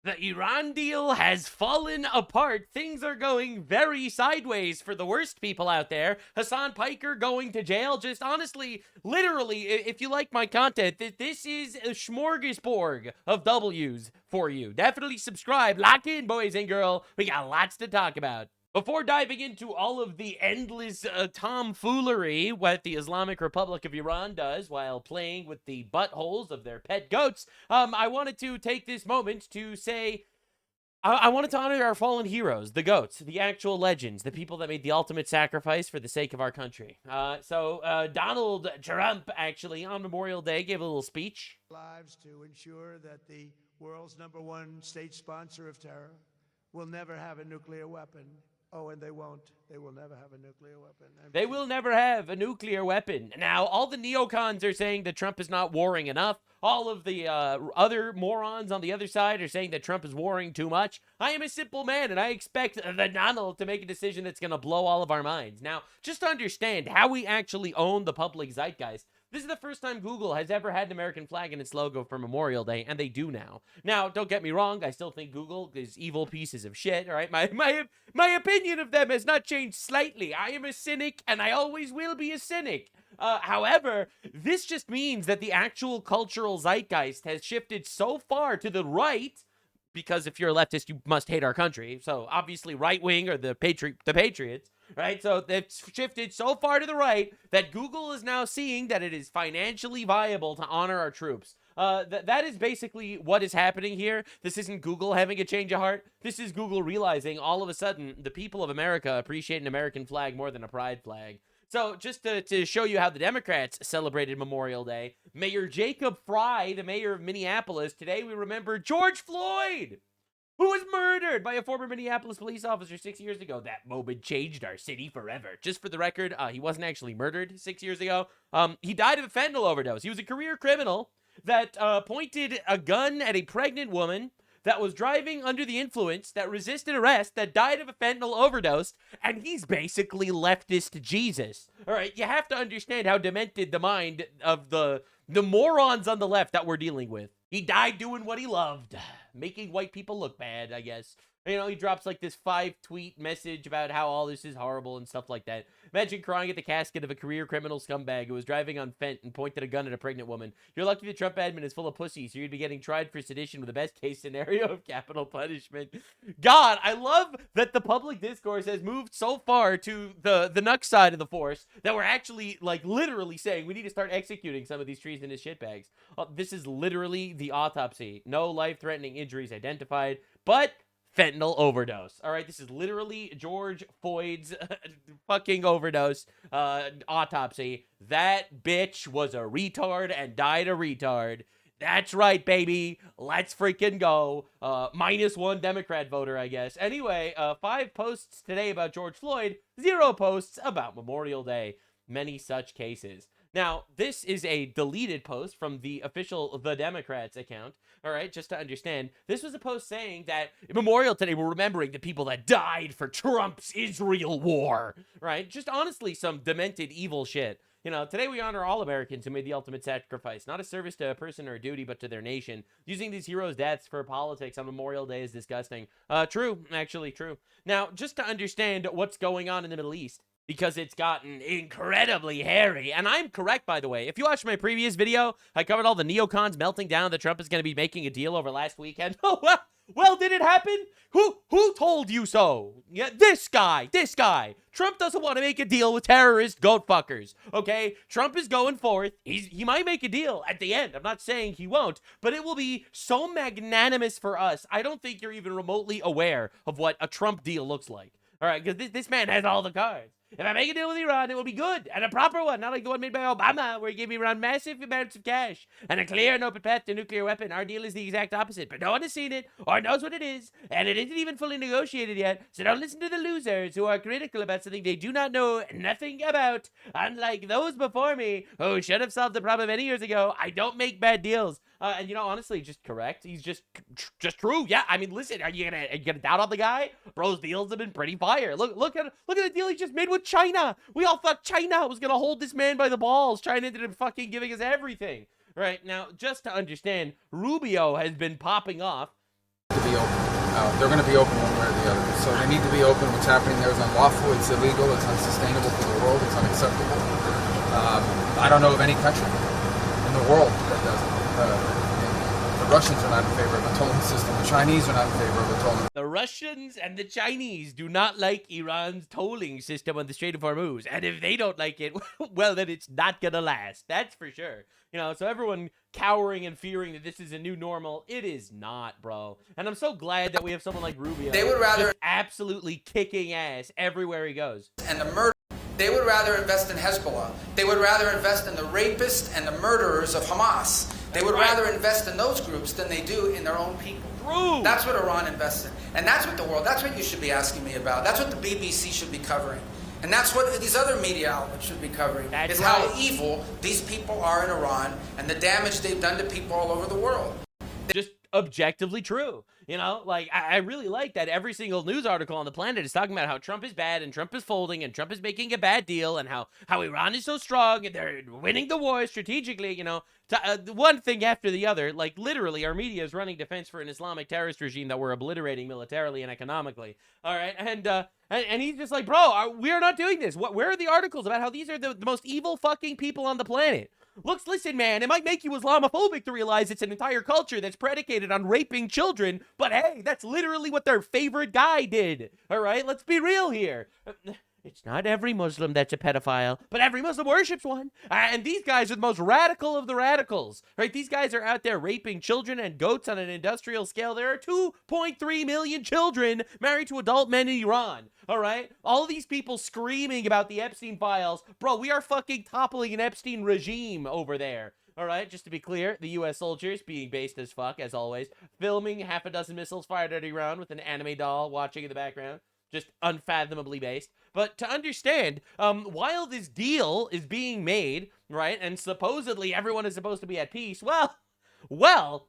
The Iran deal has fallen apart. Things are going very sideways for the worst people out there. Hassan Piker going to jail. Just honestly, literally, if you like my content, this is a smorgasbord of W's for you. Definitely subscribe. Lock in, boys and girls. We got lots to talk about. Before diving into all of the endless tomfoolery what the Islamic Republic of Iran does while playing with the buttholes of their pet goats, I wanted to take this moment to say I wanted to honor our fallen heroes, the goats, the actual legends, the people that made the ultimate sacrifice for the sake of our country. Donald Trump, actually, on Memorial Day, gave a little speech. Lives to ensure that the world's #1 state sponsor of terror will never have a nuclear weapon. Oh, and they won't. They will never have a nuclear weapon. They will never have a nuclear weapon. Now, all the neocons are saying that Trump is not warring enough. All of the other morons on the other side are saying that Trump is warring too much. I am a simple man, and I expect the Donald to make a decision that's going to blow all of our minds. Now, just to understand how we actually own the public zeitgeist, this is the first time Google has ever had an American flag in its logo for Memorial Day, and they do now. Now, don't get me wrong, I still think Google is evil pieces of shit, all right? My opinion of them has not changed slightly. I am a cynic, and I always will be a cynic. However, this just means that the actual cultural zeitgeist has shifted so far to the right, because if you're a leftist, you must hate our country. So obviously right-wing or the Patriots, right? So they've shifted so far to the right that Google is now seeing that it is financially viable to honor our troops. That is basically what is happening here. This isn't Google having a change of heart. This is Google realizing all of a sudden the people of America appreciate an American flag more than a pride flag. So just to show you how the Democrats celebrated Memorial Day, Mayor Jacob Fry, the mayor of Minneapolis, today we remember George Floyd, who was murdered by a former Minneapolis police officer 6 years ago. That moment changed our city forever. Just for the record, he wasn't actually murdered 6 years ago. He died of a fentanyl overdose. He was a career criminal that pointed a gun at a pregnant woman that was driving under the influence, that resisted arrest, that died of a fentanyl overdose, and he's basically leftist Jesus. All right, you have to understand how demented the mind of the morons on the left that we're dealing with. He died doing what he loved, making white people look bad, I guess. You know, he drops like this 5-tweet message about how all this is horrible and stuff like that. Imagine crying at the casket of a career criminal scumbag who was driving on fent and pointed a gun at a pregnant woman. You're lucky the Trump admin is full of pussies, so you'd be getting tried for sedition with the best case scenario of capital punishment. God, I love that the public discourse has moved so far to the Nux side of the force that we're actually, like, literally saying we need to start executing some of these treasonous shitbags. This is literally the autopsy. No life-threatening injuries identified, but fentanyl overdose. All right, this is literally George Floyd's fucking overdose autopsy. That bitch was a retard and died a retard. That's right, baby. Let's freaking go. -1 Democrat voter, I guess. Anyway, 5 posts today about George Floyd, 0 posts about Memorial Day. Many such cases. Now, this is a deleted post from the official The Democrats account. All right, just to understand, this was a post saying that Memorial today we're remembering the people that died for Trump's Israel war. Right? Just honestly, some demented evil shit. You know, today we honor all Americans who made the ultimate sacrifice, not a service to a person or a duty, but to their nation. Using these heroes' deaths for politics on Memorial Day is disgusting. True, actually true. Now, just to understand what's going on in the Middle East, because it's gotten incredibly hairy. And I'm correct, by the way. If you watched my previous video, I covered all the neocons melting down that Trump is going to be making a deal over last weekend. Oh, well, did it happen? Who told you so? Yeah, this guy. Trump doesn't want to make a deal with terrorist goat fuckers, okay? Trump is going forth. He might make a deal at the end. I'm not saying he won't, but it will be so magnanimous for us. I don't think you're even remotely aware of what a Trump deal looks like. All right, because this man has all the cards. If I make a deal with Iran, it will be good, and a proper one, not like the one made by Obama, where he gave Iran massive amounts of cash and a clear and open path to a nuclear weapon. Our deal is the exact opposite, but no one has seen it or knows what it is, and it isn't even fully negotiated yet, so don't listen to the losers who are critical about something they do not know nothing about, unlike those before me who should have solved the problem many years ago. I don't make bad deals. And you know, honestly, just correct. He's just true. Yeah, I mean, listen, are you gonna doubt on the guy? Bro's deals have been pretty fire. Look at the deal he just made with China. We all thought China was gonna hold this man by the balls. China ended up fucking giving us everything. Right now, just to understand, Rubio has been popping off To be open. They're going to be open one way or the other. So they need to be open. What's happening there is unlawful, it's illegal, it's unsustainable for the world, it's unacceptable. I don't know of any country in the world that does it. The Russians are not in favor of a tolling system. The Chinese are not in favor of a tolling. The Russians and the Chinese do not like Iran's tolling system on the Strait of Hormuz. And if they don't like it, well, then it's not going to last. That's for sure. You know, so everyone cowering and fearing that this is a new normal, it is not, bro. And I'm so glad that we have someone like Rubio. They would rather just absolutely kicking ass everywhere he goes. And the murder. They would rather invest in Hezbollah. They would rather invest in the rapists and the murderers of Hamas. They would rather invest in those groups than they do in their own people. True. That's what Iran invests in. And that's what the world, that's what you should be asking me about. That's what the BBC should be covering. And that's what these other media outlets should be covering. That's is right. how evil these people are in Iran and the damage they've done to people all over the world. Just objectively true. You know, like, I really like that every single news article on the planet is talking about how Trump is bad and Trump is folding and Trump is making a bad deal and how Iran is so strong and they're winning the war strategically, you know, one thing after the other. Like, literally, our media is running defense for an Islamic terrorist regime that we're obliterating militarily and economically. All right, and he's just like, bro, we're not doing this. Where are the articles about how these are the most evil fucking people on the planet? Listen, man, it might make you Islamophobic to realize it's an entire culture that's predicated on raping children, but hey, that's literally what their favorite guy did. All right, let's be real here. It's not every Muslim that's a pedophile, but every Muslim worships one. And these guys are the most radical of the radicals, right? These guys are out there raping children and goats on an industrial scale. There are 2.3 million children married to adult men in Iran, all right? All of these people screaming about the Epstein files. Bro, we are fucking toppling an Epstein regime over there. All right, just to be clear, the U.S. soldiers, being based as fuck, as always, filming half a dozen missiles fired at Iran with an anime doll watching in the background. Just unfathomably based. But to understand, while this deal is being made, right, and supposedly everyone is supposed to be at peace, well,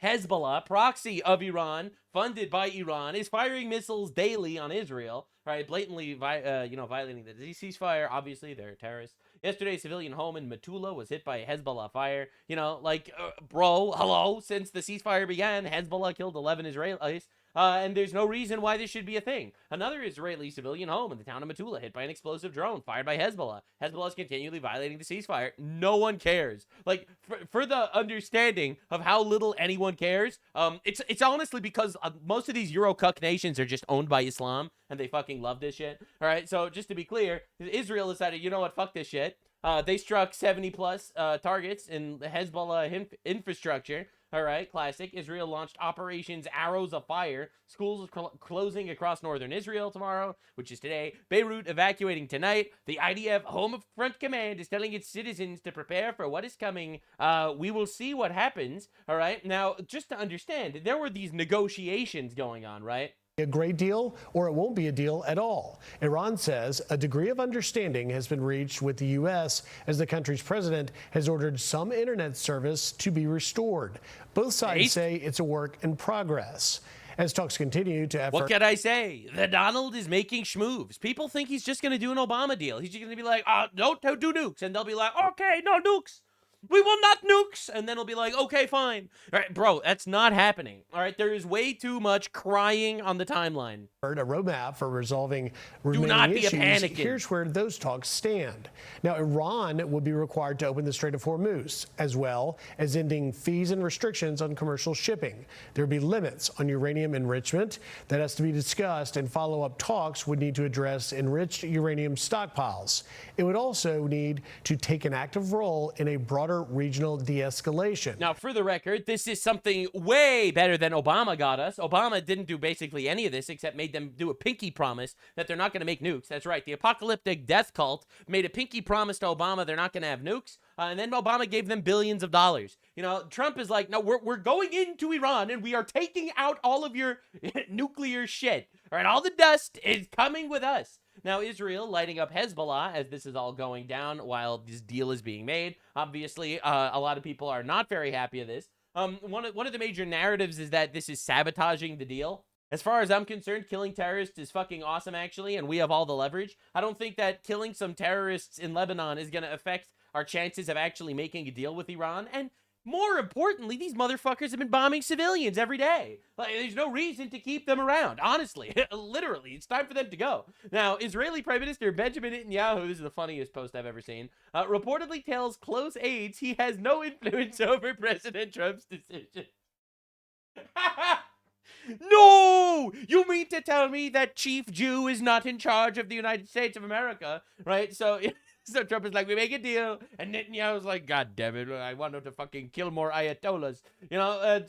Hezbollah, proxy of Iran, funded by Iran, is firing missiles daily on Israel, right, blatantly, violating the ceasefire. Obviously, they're terrorists. Yesterday, a civilian home in Metula was hit by a Hezbollah fire. You know, like, bro, hello, since the ceasefire began, Hezbollah killed 11 Israelis. And there's no reason why this should be a thing. Another Israeli civilian home in the town of Metula hit by an explosive drone fired by Hezbollah. Hezbollah is continually violating the ceasefire. No one cares. Like, for the understanding of how little anyone cares, it's honestly because most of these Euro-cuck nations are just owned by Islam, and they fucking love this shit. All right, so just to be clear, Israel decided, you know what, fuck this shit. They struck 70-plus targets in the Hezbollah infrastructure. All right, classic. Israel launched Operations Arrows of Fire. Schools closing across northern Israel tomorrow, which is today. Beirut evacuating tonight. The IDF Home Front Command is telling its citizens to prepare for what is coming. We will see what happens. All right, now, just to understand, there were these negotiations going on, right? A great deal, or it won't be a deal at all. Iran says a degree of understanding has been reached with the U.S. as the country's president has ordered some internet service to be restored. Both sides say it's a work in progress. As talks continue to effort. What can I say? The Donald is making schmoves. People think he's just going to do an Obama deal. He's just going to be like, don't do nukes. And they'll be like, okay, no nukes. We will not nukes. And then he'll be like, okay, fine. All right, bro, that's not happening. All right, there is way too much crying on the timeline. A roadmap for resolving Do not remaining be a issues. panicking. Here's where those talks stand. Now, Iran would be required to open the Strait of Hormuz, as well as ending fees and restrictions on commercial shipping. There would be limits on uranium enrichment. That has to be discussed, and follow-up talks would need to address enriched uranium stockpiles. It would also need to take an active role in a broader regional de-escalation. Now, for the record, this is something way better than Obama got us. Obama didn't do basically any of this except made them do a pinky promise that they're not going to make nukes. That's right. The apocalyptic death cult made a pinky promise to Obama they're not going to have nukes. And then Obama gave them billions of dollars. You know, Trump is like, no, we're going into Iran and we are taking out all of your nuclear shit. All right, all the dust is coming with us. Now, Israel lighting up Hezbollah as this is all going down while this deal is being made. Obviously, a lot of people are not very happy of this. One of the major narratives is that this is sabotaging the deal. As far as I'm concerned, killing terrorists is fucking awesome, actually, and we have all the leverage. I don't think that killing some terrorists in Lebanon is going to affect our chances of actually making a deal with Iran. And More importantly, these motherfuckers have been bombing civilians every day. Like, there's no reason to keep them around, honestly. Literally, it's time for them to go. Now, Israeli Prime Minister Benjamin Netanyahu, this is the funniest post I've ever seen, reportedly tells close aides he has no influence over President Trump's decision. No! You mean to tell me that Chief Jew is not in charge of the United States of America, right? So Trump is like, we make a deal, and Netanyahu's like, God damn it, I want him to fucking kill more Ayatollahs, you know?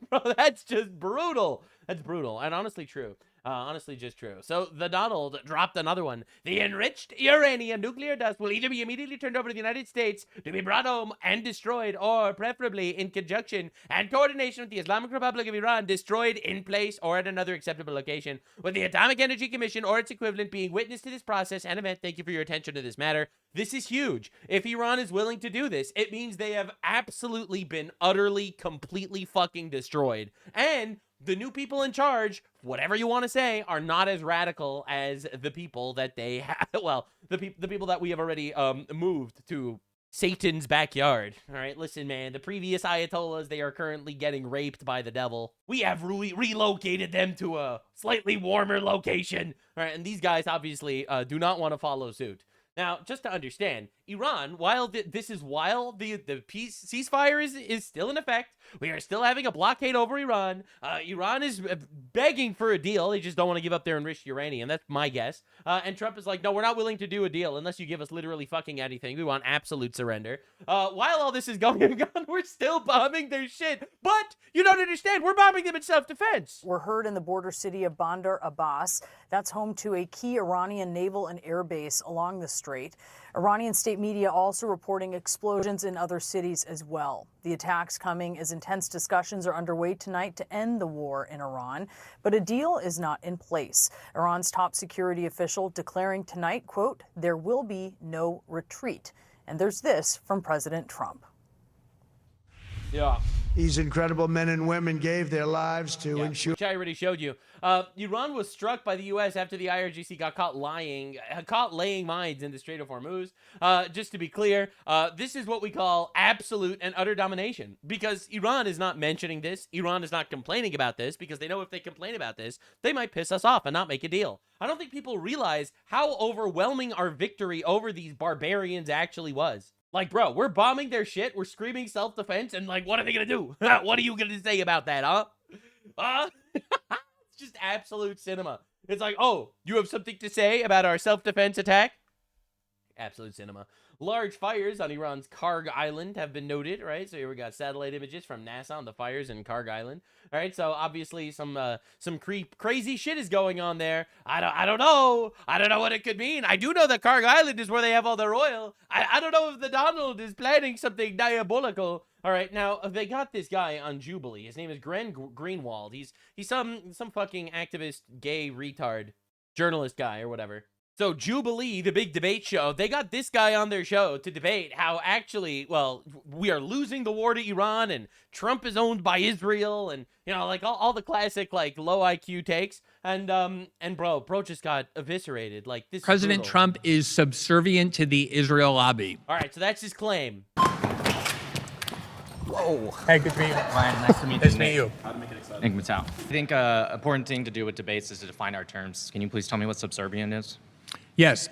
Bro, that's just brutal. That's brutal, and honestly true. Honestly, just true. So the Donald dropped another one. The enriched uranium nuclear dust will either be immediately turned over to the United States to be brought home and destroyed, or preferably in conjunction and coordination with the Islamic Republic of Iran, destroyed in place or at another acceptable location, with the Atomic Energy Commission or its equivalent being witness to this process and event. Thank you for your attention to this matter. This is huge. If Iran is willing to do this, it means they have absolutely been utterly, completely fucking destroyed. And the new people in charge, whatever you want to say, are not as radical as the people that they have. Well, the people that we have already moved to Satan's backyard. All right, listen, man. The previous Ayatollahs, they are currently getting raped by the devil. We have relocated them to a slightly warmer location. All right, and these guys obviously do not want to follow suit. Now, just to understand, Iran, while the peace ceasefire is still in effect, we are still having a blockade over Iran. Iran is begging for a deal. They just don't want to give up their enriched uranium. That's my guess. And Trump is like, no, we're not willing to do a deal unless you give us literally fucking anything. We want absolute surrender. While all this is going on, we're still bombing their shit. But you don't understand. We're bombing them in self-defense. We're heard in the border city of Bandar Abbas. That's home to a key Iranian naval and air base along the strait. Iranian state media also reporting explosions in other cities as well. The attacks coming as intense discussions are underway tonight to end the war in Iran, but a deal is not in place. Iran's top security official declaring tonight, quote, there will be no retreat. And there's this from President Trump. Yeah. These incredible men and women gave their lives to ensure. Which I already showed you. Iran was struck by the U.S. after the IRGC got caught laying mines in the Strait of Hormuz. Just to be clear, this is what we call absolute and utter domination, because Iran is not mentioning this. Iran is not complaining about this, because they know if they complain about this, they might piss us off and not make a deal. I don't think people realize how overwhelming our victory over these barbarians actually was. Like, bro, we're bombing their shit. We're screaming self-defense. And, like, what are they going to do? What are you going to say about that, huh? It's just absolute cinema. It's like, oh, you have something to say about our self-defense attack? Absolute cinema. Large fires on Iran's Karg Island have been noted, right? So here we got satellite images from NASA on the fires in Karg Island. All right, so obviously some crazy shit is going on there. I don't know. I don't know what it could mean. I do know that Karg Island is where they have all their oil. I don't know if the Donald is planning something diabolical. All right, now they got this guy on Jubilee. His name is Glenn Greenwald. He's some fucking activist, gay retard, journalist guy or whatever. So Jubilee, the big debate show, they got this guy on their show to debate how actually, well, we are losing the war to Iran and Trump is owned by Israel and, you know, like all the classic, like, low IQ takes. And bro just got eviscerated. Like, this President is Trump is subservient to the Israel lobby. All right, so that's his claim. Whoa. Hey, good to meet you. Ryan, nice to meet you. Nice to meet you. Nick Mattel. I think an important thing to do with debates is to define our terms. Can you please tell me what subservient is? Yes,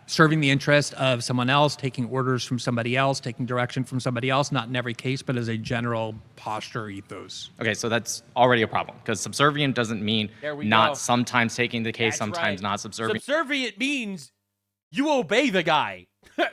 serving the interest of someone else, taking orders from somebody else, taking direction from somebody else, not in every case, but as a general posture ethos. Okay, so that's already a problem, because subservient doesn't mean not sometimes taking the case, That's sometimes right. not subservient. Subservient means you obey the guy.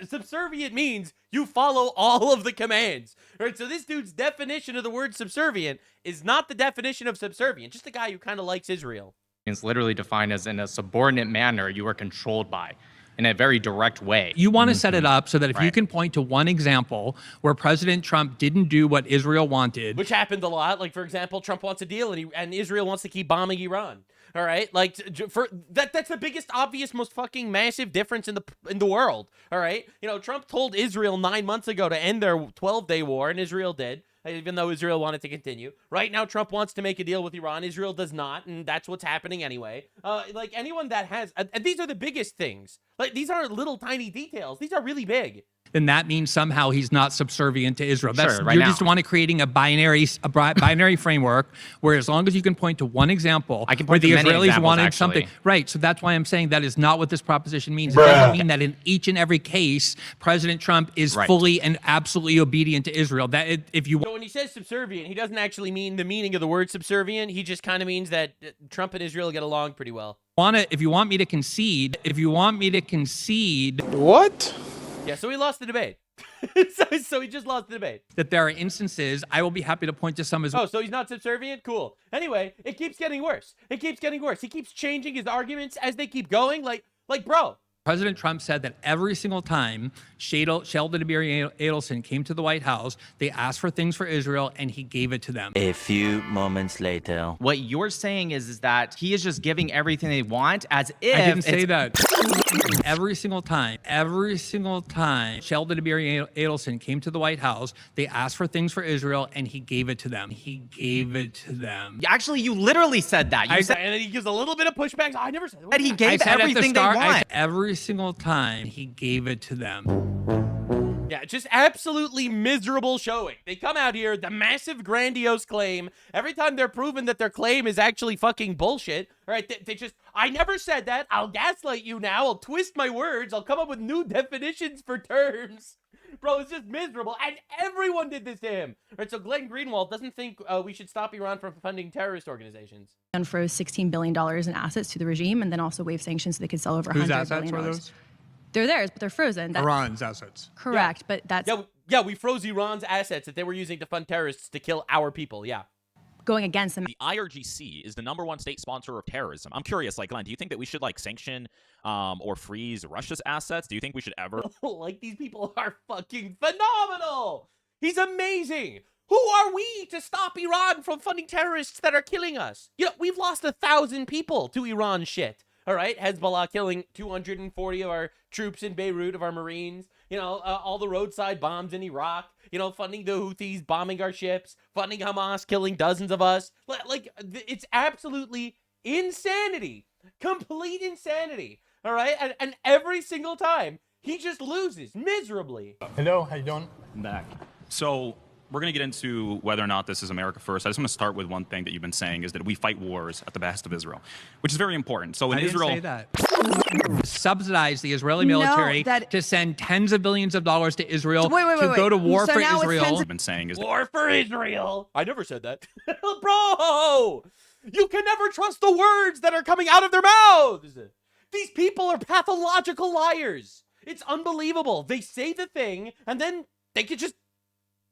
Subservient means you follow all of the commands. All right, so this dude's definition of the word subservient is not the definition of subservient, just a guy who kind of likes Israel. It's literally defined as in a subordinate manner you are controlled by, in a very direct way. You want to set it up so that if you can point to one example where President Trump didn't do what Israel wanted. Which happened a lot. Like, for example, Trump wants a deal and Israel wants to keep bombing Iran. All right, like that's the biggest, obvious, most fucking massive difference in the world. All right, you know, Trump told Israel 9 months ago to end their 12-day war, and Israel did, even though Israel wanted to continue. Right now, Trump wants to make a deal with Iran. Israel does not, and that's what's happening anyway. Like, anyone that has, and these are the biggest things. Like, these aren't little tiny details. These are really big. then that means somehow he's not subservient to Israel. That's, Sure, right you're now. just creating a binary framework where as long as you can point to one example I can where point the to many Israelis examples, wanted actually. something. Right, so that's why I'm saying that is not what this proposition means. It doesn't mean that in each and every case, President Trump is fully and absolutely obedient to Israel. So when he says subservient, he doesn't actually mean the meaning of the word subservient. He just kind of means that Trump and Israel get along pretty well. If you want me to concede, What? Yeah, so he lost the debate. so he just lost the debate. that there are instances, I will be happy to point to some as well. Oh, so he's not subservient? Cool. Anyway, it keeps getting worse. It keeps getting worse. He keeps changing his arguments as they keep going. Like, bro. President Trump said that every single time Sheldon Adelson came to the White House, they asked for things for Israel, and he gave it to them. A few moments later. What you're saying is that he is just giving everything they want as if I didn't say that. Every single time Sheldon Adelson came to the White House, they asked for things for Israel, and he gave it to them. Actually, you literally said that. You said And then he gives a little bit of pushback. I never said that he I gave said at the everything they start, want. every single time he gave it to them. Yeah, just absolutely miserable showing. They come out here, the massive grandiose claim. Every time they're proven that their claim is actually fucking bullshit. All right, they just, I never said that. I'll gaslight you now. I'll twist my words. I'll come up with new definitions for terms. Bro, it's just miserable. And everyone did this to him. All right, so Glenn Greenwald doesn't think we should stop Iran from funding terrorist organizations. Unfroze $16 billion in assets to the regime and then also waived sanctions so they could sell over Whose $100 assets billion. were those? They're theirs, but they're frozen. Iran's assets. Correct, but that's Yeah, we froze Iran's assets that they were using to fund terrorists to kill our people. Yeah. going against them. The IRGC is the #1 state sponsor of terrorism. I'm curious, like, Glenn, do you think that we should, like, sanction or freeze Russia's assets? Do you think we should ever? Like, these people are fucking phenomenal. He's amazing. Who are we to stop Iran from funding terrorists that are killing us? You know, we've lost 1,000 people to Iran shit. All right, Hezbollah killing 240 of our troops in Beirut, of our Marines. You know, all the roadside bombs in Iraq. You know, funding the Houthis, bombing our ships, funding Hamas, killing dozens of us. Like, it's absolutely insanity. Complete insanity. All right, and every single time, he just loses miserably. Hello, how you doing? I'm back. So we're going to get into whether or not this is America first. I just want to start with one thing that you've been saying is that we fight wars at the behest of Israel, which is very important. So in I didn't Israel, say that. Subsidize the Israeli military to send tens of billions of dollars to Israel to go to war for Israel. I've been saying is War for Israel. I never said that. Bro, you can never trust the words that are coming out of their mouths. These people are pathological liars. It's unbelievable. They say the thing, and then they could just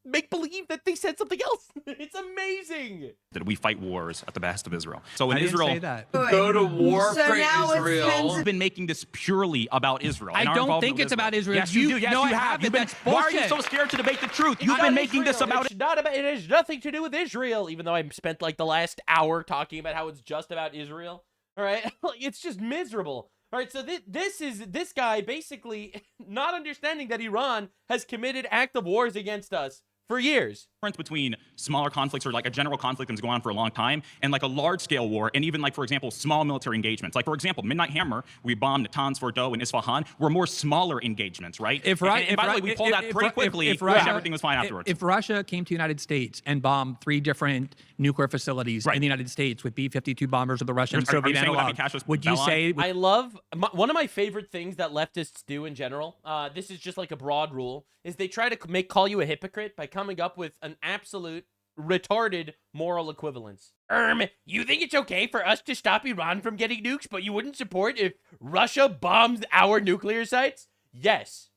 make believe that they said something else. It's amazing. that we fight wars at the behest of Israel. So in I didn't Israel, say that. Go to war for Israel. we've been making this purely about Israel. I and our don't involvement think with it's about Israel. Yes, you do. Yes, No, you I have. haven't. That's Why are you bullshit. so scared to debate the truth? You've It's been not making this Israel. about It's not about. It has nothing to do with Israel. Even though I spent like the last hour talking about how it's just about Israel. All right, it's just miserable. All right, so this guy basically not understanding that Iran has committed active wars against us for years. difference between smaller conflicts or like a general conflict that's going on for a long time and like a large scale war and even like, for example, small military engagements. Like, for example, Midnight Hammer, we bombed Natanz, Fordow, and Isfahan were more smaller engagements, right? And by the way, we pulled out pretty quickly and everything was fine afterwards. If Russia came to the United States and bombed 3 different nuclear facilities in the United States with B-52 bombers of the Russian and Soviet analog, would you say... I love... one of my favorite things that leftists do in general, this is just like a broad rule, is they try to call you a hypocrite by coming up with an absolute retarded moral equivalence. You think it's okay for us to stop Iran from getting nukes, but you wouldn't support if Russia bombs our nuclear sites? Yes.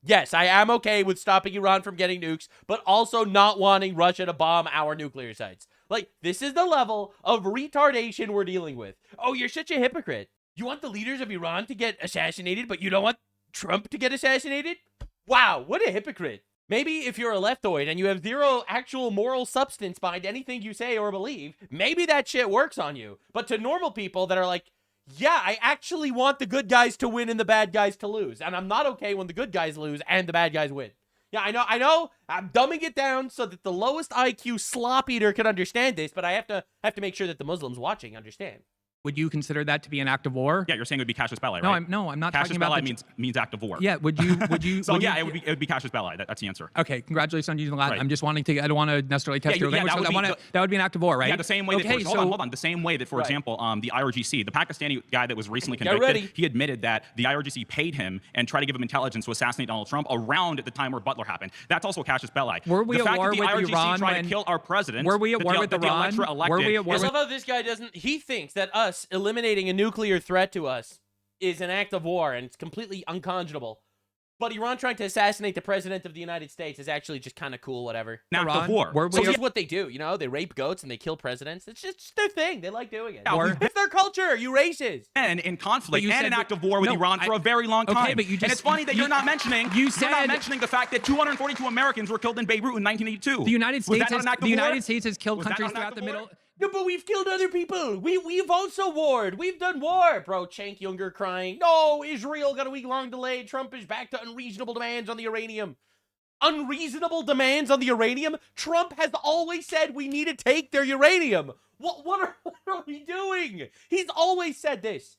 Yes, I am okay with stopping Iran from getting nukes, but also not wanting Russia to bomb our nuclear sites. Like, this is the level of retardation we're dealing with. Oh, you're such a hypocrite. You want the leaders of Iran to get assassinated, but you don't want Trump to get assassinated? Wow, what a hypocrite. Maybe if you're a leftoid and you have zero actual moral substance behind anything you say or believe, maybe that shit works on you. But to normal people that are like, yeah, I actually want the good guys to win and the bad guys to lose. And I'm not okay when the good guys lose and the bad guys win. Yeah, I know. I'm dumbing it down so that the lowest IQ slop eater can understand this, but I have to make sure that the Muslims watching understand. Would you consider that to be an act of war? Yeah, you're saying it would be casus belli, right? No, I'm not casus talking about belli means act of war. Yeah, would you? So would yeah, you, it would be casus belli. That's the answer. Okay, congratulations on using Latin. Right. I'm just wanting to. I don't want to necessarily test your language. that That would be an act of war, right? Yeah, the same way. Okay, Hold on. The same way that, for example, the IRGC, the Pakistani guy that was recently convicted, he admitted that the IRGC paid him and tried to give him intelligence to assassinate Donald Trump around at the time where Butler happened. That's also casus belli. Were we the at fact war that the with IRGC Iran tried when? to kill our president? Were we at war with Iran? Were we at war I with? love how this guy doesn't. He thinks that us eliminating a nuclear threat to us is an act of war and it's completely unconscionable. But Iran trying to assassinate the president of the United States is actually just kind of cool, whatever. An act of war. So it's what they do, you know? They rape goats and they kill presidents. It's just their thing. They like doing it. It's their culture. You racist. And in conflict you and said an that- act of war with no, Iran for a very long time. Okay, but you just, and it's funny that you're not mentioning. You said you're not mentioning the fact that 242 Americans were killed in Beirut in 1982. The United Was States that not has an act of the war? United States has killed Was that countries not an throughout act the of war? middle. No, but we've killed other people. We've also warred. We've done war. Bro, Cenk Younger crying. No, Israel got a week-long delay. Trump is back to unreasonable demands on the uranium. Unreasonable demands on the uranium? Trump has always said we need to take their uranium. What are we doing? He's always said this.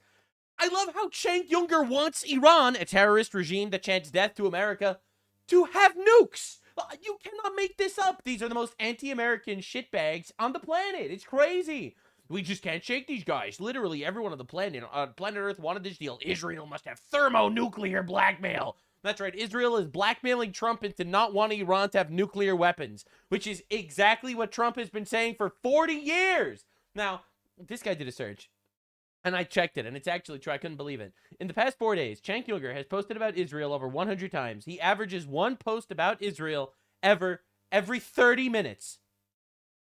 I love how Cenk Younger wants Iran, a terrorist regime that chants death to America, to have nukes. You cannot make this up. These are the most anti-American shitbags on the planet. It's crazy. We just can't shake these guys. Literally, everyone on the planet Earth wanted this deal. Israel must have thermonuclear blackmail. That's right. Israel is blackmailing Trump into not wanting Iran to have nuclear weapons, which is exactly what Trump has been saying for 40 years. Now, this guy did a search. And I checked it, and it's actually true. I couldn't believe it. In the past 4 days, Cenk Younger has posted about Israel over 100 times. He averages one post about Israel every 30 minutes.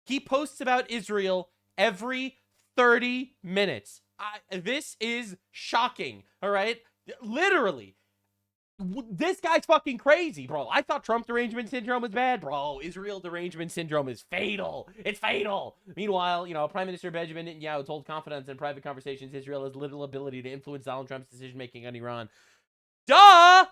He posts about Israel every 30 minutes. This is shocking, all right? Literally. This guy's fucking crazy, bro. I thought Trump derangement syndrome was bad. Bro, Israel derangement syndrome is fatal. It's fatal. Meanwhile, you know, Prime Minister Benjamin Netanyahu told confidants in private conversations Israel has little ability to influence Donald Trump's decision-making on Iran. Duh!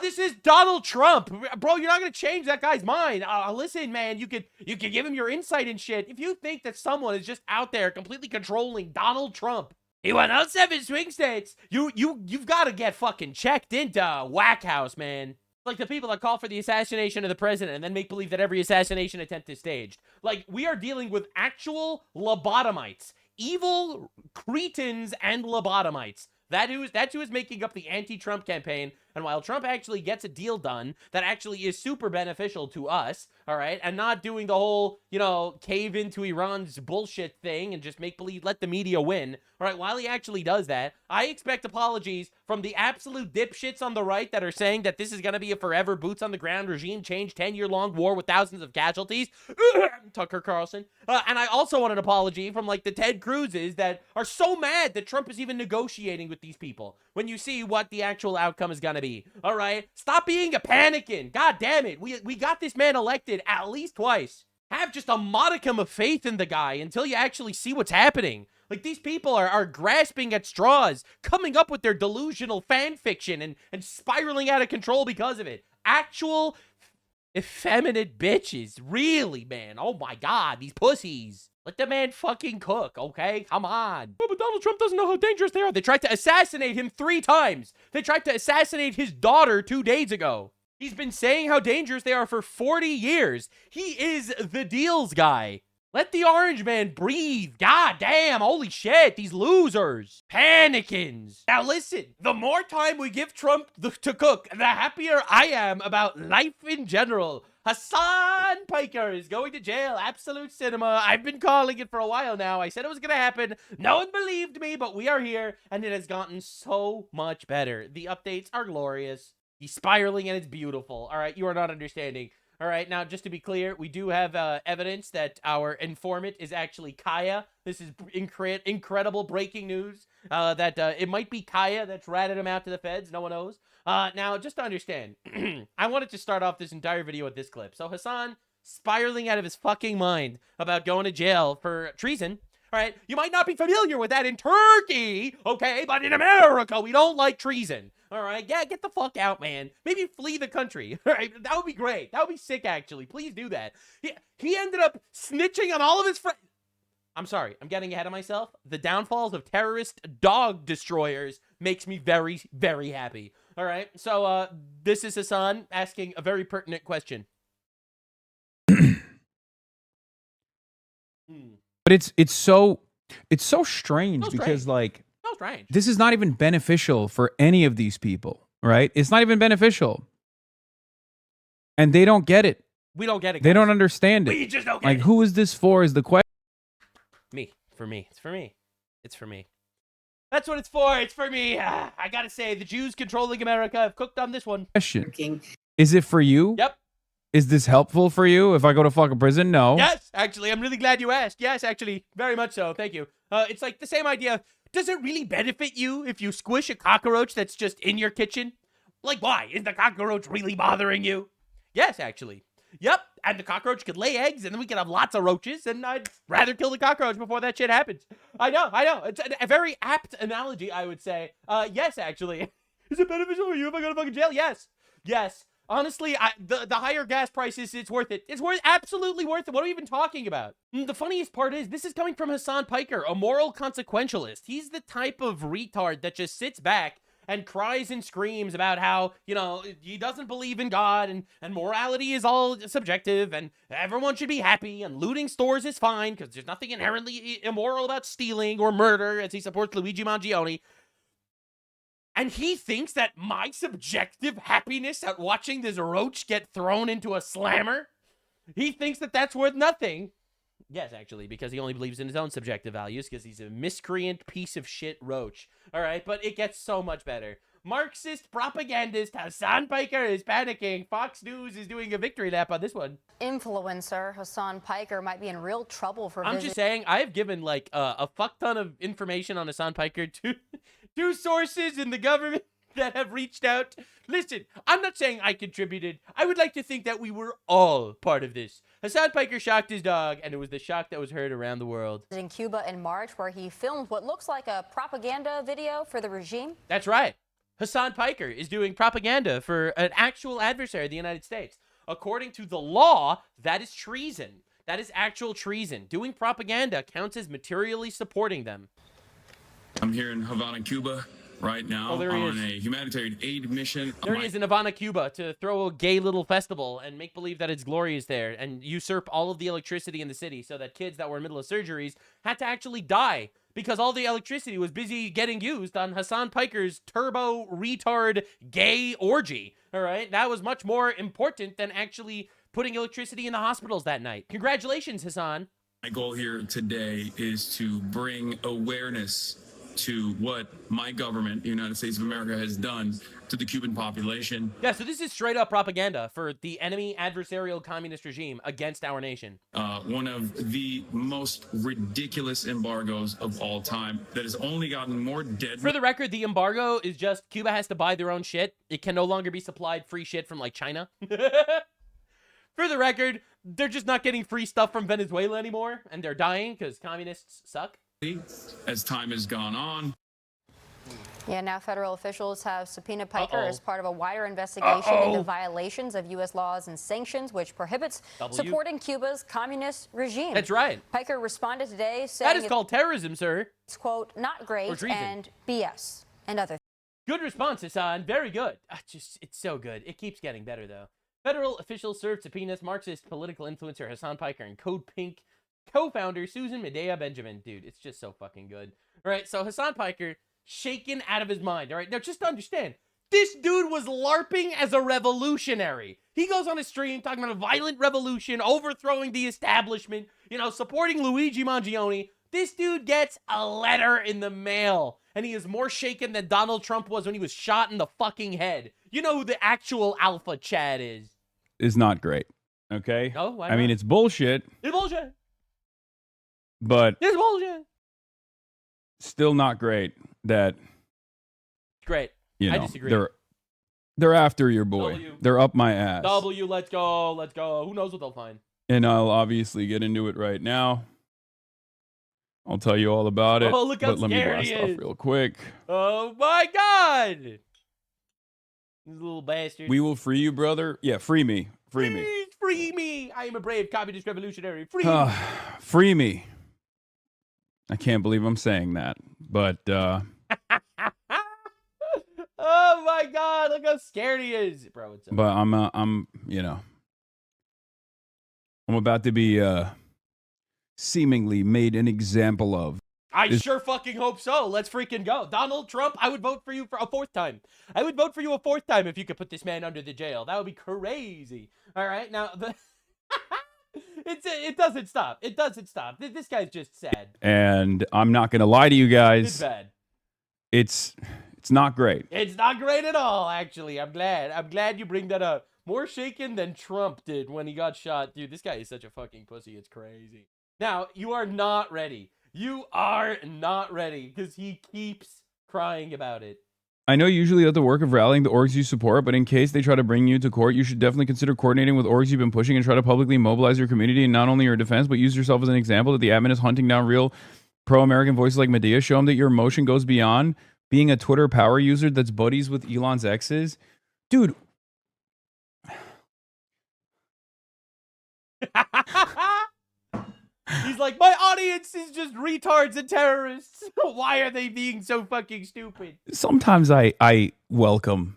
This is Donald Trump. Bro, you're not going to change that guy's mind. Listen, man, you could give him your insight and shit. If you think that someone is just out there completely controlling Donald Trump, he won all 7 swing states. You've got to get fucking checked into Whack House, man. Like the people that call for the assassination of the president and then make believe that every assassination attempt is staged. Like, we are dealing with actual lobotomites. Evil cretins and lobotomites. That's who is making up the anti-Trump campaign. And while Trump actually gets a deal done that actually is super beneficial to us, all right, and not doing the whole, you know, cave into Iran's bullshit thing and just make believe, let the media win, all right, while he actually does that, I expect apologies from the absolute dipshits on the right that are saying that this is going to be a forever boots on the ground regime change, 10-year-long war with thousands of casualties. Tucker Carlson. And I also want an apology from, like, the Ted Cruzes that are so mad that Trump is even negotiating with these people when you see what the actual outcome is going to be. All right? Stop being a panicking. God damn it. We got this man elected at least twice. Have just a modicum of faith in the guy until you actually see what's happening. Like, these people are grasping at straws, coming up with their delusional fan fiction and spiraling out of control because of it. Actual effeminate bitches. Really, man. Oh my God, these pussies. Let the man fucking cook, okay? Come on. Oh, but Donald Trump doesn't know how dangerous they are. They tried to assassinate him 3 times. They tried to assassinate his daughter 2 days ago. He's been saying how dangerous they are for 40 years. He is the deals guy. Let the orange man breathe. God damn, holy shit, these losers. Panicking. Now listen, the more time we give Trump to cook, the happier I am about life in general. Hassan Piker is going to jail. Absolute cinema. I've been calling it for a while now. I said it was going to happen. No one believed me, but we are here, and it has gotten so much better. The updates are glorious. He's spiraling, and it's beautiful. All right, you are not understanding. All right, now, just to be clear, we do have evidence that our informant is actually Kaya. This is incredible breaking news that it might be Kaya that's ratted him out to the feds. No one knows. Now, just to understand, I wanted to start off this entire video with this clip. So Hassan spiraling out of his fucking mind about going to jail for treason. All right, you might not be familiar with that in Turkey, okay, but in America, we don't like treason. All right, yeah, get the fuck out, man. Maybe flee the country. All right, that would be great. That would be sick, actually. Please do that. He ended up snitching on all of his friends. I'm sorry, I'm getting ahead of myself. The downfalls of terrorist dog destroyers makes me very, very happy. All right, so this is Hassan asking a very pertinent question. But it's so strange because like So strange. this is not even beneficial for any of these people, right? It's not even beneficial. And they don't get it. We don't get it. They guys. don't understand it. We just don't get like it. who is this for is the question. Me. For me. It's for me. It's for me. That's what it's for. It's for me. I gotta say, the Jews controlling America have cooked on this one. Question. Is it for you? Yep. Is this helpful for you if I go to fucking prison? No. Yes, actually, I'm really glad you asked. Yes, actually, very much so. Thank you. It's like the same idea. Does it really benefit you if you squish a cockroach that's just in your kitchen? Like, why? Is the cockroach really bothering you? Yes, actually. Yep, and the cockroach could lay eggs, and then we could have lots of roaches, and I'd rather kill the cockroach before that shit happens. I know. It's a very apt analogy, I would say. Yes, actually. Is it beneficial for you if I go to fucking jail? Yes. Yes. Honestly, the higher gas prices, it's worth it. It's absolutely worth it. What are we even talking about? The funniest part is, this is coming from Hassan Piker, a moral consequentialist. He's the type of retard that just sits back and cries and screams about how, you know, he doesn't believe in God and morality is all subjective and everyone should be happy and looting stores is fine because there's nothing inherently immoral about stealing or murder, as he supports Luigi Mangione. And he thinks that my subjective happiness at watching this roach get thrown into a slammer, he thinks that that's worth nothing. Yes, actually, because he only believes in his own subjective values because he's a miscreant piece of shit roach. All right, but it gets so much better. Marxist propagandist Hassan Piker is panicking. Fox News is doing a victory lap on this one. Influencer Hassan Piker might be in real trouble for I'm just saying, I've given like a fuck ton of information on Hassan Piker to sources in the government that have reached out. Listen, I'm not saying I contributed. I would like to think that we were all part of this. Hassan Piker shocked his dog, and it was the shock that was heard around the world. In Cuba in March, where he filmed what looks like a propaganda video for the regime. That's right. Hassan Piker is doing propaganda for an actual adversary of the United States. According to the law, that is treason. That is actual treason. Doing propaganda counts as materially supporting them. I'm here in Havana, Cuba, right now on a humanitarian aid mission. There he is in Havana, Cuba, to throw a gay little festival and make believe that its glory is there and usurp all of the electricity in the city so that kids that were in the middle of surgeries had to actually die because all the electricity was busy getting used on Hassan Piker's turbo retard gay orgy. All right, that was much more important than actually putting electricity in the hospitals that night. Congratulations, Hassan. My goal here today is to bring awareness to what my government, the United States of America, has done to the Cuban population. Yeah, so this is straight up propaganda for the enemy adversarial communist regime against our nation. One of the most ridiculous embargoes of all time that has only gotten more dead. For the record, the embargo is just Cuba has to buy their own shit. It can no longer be supplied free shit from like China. For the record, they're just not getting free stuff from Venezuela anymore, and they're dying because communists suck. As time has gone on. Yeah, now federal officials have subpoenaed Piker as part of a wider investigation into violations of U.S. laws and sanctions, which prohibits supporting Cuba's communist regime. That's right. Piker responded today saying that is called terrorism, sir. It's, quote, not great and BS and other. Good response, Hassan. Very good. It's so good. It keeps getting better, though. Federal officials served subpoenas Marxist political influencer Hassan Piker and Code Pink co-founder Susan Medea Benjamin. Dude, it's just so fucking good. All right, so Hassan Piker, shaken out of his mind. All right, now just to understand, this dude was LARPing as a revolutionary. He goes on a stream talking about a violent revolution, overthrowing the establishment, supporting Luigi Mangione. This dude gets a letter in the mail, and he is more shaken than Donald Trump was when he was shot in the fucking head. You know who the actual alpha Chad is. Is not great, okay? Oh, why not? I mean, it's bullshit. It's bullshit. But it's bullshit. Still not great that great. I disagree. They're after your boy. W. They're up my ass. W, let's go. Let's go. Who knows what they'll find? And I'll obviously get into it right now. I'll tell you all about it. Oh, look how but let me scared blast he off is. real quick. Oh my god. This little bastard. We will free you, brother. Yeah, free me. Free me. Free me. I am a brave communist revolutionary. Free me. Free me. I can't believe I'm saying that, but Oh my God! Look how scared he is, bro. It's but I'm you know, I'm about to be seemingly made an example of. I sure fucking hope so. Let's freaking go. Donald Trump, I would vote for you for a fourth time. I would vote for you a fourth time if you could put this man under the jail. That would be crazy. All right, now it doesn't stop. It doesn't stop. This guy's just sad. And I'm not gonna lie to you guys. It's bad. It's not great. It's not great at all, actually. I'm glad you bring that up. More shaken than Trump did when he got shot. Dude, this guy is such a fucking pussy. It's crazy. Now, you are not ready. You are not ready because he keeps crying about it. I know you usually have the work of rallying the orgs you support, but in case they try to bring you to court, you should definitely consider coordinating with orgs you've been pushing and try to publicly mobilize your community and not only your defense, but use yourself as an example that the admin is hunting down real pro-American voices like Medea. Show them that your emotion goes beyond being a Twitter power user that's buddies with Elon's exes. Dude. He's like, my audience is just retards and terrorists. Why are they being so fucking stupid? Sometimes I welcome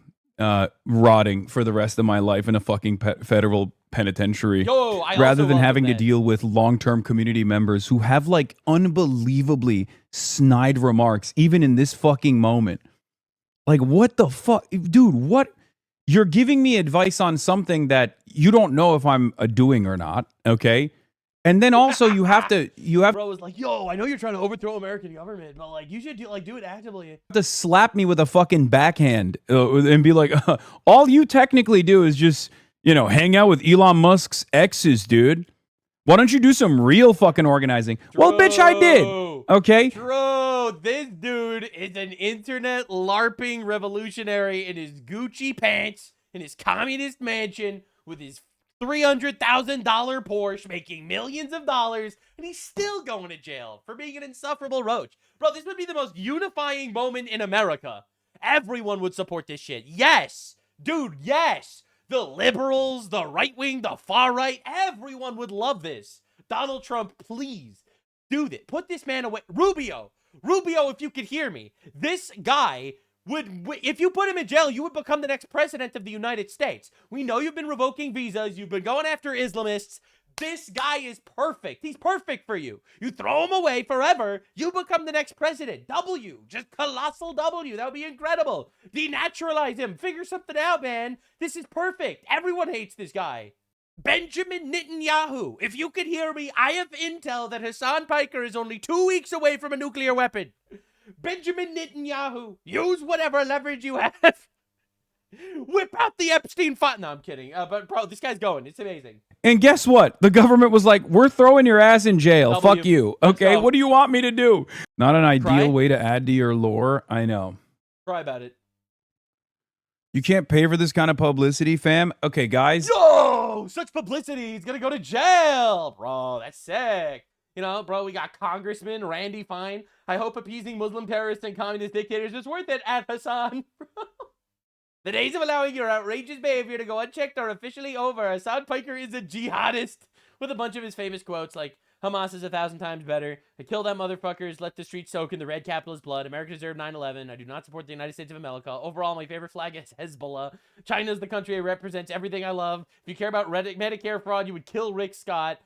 rotting for the rest of my life in a fucking federal penitentiary rather than having to deal with long-term community members who have like unbelievably snide remarks even in this fucking moment. Like, what the fuck? Dude, what? You're giving me advice on something that you don't know if I'm doing or not, okay? And then also you have Bro was like, yo, I know you're trying to overthrow American government, but like you should do it actively. to slap me with a fucking backhand and be like, all you technically do is just, you know, hang out with Elon Musk's exes, dude. Why don't you do some real fucking organizing? Well, bitch, I did. Okay. Bro, this dude is an internet LARPing revolutionary in his Gucci pants in his communist mansion with his $300,000 Porsche, making millions of dollars, and he's still going to jail for being an insufferable roach. Bro, this would be the most unifying moment in America. Everyone would support this shit. Yes. Dude, yes. The liberals, the right wing, the far right, everyone would love this. Donald Trump, please do this. Put this man away. Rubio, if you could hear me, this guy would, if you put him in jail, you would become the next president of the United States. We know you've been revoking visas. You've been going after Islamists. This guy is perfect. He's perfect for you. You throw him away forever, you become the next president. W. Just colossal W. That would be incredible. Denaturalize him. Figure something out, man. This is perfect. Everyone hates this guy. Benjamin Netanyahu, if you could hear me, I have intel that Hassan Piker is only 2 weeks away from a nuclear weapon. Benjamin Netanyahu, use whatever leverage you have. Whip out the Epstein file. No, I'm kidding. But bro, this guy's going. It's amazing. And guess what? The government was like, we're throwing your ass in jail. Fuck you. Okay, what do you want me to do? Not an ideal way to add to your lore. I know. Cry about it. You can't pay for this kind of publicity, fam. Okay, guys. No! Such publicity. He's going to go to jail. Bro, that's sick. You know, bro, we got Congressman Randy Fine. I hope appeasing Muslim terrorists and communist dictators is worth it at Hassan. The days of allowing your outrageous behavior to go unchecked are officially over. Hassan Piker is a jihadist, with a bunch of his famous quotes like, Hamas is 1,000 times better. I kill them motherfuckers. Let the streets soak in the red capitalist blood. America deserved 9/11. I do not support the United States of America. Overall, my favorite flag is Hezbollah. China is the country that represents everything I love. If you care about Medicare fraud, you would kill Rick Scott.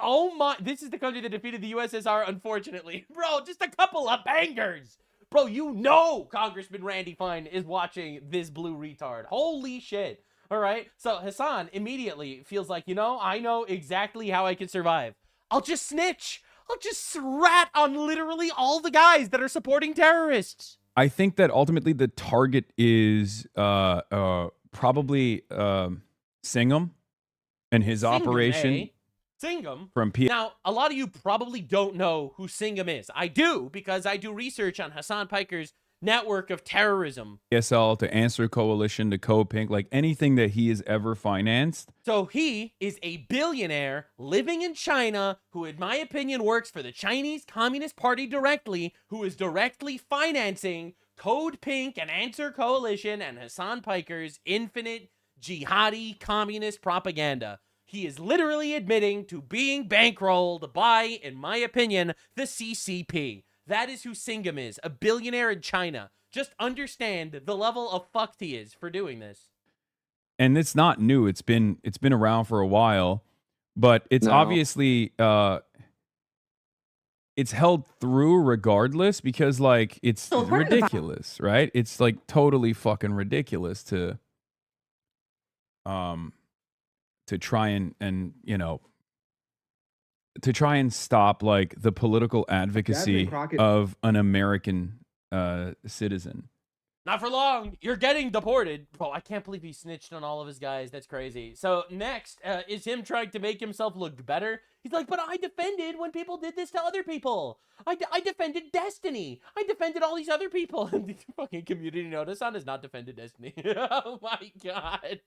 Oh my, this is the country that defeated the USSR, unfortunately. Bro, just a couple of bangers. Bro, you know Congressman Randy Fine is watching this blue retard. Holy shit. All right. So Hassan immediately feels like, you know, I know exactly how I can survive. I'll just snitch. I'll just rat on literally all the guys that are supporting terrorists. I think that ultimately the target is probably Singham and his operation. Singham? From P. Now, a lot of you probably don't know who Singham is. I do, because I do research on Hassan Piker's network of terrorism. PSL to Answer Coalition to Co-Pink, like anything that he has ever financed. So he is a billionaire living in China who, in my opinion, works for the Chinese Communist Party directly, who is directly financing Code Pink and Answer Coalition and Hassan Piker's infinite jihadi communist propaganda. he is literally admitting to being bankrolled by, in my opinion, the CCP. That is who Cking is, a billionaire in China. Just understand the level of fucked he is for doing this. And it's not new. It's been around for a while, but it's obviously it's held through regardless because like it's ridiculous, right? It's like totally fucking ridiculous to try and you know, to try and stop like the political advocacy of an American citizen. Not for long. You're getting deported. Bro, I can't believe he snitched on all of his guys. That's crazy. So next is him trying to make himself look better. He's like, but I defended when people did this to other people. I defended Destiny. I defended all these other people. And the fucking community notice on has not defended Destiny. Oh my God.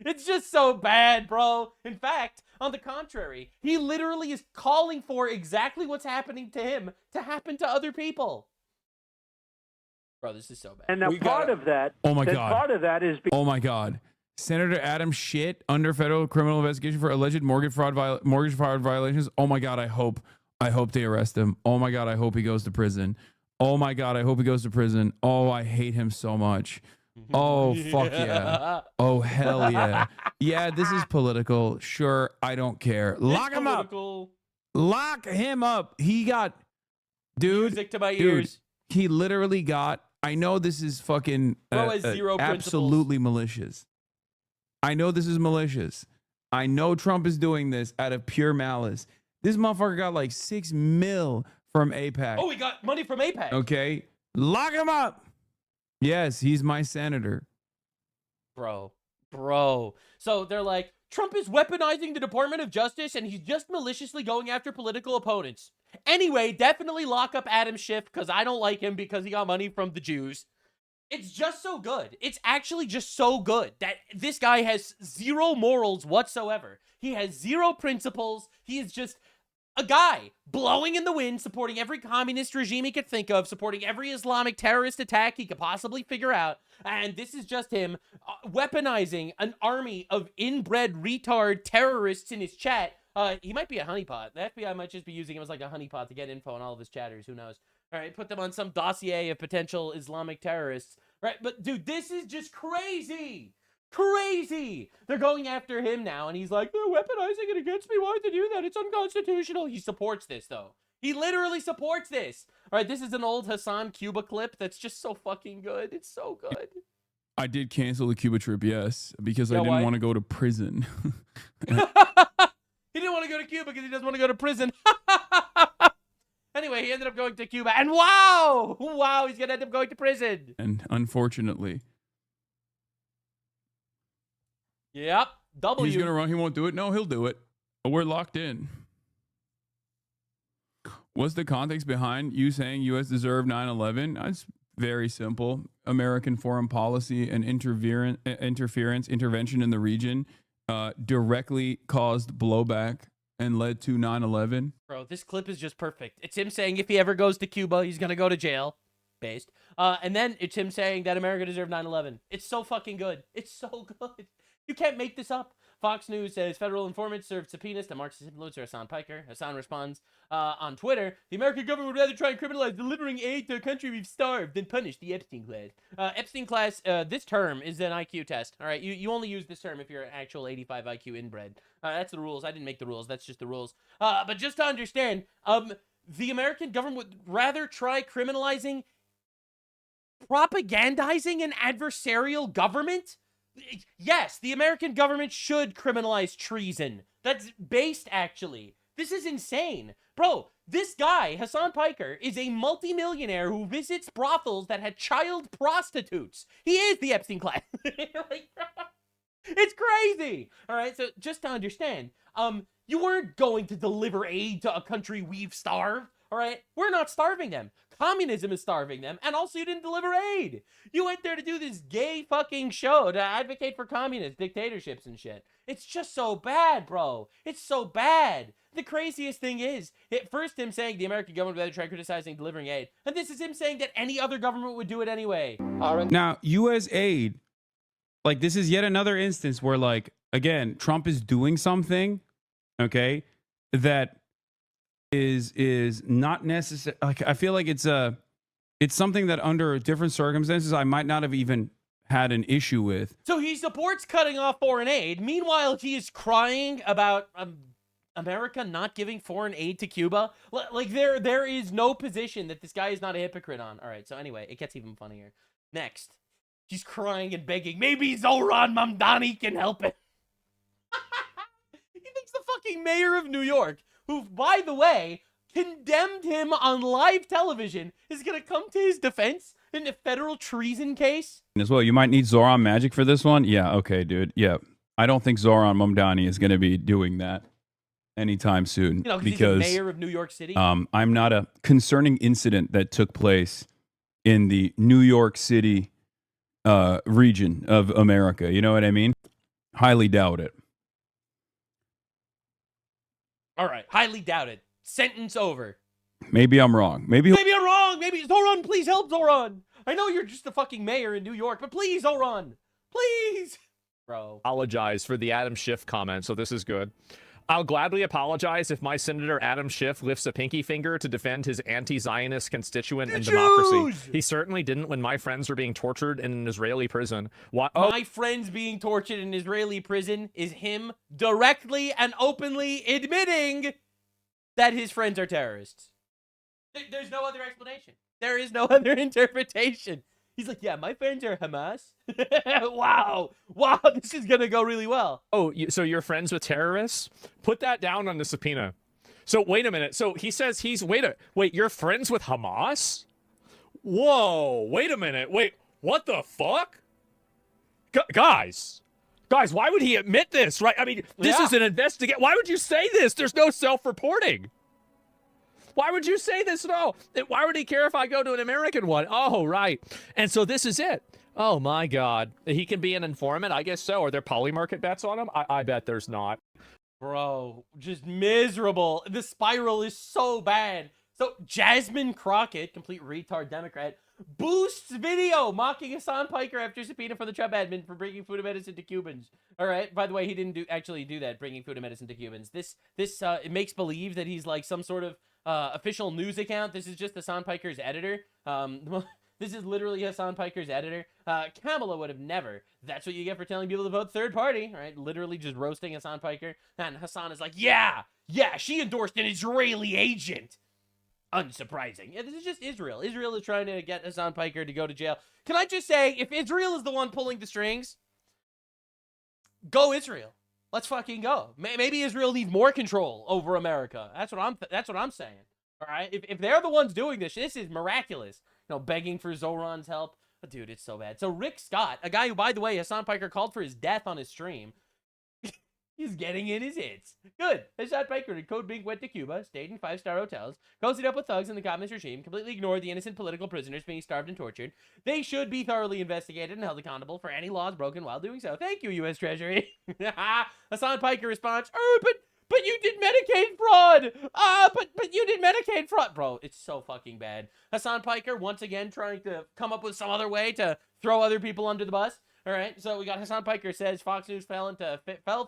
It's just so bad, bro. In fact, on the contrary, he literally is calling for exactly what's happening to him to happen to other people. Bro, this is so bad. And now part of that, oh my God. Part of that is oh my God. Senator Adam Schiff under federal criminal investigation for alleged mortgage fraud violations. Oh my God, I hope they arrest him. Oh my God, I hope he goes to prison. Oh my God, I hope he goes to prison. Oh, I hate him so much. Oh, fuck yeah. Oh, hell yeah. Yeah, this is political. Sure, I don't care. Lock him up. Lock him up. He got, dude. Music to my ears. He literally got, I know this is fucking absolutely malicious. I know this is malicious. I know Trump is doing this out of pure malice. This motherfucker got like $6 million from AIPAC. Oh, he got money from AIPAC. Okay. Lock him up. Yes, he's my senator. Bro. So they're like, Trump is weaponizing the Department of Justice and he's just maliciously going after political opponents. Anyway, definitely lock up Adam Schiff because I don't like him because he got money from the Jews. It's just so good. It's actually just so good that this guy has zero morals whatsoever. He has zero principles. He is just a guy blowing in the wind, supporting every communist regime he could think of, supporting every Islamic terrorist attack he could possibly figure out. And this is just him weaponizing an army of inbred retard terrorists in his chat. He might be a honeypot. The FBI might just be using him as like a honeypot to get info on all of his chatters. Who knows? All right, put them on some dossier of potential Islamic terrorists. Right, but dude, this is just crazy. Crazy. They're going after him now, and he's like, they're weaponizing it against me. Why'd they do that? It's unconstitutional. He supports this, though. He literally supports this. All right, this is an old Hassan Cuba clip that's just so fucking good. It's so good. I did cancel the Cuba trip, yes, because I didn't want to go to prison. He didn't want to go to Cuba because he doesn't want to go to prison. Anyway, he ended up going to Cuba, and wow, he's going to end up going to prison. And unfortunately. Yep, W. He's going to run, he won't do it? No, he'll do it. But we're locked in. What's the context behind you saying U.S. deserved 9/11? It's very simple. American foreign policy and intervention in the region directly caused blowback and led to 9/11. Bro, this clip is just perfect. It's him saying if he ever goes to Cuba, he's going to go to jail. Based. And then it's him saying that America deserved 9/11. It's so fucking good. It's so good. You can't make this up. Fox News says federal informants served subpoenas to Marxist influencer Hassan Piker. Hassan responds on Twitter, the American government would rather try and criminalize delivering aid to a country we've starved than punish the Epstein class. Epstein class, this term is an IQ test. All right, you only use this term if you're an actual 85 IQ inbred. That's the rules. I didn't make the rules. That's just the rules. But just to understand, the American government would rather try criminalizing propagandizing an adversarial government? Yes, the American government should criminalize treason. That's based, actually. This is insane. Bro, this guy, Hassan Piker, is a multimillionaire who visits brothels that had child prostitutes. He is the Epstein class. It's crazy. All right, so just to understand, you weren't going to deliver aid to a country we've starved. All right, we're not starving them. Communism is starving them, and also you didn't deliver aid. You went there to do this gay fucking show to advocate for communist dictatorships and shit. It's just so bad, bro. It's so bad. The craziest thing is, first him saying the American government would rather try criticizing delivering aid, and this is him saying that any other government would do it anyway. Now, U.S. aid, like this is yet another instance where like again, Trump is doing something, okay, that is not necessary. Like, I feel like it's something that under different circumstances I might not have even had an issue with. So he supports cutting off foreign aid. Meanwhile, he is crying about America not giving foreign aid to Cuba. Like, there is no position that this guy is not a hypocrite on. All right, so anyway, it gets even funnier. Next, he's crying and begging, maybe Zoran Mamdani can help him. He thinks the fucking mayor of New York, who, by the way, condemned him on live television, is going to come to his defense in a federal treason case? As well, you might need Zoran Magic for this one. Yeah, okay, dude. Yeah, I don't think Zoran Mamdani is going to be doing that anytime soon. You know, because he's the mayor of New York City. I'm not a concerning incident that took place in the New York City region of America. You know what I mean? Highly doubt it. All right, highly doubted. Sentence over. Maybe I'm wrong. Maybe I'm wrong. Maybe Zoran, please help Zoran. I know you're just the fucking mayor in New York, but please, Zoran, please, bro. Apologize for the Adam Schiff comment, so this is good. I'll gladly apologize if my Senator Adam Schiff lifts a pinky finger to defend his anti-Zionist constituent and democracy. He certainly didn't when my friends were being tortured in an Israeli prison. My friends being tortured in an Israeli prison is him directly and openly admitting that his friends are terrorists. There's no other explanation. There is no other interpretation. He's like, yeah, my friends are Hamas. Wow, this is going to go really well. Oh, so you're friends with terrorists? Put that down on the subpoena. So wait a minute. So he says wait, you're friends with Hamas? Whoa, wait a minute. Wait, what the fuck? Guys, why would he admit this, right? I mean, this is an investigation. Why would you say this? There's no self-reporting. Why would you say this at all? Why would he care if I go to an American one? Oh, right. And so this is it. Oh, my God. He can be an informant? I guess so. Are there polymarket bets on him? I bet there's not. Bro, just miserable. The spiral is so bad. So Jasmine Crockett, complete retard Democrat, boosts video mocking Hassan Piker after subpoena from the Trump admin for bringing food and medicine to Cubans. All right. By the way, he didn't actually do that, bringing food and medicine to Cubans. This it makes believe that he's like some sort of official news account. This is just Hassan Piker's editor. This is literally Hassan Piker's editor. Kamala would have never. That's what you get for telling people to vote third party. All right, literally just roasting Hassan Piker. And Hassan is like, yeah, she endorsed an Israeli agent. Unsurprising. Yeah, this is just Israel. Israel is trying to get Hassan Piker to go to jail. Can I just say, if Israel is the one pulling the strings, go Israel. Let's fucking go. Maybe Israel needs more control over America. That's what I'm saying. All right. If they're the ones doing this is miraculous. You know, begging for Zoran's help. Oh, dude, it's so bad. So Rick Scott, a guy who, by the way, Hassan Piker called for his death on his stream. He's getting in his hits. Good. Hassan Piker and Code Bink went to Cuba, stayed in 5-star hotels, cozied up with thugs in the communist regime, completely ignored the innocent political prisoners being starved and tortured. They should be thoroughly investigated and held accountable for any laws broken while doing so. Thank you, U.S. Treasury. Hassan Piker responds, but you did Medicaid fraud. But you did Medicaid fraud. Bro, it's so fucking bad. Hassan Piker, once again, trying to come up with some other way to throw other people under the bus. All right, so we got Hassan Piker says Fox News fell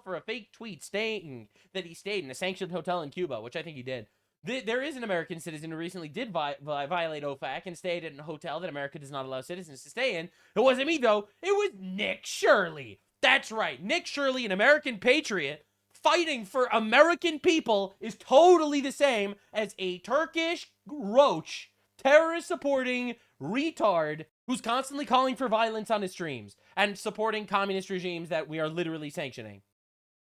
for a fake tweet stating that he stayed in a sanctioned hotel in Cuba, which I think he did. There is an American citizen who recently did violate OFAC and stayed in a hotel that America does not allow citizens to stay in. It wasn't me, though. It was Nick Shirley. That's right. Nick Shirley, an American patriot, fighting for American people is totally the same as a Turkish roach, terrorist-supporting retard who's constantly calling for violence on his streams and supporting communist regimes that we are literally sanctioning.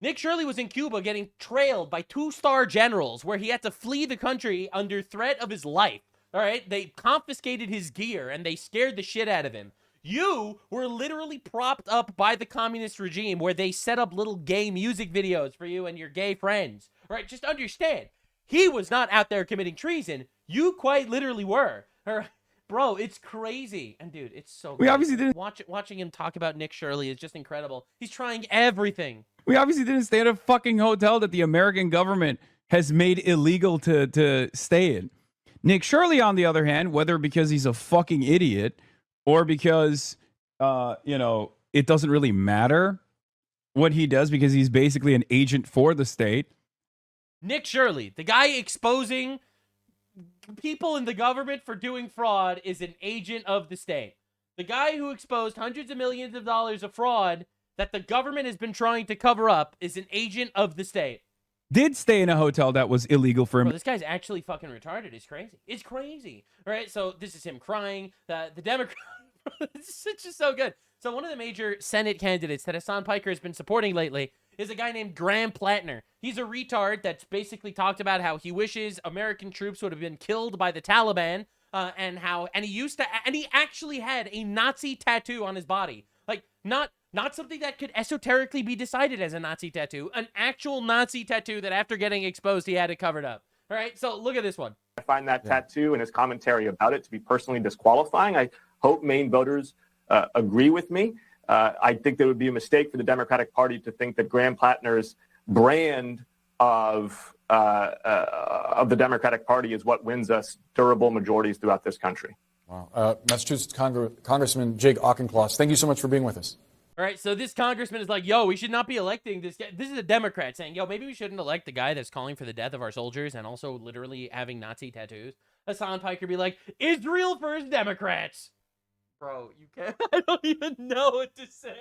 Nick Shirley was in Cuba getting trailed by 2-star generals where he had to flee the country under threat of his life. All right, they confiscated his gear and they scared the shit out of him. You were literally propped up by the communist regime where they set up little gay music videos for you and your gay friends. All right, just understand, he was not out there committing treason. You quite literally were. All right. Bro, it's crazy. And dude, it's so We obviously didn't watching him talk about Nick Shirley is just incredible. He's trying everything. We obviously didn't stay at a fucking hotel that the American government has made illegal to stay in. Nick Shirley, on the other hand, whether because he's a fucking idiot or because it doesn't really matter, what he does because he's basically an agent for the state. Nick Shirley, the guy exposing people in the government for doing fraud, is an agent of the state. The guy who exposed hundreds of millions of dollars of fraud that the government has been trying to cover up is an agent of the state. Did stay in a hotel that was illegal for him. Bro, this guy's actually fucking retarded. It's crazy. It's crazy. All right, so this is him crying. The Democrat... It's just so good. So one of the major Senate candidates that Hassan Piker has been supporting lately is a guy named Graham Plattner. He's a retard that's basically talked about how he wishes American troops would have been killed by the Taliban, and he actually had a Nazi tattoo on his body. Like, not something that could esoterically be decided as a Nazi tattoo, an actual Nazi tattoo that after getting exposed, he had it covered up. All right, so look at this one. I find that tattoo and his commentary about it to be personally disqualifying. I hope Maine voters agree with me. I think there would be a mistake for the Democratic Party to think that Graham Plattner's brand of the Democratic Party is what wins us durable majorities throughout this country. Wow. Massachusetts Congressman Jake Auchincloss, thank you so much for being with us. All right, so this congressman is like, yo, we should not be electing this guy. This is a Democrat saying, yo, maybe we shouldn't elect the guy that's calling for the death of our soldiers and also literally having Nazi tattoos. Hassan Piker be like, Israel first, Democrats. Bro, you can't. I don't even know what to say.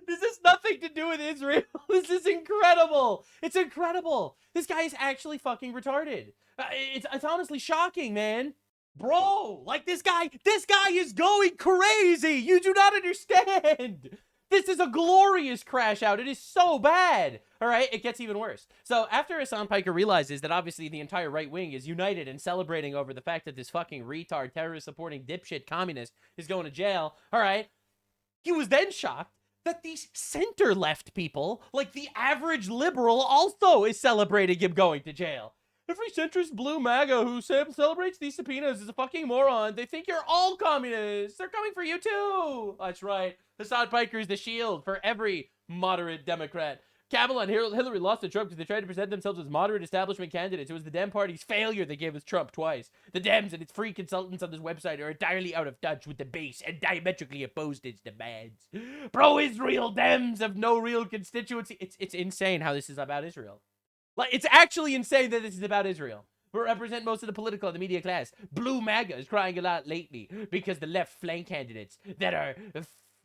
This has nothing to do with Israel. This is incredible. It's incredible. This guy is actually fucking retarded. It's honestly shocking, man. Bro, like this guy is going crazy. You do not understand. This is a glorious crash out. It is so bad. All right, it gets even worse. So after Hassan Piker realizes that obviously the entire right wing is united and celebrating over the fact that this fucking retard, terrorist-supporting dipshit communist is going to jail, all right, he was then shocked that these center-left people, like the average liberal, also is celebrating him going to jail. Every centrist blue MAGA who celebrates these subpoenas is a fucking moron. They think you're all communists. They're coming for you too. That's right. Hassan Piker is the shield for every moderate Democrat. Kabul and Hillary lost to Trump because they tried to present themselves as moderate establishment candidates. It was the Dem Party's failure that gave us Trump twice. The Dems and its free consultants on this website are entirely out of touch with the base and diametrically opposed its demands. Pro-Israel Dems have no real constituency. It's insane how this is about Israel. Like, it's actually insane that this is about Israel. We represent most of the political and the media class. Blue MAGA is crying a lot lately because the left flank candidates that are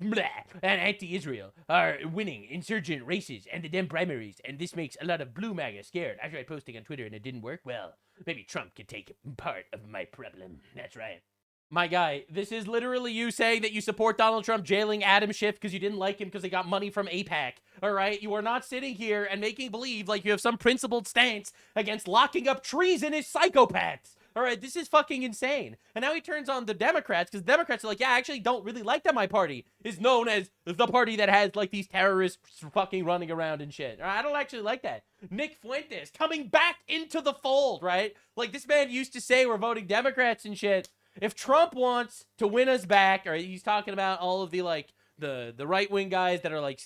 and anti-Israel are winning insurgent races and the Dem primaries, and this makes a lot of blue MAGA scared. I tried posting on Twitter and it didn't work. Well, maybe Trump can take part of my problem. That's right. My guy, this is literally you saying that you support Donald Trump jailing Adam Schiff because you didn't like him because they got money from AIPAC, all right? You are not sitting here and making believe like you have some principled stance against locking up treasonous psychopaths, all right? This is fucking insane. And now he turns on the Democrats because the Democrats are like, yeah, I actually don't really like that my party is known as the party that has like these terrorists fucking running around and shit. I don't actually like that. Nick Fuentes coming back into the fold, right? Like this man used to say we're voting Democrats and shit. If Trump wants to win us back, or he's talking about all of the like the right-wing guys that are like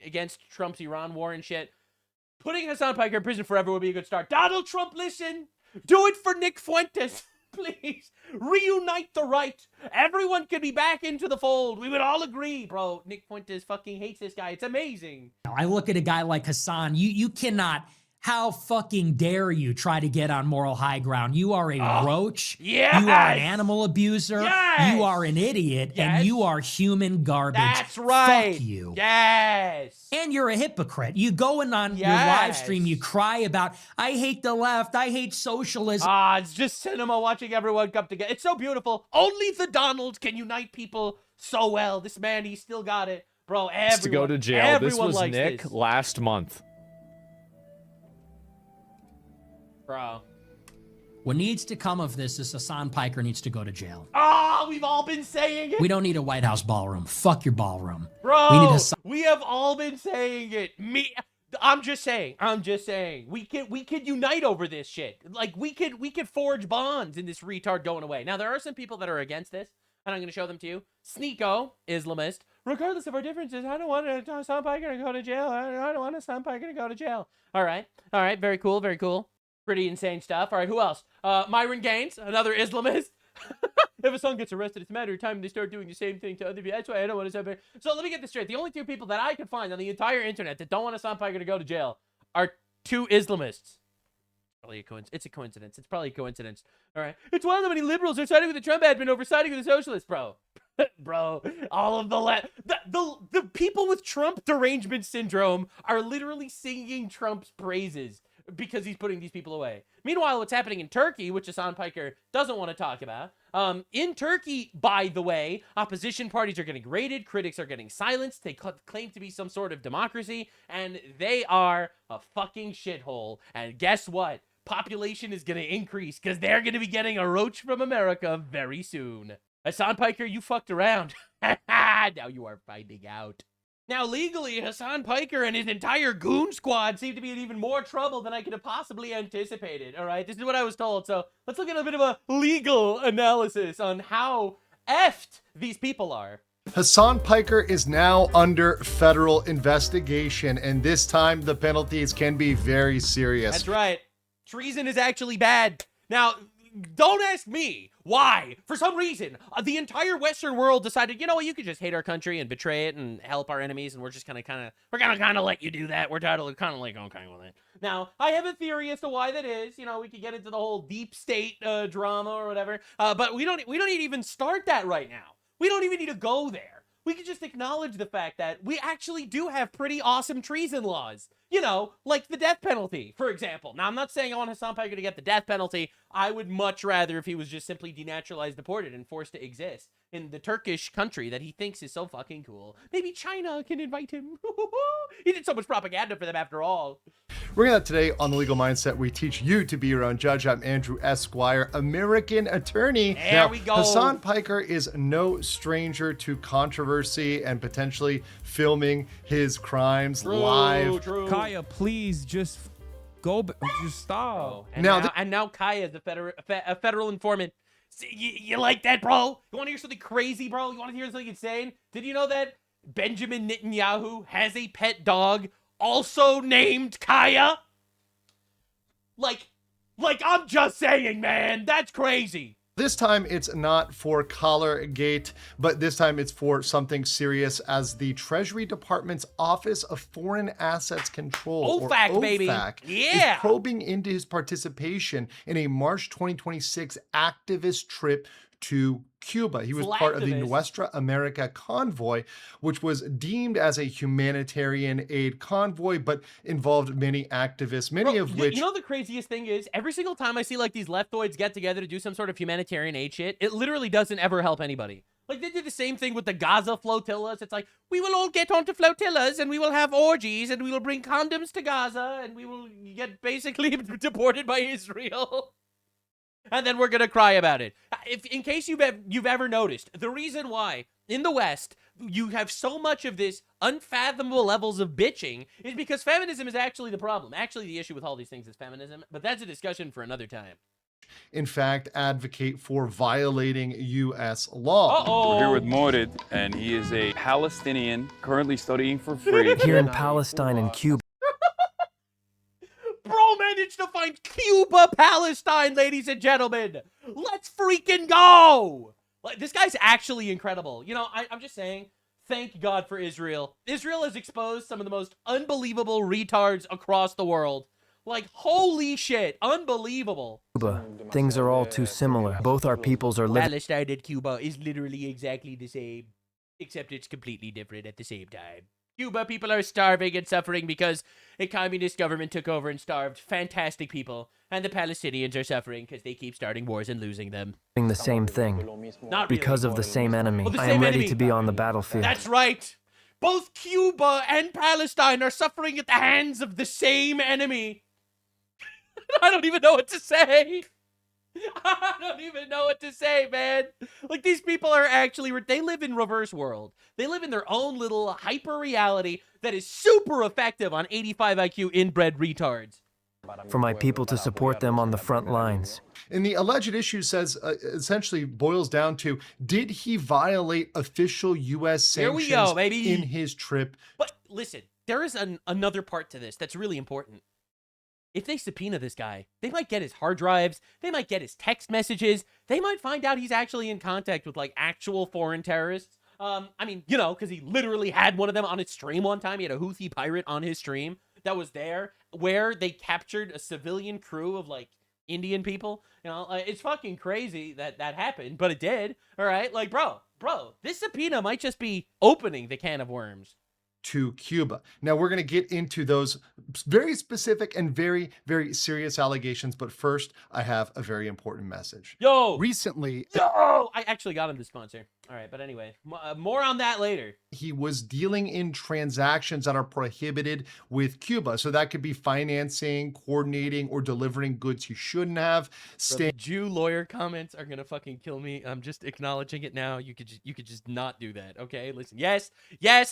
against Trump's Iran war and shit, putting Hassan Piker in prison forever would be a good start. Donald Trump, listen, do it for Nick Fuentes, please. Reunite the right. Everyone could be back into the fold. We would all agree, bro. Nick Fuentes fucking hates this guy. It's amazing. I look at a guy like Hassan. You cannot. How fucking dare you try to get on moral high ground? You are a roach. Yes! You are an animal abuser. Yes! You are an idiot. Yes! And you are human garbage. That's right. Fuck you. Yes. And you're a hypocrite. You go in on your live stream, you cry about, I hate the left, I hate socialism. It's just cinema watching everyone come together. It's so beautiful. Only the Donalds can unite people so well. This man, he still got it. Bro, everyone. To go to jail. This was Nick last month. Bro. What needs to come of this is Hassan Piker needs to go to jail. We've all been saying it. We don't need a White House ballroom. Fuck your ballroom. Bro, we have all been saying it. I'm just saying. We could unite over this shit. Like, we could forge bonds in this retard going away. Now, there are some people that are against this, and I'm going to show them to you. Sneeko, Islamist. Regardless of our differences, I don't want Hassan Piker to go to jail. I don't want Hassan Piker to go to jail. All right. Very cool. Very cool. Pretty insane stuff. All right, who else? Myron Gaines, another Islamist. If a son gets arrested, it's a matter of time they start doing the same thing to other people. That's why I don't want to Hassan Piker. So let me get this straight. The only two people that I could find on the entire internet that don't want Hassan Piker to go to jail are two Islamists. It's a coincidence. It's probably a coincidence. All right. It's wild how many liberals are siding with the Trump admin over siding with the socialists, bro. Bro, all of the people with Trump derangement syndrome are literally singing Trump's praises because he's putting these people away. Meanwhile, what's happening in Turkey, which Hassan Piker doesn't want to talk about, in Turkey, by the way, opposition parties are getting raided, critics are getting silenced, they claim to be some sort of democracy, and they are a fucking shithole. And guess what? Population is going to increase because they're going to be getting a roach from America very soon. Hassan Piker, you fucked around. Now you are finding out. Now, legally, Hassan Piker and his entire goon squad seem to be in even more trouble than I could have possibly anticipated. All right, this is what I was told. So let's look at a bit of a legal analysis on how effed these people are. Hassan Piker is now under federal investigation, and this time the penalties can be very serious. That's right. Treason is actually bad. Now, don't ask me why. For some reason, the entire Western world decided, you know what, you could just hate our country and betray it and help our enemies, and we're just gonna kind of let you do that. We're kind of like okay with it. Now, I have a theory as to why that is. You know, we could get into the whole deep state drama or whatever, but we don't need to even start that right now. We don't even need to go there. We could just acknowledge the fact that we actually do have pretty awesome treason laws. You know, like the death penalty, for example. Now, I'm not saying I want Hassan Piker to get the death penalty. I would much rather if he was just simply denaturalized, deported, and forced to exist in the Turkish country that he thinks is so fucking cool. Maybe China can invite him. He did so much propaganda for them after all. We're going to today on The Legal Mindset, we teach you to be your own judge. I'm Andrew Esquire, American attorney. There we go. Hassan Piker is no stranger to controversy and potentially filming his crimes live. True. Kaya, please just go, just stop. Oh, and now Kaya is a federal informant. You like that, bro? You want to hear something crazy, bro? You want to hear something insane? Did you know that Benjamin Netanyahu has a pet dog also named Kaya? Like I'm just saying, man, that's crazy. This time it's not for Collargate, but this time it's for something serious, as the Treasury Department's Office of Foreign Assets Control, OFAC, or baby. OFAC, Yeah. is probing into his participation in a March 2026 activist trip to Cuba. He was part of the Nuestra America convoy, which was deemed as a humanitarian aid convoy, but involved many activists, many of which... You know the craziest thing is, every single time I see like these leftoids get together to do some sort of humanitarian aid shit, it literally doesn't ever help anybody. Like, they did the same thing with the Gaza flotillas. It's like, we will all get onto flotillas, and we will have orgies, and we will bring condoms to Gaza, and we will get basically deported by Israel. And then we're going to cry about it. In case you've ever noticed, the reason why in the West you have so much of this unfathomable levels of bitching is because feminism is actually the problem. Actually, the issue with all these things is feminism, but that's a discussion for another time. In fact, advocate for violating U.S. law. We're here with Morid, and he is a Palestinian currently studying for free here in Palestine and Cuba. Bro managed to find Cuba, Palestine, ladies and gentlemen. Let's freaking go. Like, this guy's actually incredible. You know, I'm just saying, thank God for Israel. Israel has exposed some of the most unbelievable retards across the world. Like, holy shit, unbelievable. Cuba, things are all too similar. Both our peoples are living... Palestine and Cuba is literally exactly the same, except it's completely different at the same time. Cuba people are starving and suffering because a communist government took over and starved fantastic people, and the Palestinians are suffering because they keep starting wars and losing them. The same thing. Not really. Because of the same enemy. The I same am ready enemy. to be on the battlefield. That's right. Both Cuba and Palestine are suffering at the hands of the same enemy. I don't even know what to say. I don't even know what to say, man. Like, these people are actually, they live in reverse world. They live in their own little hyper reality that is super effective on 85 IQ inbred retards. For my people to support them on the front lines. And the alleged issue says, essentially boils down to, did he violate official U.S. sanctions Here we go, baby. in his trip? But listen, there is another part to this that's really important. if they subpoena this guy, they might get his hard drives, they might get his text messages, they might find out he's actually in contact with like actual foreign terrorists. I mean, you know, because he literally had one of them on his stream one time. He had a Houthi pirate on his stream that was there where they captured a civilian crew of like Indian people. You know, it's fucking crazy that that happened, but it did. All right. Like, bro, this subpoena might just be opening the can of worms. To Cuba. Now we're going to get into those very specific and very, very serious allegations. But first, I have a very important message. Recently, I actually got him to sponsor. All right, but anyway, more on that later. He was dealing in transactions that are prohibited with Cuba. So that could be financing, coordinating, or delivering goods he shouldn't have. The Jew lawyer comments are gonna fucking kill me. I'm just acknowledging it now. You could just not do that, okay? Listen, yes,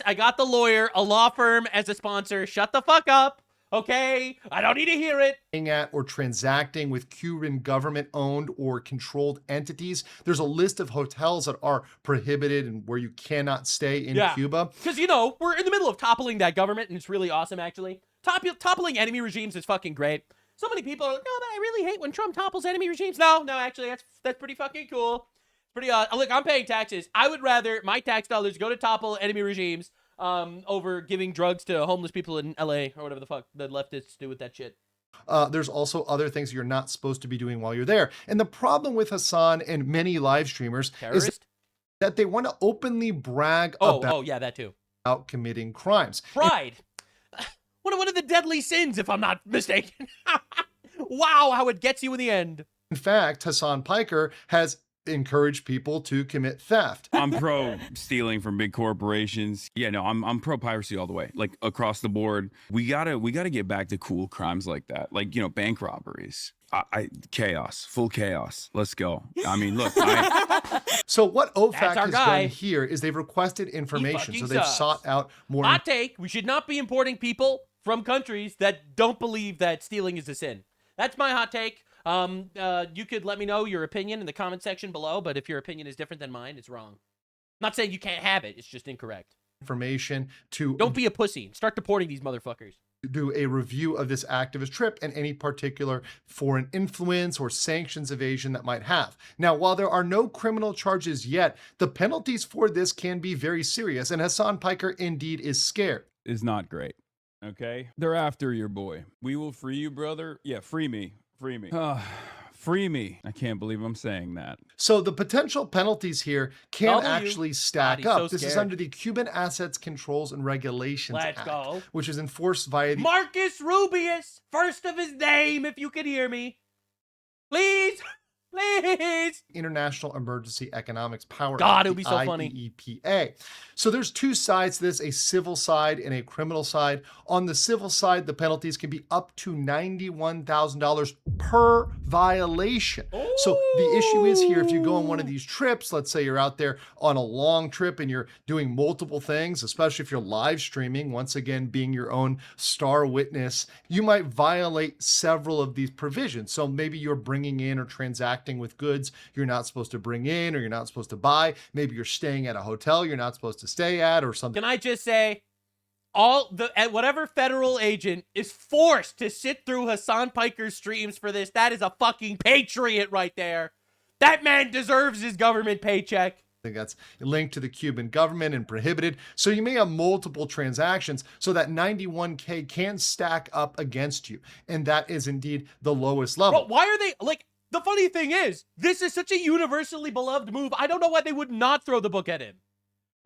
I got the lawyer, a law firm as a sponsor. Shut the fuck up. Okay, I don't need to hear it. At or transacting with Cuban government-owned or controlled entities. There's a list of hotels that are prohibited and where you cannot stay in Cuba. Because, you know, we're in the middle of toppling that government, and it's really awesome, actually. Toppling enemy regimes is fucking great. So many people are like, no, but I really hate when Trump topples enemy regimes. No, actually, that's pretty fucking cool. It's pretty look, I'm paying taxes. I would rather my tax dollars go to topple enemy regimes over giving drugs to homeless people in LA or whatever the fuck the leftists do with that shit. There's also other things you're not supposed to be doing while you're there. And the problem with Hassan and many live streamers is that they want to openly brag about committing crimes. Pride. One of the deadly sins, if I'm not mistaken. Wow, how it gets you in the end. In fact, Hassan Piker has encourage people to commit theft. I'm pro stealing from big corporations. Yeah, no, I'm pro piracy all the way, like across the board. We gotta get back to cool crimes like that, like, you know, bank robberies. Chaos, full chaos. Let's go. I mean, look. So what OFAC has done here is they've requested information. So they've sought out more. Hot take: we should not be importing people from countries that don't believe that stealing is a sin. That's my hot take. You could let me know your opinion in the comment section below, but if your opinion is different than mine, it's wrong. I'm not saying you can't have it, it's just incorrect. Information to don't be a pussy. Start deporting these motherfuckers. Do a review of this activist trip and any particular foreign influence or sanctions evasion that might have. Now, while there are no criminal charges yet, the penalties for this can be very serious, and Hassan Piker indeed is scared. Is not great. Okay? They're after your boy. We will free you, brother. Yeah, free me. Free me. Free me. I can't believe I'm saying that. So the potential penalties here can actually stack up. This is under the Cuban Assets Controls and Regulations Act, which is enforced via the Marcus Rubius, first of his name, if you could hear me. Please. International Emergency Economics Power God, it would be so funny. IEEPA. So there's two sides to this, a civil side and a criminal side. On the civil side, the penalties can be up to $91,000 per violation. Ooh. So the issue is here, if you go on one of these trips, let's say you're out there on a long trip and you're doing multiple things, especially if you're live streaming, once again, being your own star witness, you might violate several of these provisions. So maybe you're bringing in or transacting with goods you're not supposed to bring in or you're not supposed to buy. Maybe you're staying at a hotel you're not supposed to stay at or something. Can I just say, whatever federal agent is forced to sit through Hassan Piker's streams for this, that is a fucking patriot right there. That man deserves his government paycheck. I think that's linked to the Cuban government and prohibited. So you may have multiple transactions, so that 91K can stack up against you. And that is indeed the lowest level. But why are they, like, the funny thing is, this is such a universally beloved move. I don't know why they would not throw the book at him.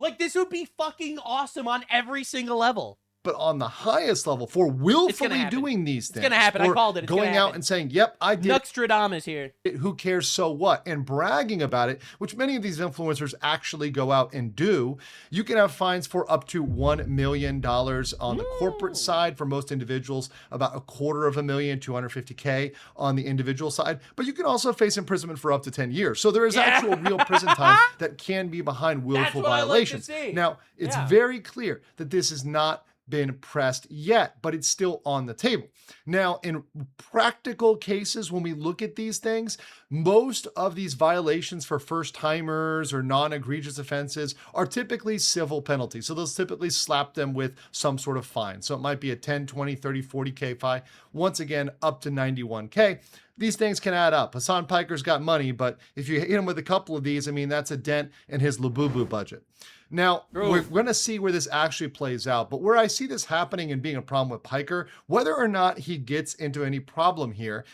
Like, this would be fucking awesome on every single level. But on the highest level, for willfully doing these things. It's going to happen. I called it. It's going out and saying, yep, I did. Nuxtradamus here. Who cares, so what? And bragging about it, which many of these influencers actually go out and do. You can have fines for up to $1 million on the corporate side. For most individuals, about $250,000, $250K on the individual side. But you can also face imprisonment for up to 10 years. So there is actual real prison time that can be behind willful violations. Like now, it's very clear that this is not been pressed yet, but it's still on the table. Now, in practical cases, when we look at these things, most of these violations for first-timers or non-egregious offenses are typically civil penalties. So they'll typically slap them with some sort of fine. So it might be a 10, 20, 30, 40K fine. Once again, up to 91K. These things can add up. Hasan Piker's got money, but if you hit him with a couple of these, I mean, that's a dent in his Labubu budget. Now, we're going to see where this actually plays out, but where I see this happening and being a problem with Piker, whether or not he gets into any problem here,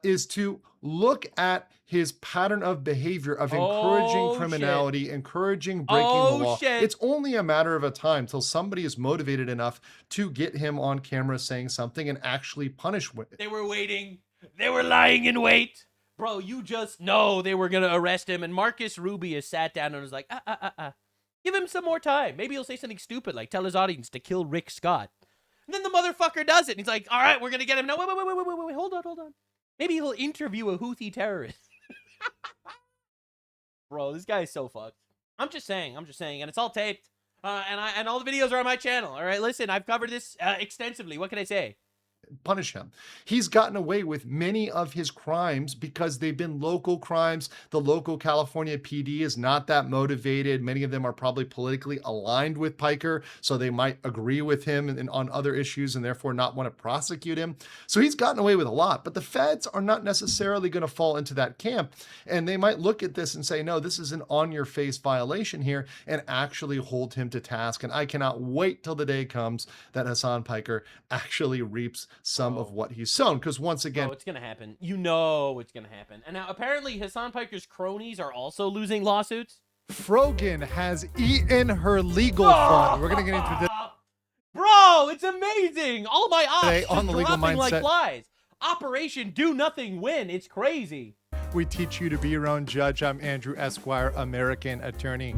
is to look at his pattern of behavior of encouraging criminality, encouraging breaking the law. It's only a matter of a time till somebody is motivated enough to get him on camera saying something and actually punish him. They were waiting. They were lying in wait. Bro, you just know they were going to arrest him. And Marcus Rubio sat down and was like, give him some more time. Maybe he'll say something stupid, like tell his audience to kill Rick Scott. And then the motherfucker does it. And he's like, all right, we're going to get him. No, wait, hold on. Maybe he'll interview a Houthi terrorist. Bro, this guy is so fucked. I'm just saying, and it's all taped. And all the videos are on my channel. All right, listen, I've covered this extensively. What can I say? Punish him. He's gotten away with many of his crimes because they've been local crimes. The local California PD is not that motivated. Many of them are probably politically aligned with Piker, so they might agree with him on other issues and therefore not want to prosecute him. So he's gotten away with a lot, but the feds are not necessarily going to fall into that camp, and they might look at this and say, no, this is an on-your-face violation here, and actually hold him to task. And I cannot wait till the day comes that Hasan Piker actually reaps some of what he's sown, because once again, it's gonna happen. You know it's gonna happen. And now apparently Hasan Piker's cronies are also losing lawsuits. Frogan has eaten her legal fund. We're gonna get into this. Bro, it's amazing. All my ops on the legal dropping mindset. like flies. Operation Do Nothing Win. It's crazy. We teach you to be your own judge. I'm Andrew Esquire, American attorney.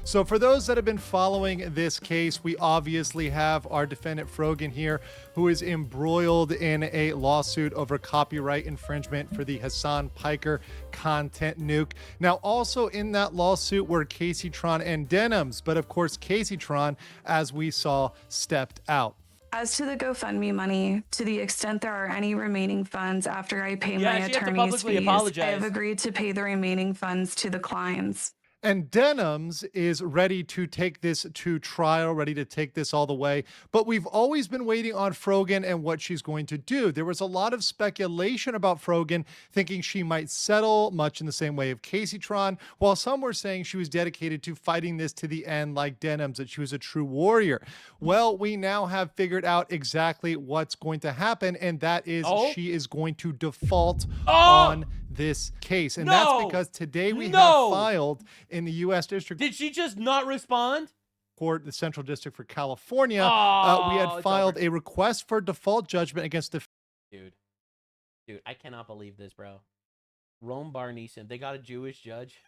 So for those that have been following this case, we obviously have our defendant Frogan here, who is embroiled in a lawsuit over copyright infringement for the Hasan Piker content nuke. Now, also in that lawsuit were Casey Tron and Denims, but of course, Casey Tron, as we saw, stepped out. As to the GoFundMe money, to the extent there are any remaining funds after I pay my attorney's fees, I have agreed to pay the remaining funds to the clients. And Denims is ready to take this to trial, ready to take this all the way. But we've always been waiting on Frogan and what she's going to do. There was a lot of speculation about Frogan, thinking she might settle, much in the same way of Casey Tron, while some were saying she was dedicated to fighting this to the end like Denims, that she was a true warrior. Well, we now have figured out exactly what's going to happen, and that is she is going to default on this case. And that's because today we have filed in the U.S. District. Did she just not respond? Court, the Central District for California, we had filed a request for default judgment against the... Dude, I cannot believe this, bro. Rome Bar Neeson, they got a Jewish judge.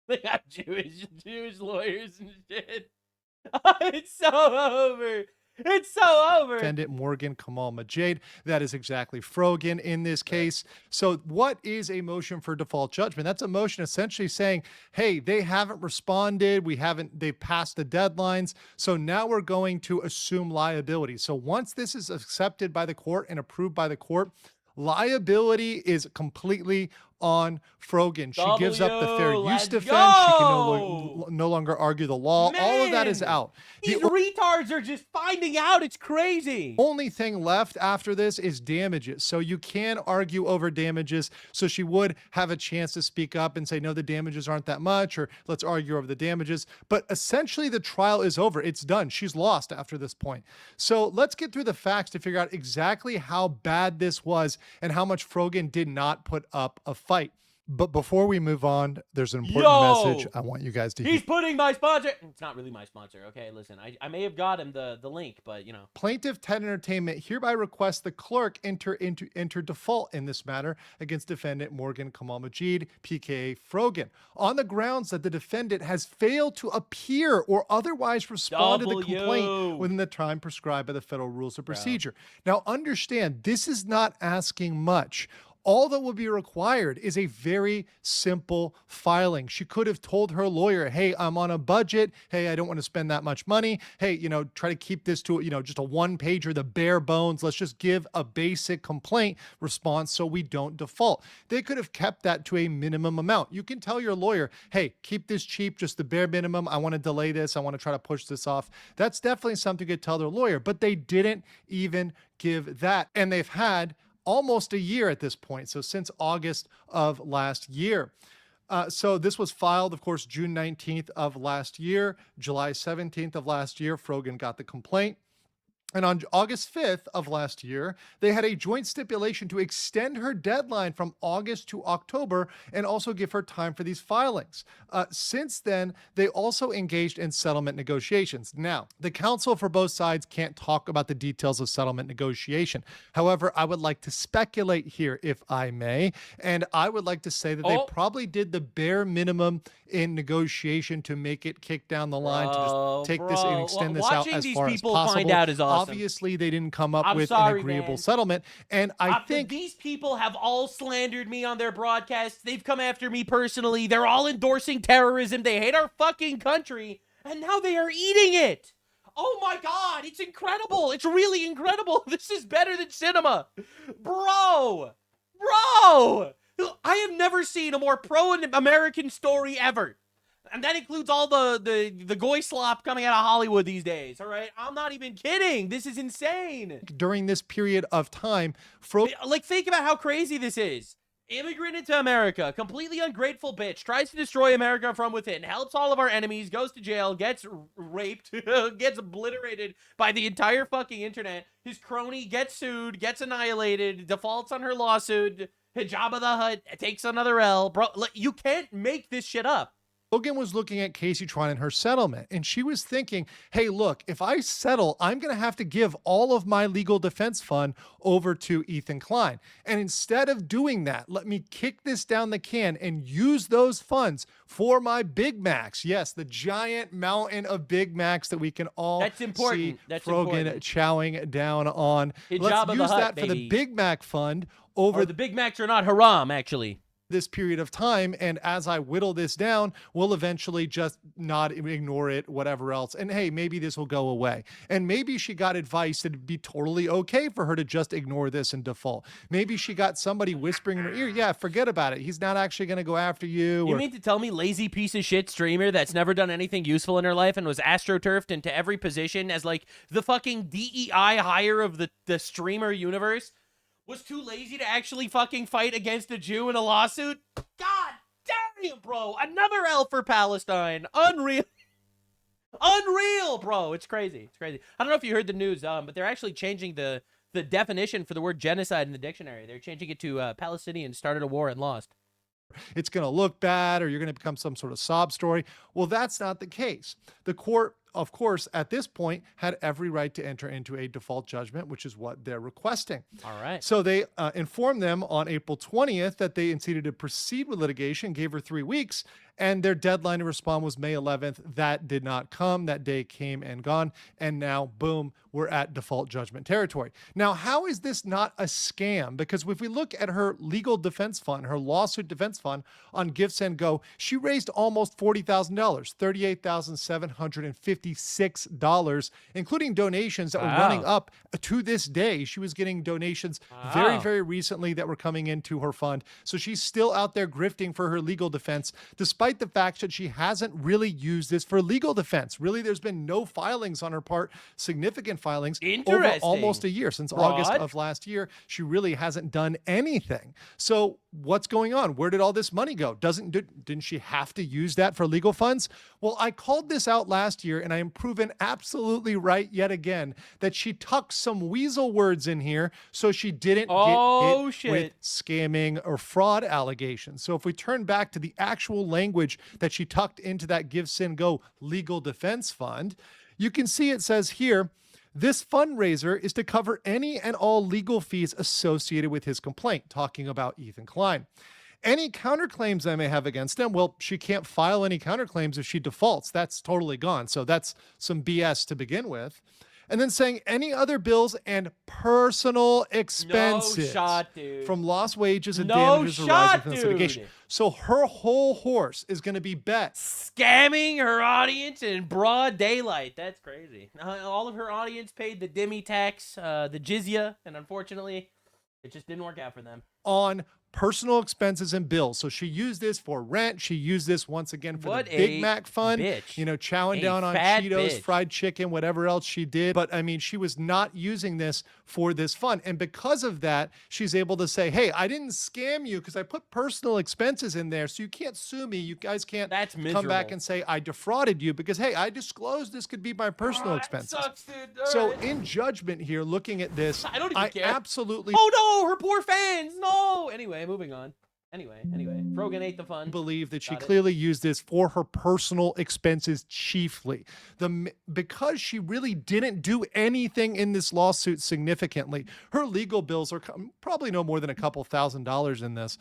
They got Jewish lawyers and shit. It's so over. It's so over. Defendant Morgan Kamal Majid. That is exactly Frogan in this case. So what is a motion for default judgment? That's a motion essentially saying, hey, they haven't responded. They've passed the deadlines. So now we're going to assume liability. So once this is accepted by the court and approved by the court, liability is completely on Frogan. She gives up the fair use defense. She can no longer argue the law. Man, all of that is out. These retards are just finding out. It's crazy. Only thing left after this is damages. So you can argue over damages. So she would have a chance to speak up and say, no, the damages aren't that much, or let's argue over the damages. But essentially the trial is over. It's done. She's lost after this point. So let's get through the facts to figure out exactly how bad this was and how much Frogan did not put up a fight. But before we move on, there's an important message I want you guys to hear. He's putting my sponsor. It's not really my sponsor. Okay, listen, I may have got him the link, but you know. Plaintiff Ted Entertainment hereby requests the clerk enter default in this matter against defendant Morgan Kamal Majid, PKA Frogan, on the grounds that the defendant has failed to appear or otherwise respond to the complaint within the time prescribed by the federal rules of procedure. Now, understand, this is not asking much. All that would be required is a very simple filing. She could have told her lawyer, hey, I'm on a budget. Hey, I don't want to spend that much money. Hey, try to keep this to, just a one pager, the bare bones. Let's just give a basic complaint response so we don't default. They could have kept that to a minimum amount. You can tell your lawyer, hey, keep this cheap, just the bare minimum. I want to delay this. I want to try to push this off. That's definitely something you could tell their lawyer, but they didn't even give that. And they've had almost a year at this point. So since August of last year. So this was filed, of course, June 19th of last year. July 17th of last year, Frogan got the complaint. And on August 5th of last year, they had a joint stipulation to extend her deadline from August to October and also give her time for these filings. Since then, they also engaged in settlement negotiations. Now, the counsel for both sides can't talk about the details of settlement negotiation. However, I would like to speculate here, if I may, and I would like to say that they probably did the bare minimum in negotiation to make it kick down the line, to just take this and extend this out as far as possible. Find out is awesome. Obviously, they didn't come up with an agreeable settlement. And I think these people have all slandered me on their broadcasts. They've come after me personally. They're all endorsing terrorism. They hate our fucking country. And now they are eating it. Oh my God. It's incredible. It's really incredible. This is better than cinema. Bro. I have never seen a more pro-American story ever. And that includes all the goy slop coming out of Hollywood these days, all right? I'm not even kidding. This is insane. During this period of time, think about how crazy this is. Immigrant into America, completely ungrateful bitch, tries to destroy America from within, helps all of our enemies, goes to jail, gets raped, gets obliterated by the entire fucking internet. His crony gets sued, gets annihilated, defaults on her lawsuit. Jabba the Hutt takes another L. Bro, you can't make this shit up. Logan was looking at Casey Tron and her settlement, and she was thinking, hey, look, if I settle, I'm going to have to give all of my legal defense fund over to Ethan Klein. And instead of doing that, let me kick this down the can and use those funds for my Big Macs. Yes, the giant mountain of Big Macs that we can all see Frogan chowing down on. Let's use that for the Big Mac fund over. The Big Macs are not haram, actually. This period of time, and as I whittle this down, we'll eventually just not ignore it, whatever else, and hey, maybe this will go away. And maybe she got advice that it'd be totally okay for her to just ignore this and default. Maybe she got somebody whispering in her ear, yeah, forget about it, he's not actually going to go after you. You mean to tell me lazy piece of shit streamer that's never done anything useful in her life and was astroturfed into every position as like the fucking DEI hire of the streamer universe was too lazy to actually fucking fight against a Jew in a lawsuit? God damn, bro. Another L for Palestine. Unreal. Unreal, bro. It's crazy. It's crazy. I don't know if you heard the news, but they're actually changing the definition for the word genocide in the dictionary. They're changing it to Palestinians started a war and lost. It's going to look bad, or you're going to become some sort of sob story. Well, that's not the case. The court, of course, at this point, had every right to enter into a default judgment, which is what they're requesting. All right. So they informed them on April 20th that they intended to proceed with litigation, gave her 3 weeks, and their deadline to respond was May 11th. That did not come. That day came and gone. And now, boom, we're at default judgment territory. Now, how is this not a scam? Because if we look at her legal defense fund, her lawsuit defense fund on GiveSendGo, she raised almost $40,000, $38,756, including donations that were running up to this day. She was getting donations very, very recently that were coming into her fund. So she's still out there grifting for her legal defense, despite the fact that she hasn't really used this for legal defense. Really, there's been no filings on her part, significant filings, over almost a year. Since August of last year, she really hasn't done anything. So what's going on? Where did all this money go? Didn't she have to use that for legal funds? Well, I called this out last year, and I am proven absolutely right yet again that she tucked some weasel words in here so she didn't get hit with scamming or fraud allegations. So if we turn back to the actual language that she tucked into that GiveSendGo legal defense fund, you can see it says here, this fundraiser is to cover any and all legal fees associated with his complaint, talking about Ethan Klein. Any counterclaims I may have against him, well, she can't file any counterclaims if she defaults. That's totally gone. So that's some BS to begin with. and then saying any other bills and personal expenses No shot, dude. from lost wages and No damages shot, arising from this dude. litigation. So her whole horse is going to be bet. Scamming her audience in broad daylight. That's crazy. All of her audience paid the Demi tax, the jizya, and unfortunately, it just didn't work out for them. On personal expenses and bills. So she used this for rent. She used this once again for the Big Mac fund. Bitch. You know, chowing down on fat Cheetos, bitch. fried chicken, whatever else she did. But I mean, she was not using this for this fund. And because of that, she's able to say, hey, I didn't scam you because I put personal expenses in there. So you can't sue me. You guys can't come back and say I defrauded you because, hey, I disclosed this could be my personal expenses. Sucks, dude. So in judgment here, looking at this, I don't even care. Absolutely. Oh no, her poor fans. No. Anyway, moving on. Anyway, Frogan ate the fun. Believe that she clearly used this for her personal expenses chiefly. Because she really didn't do anything in this lawsuit significantly. Her legal bills are probably no more than a couple $1,000s in this.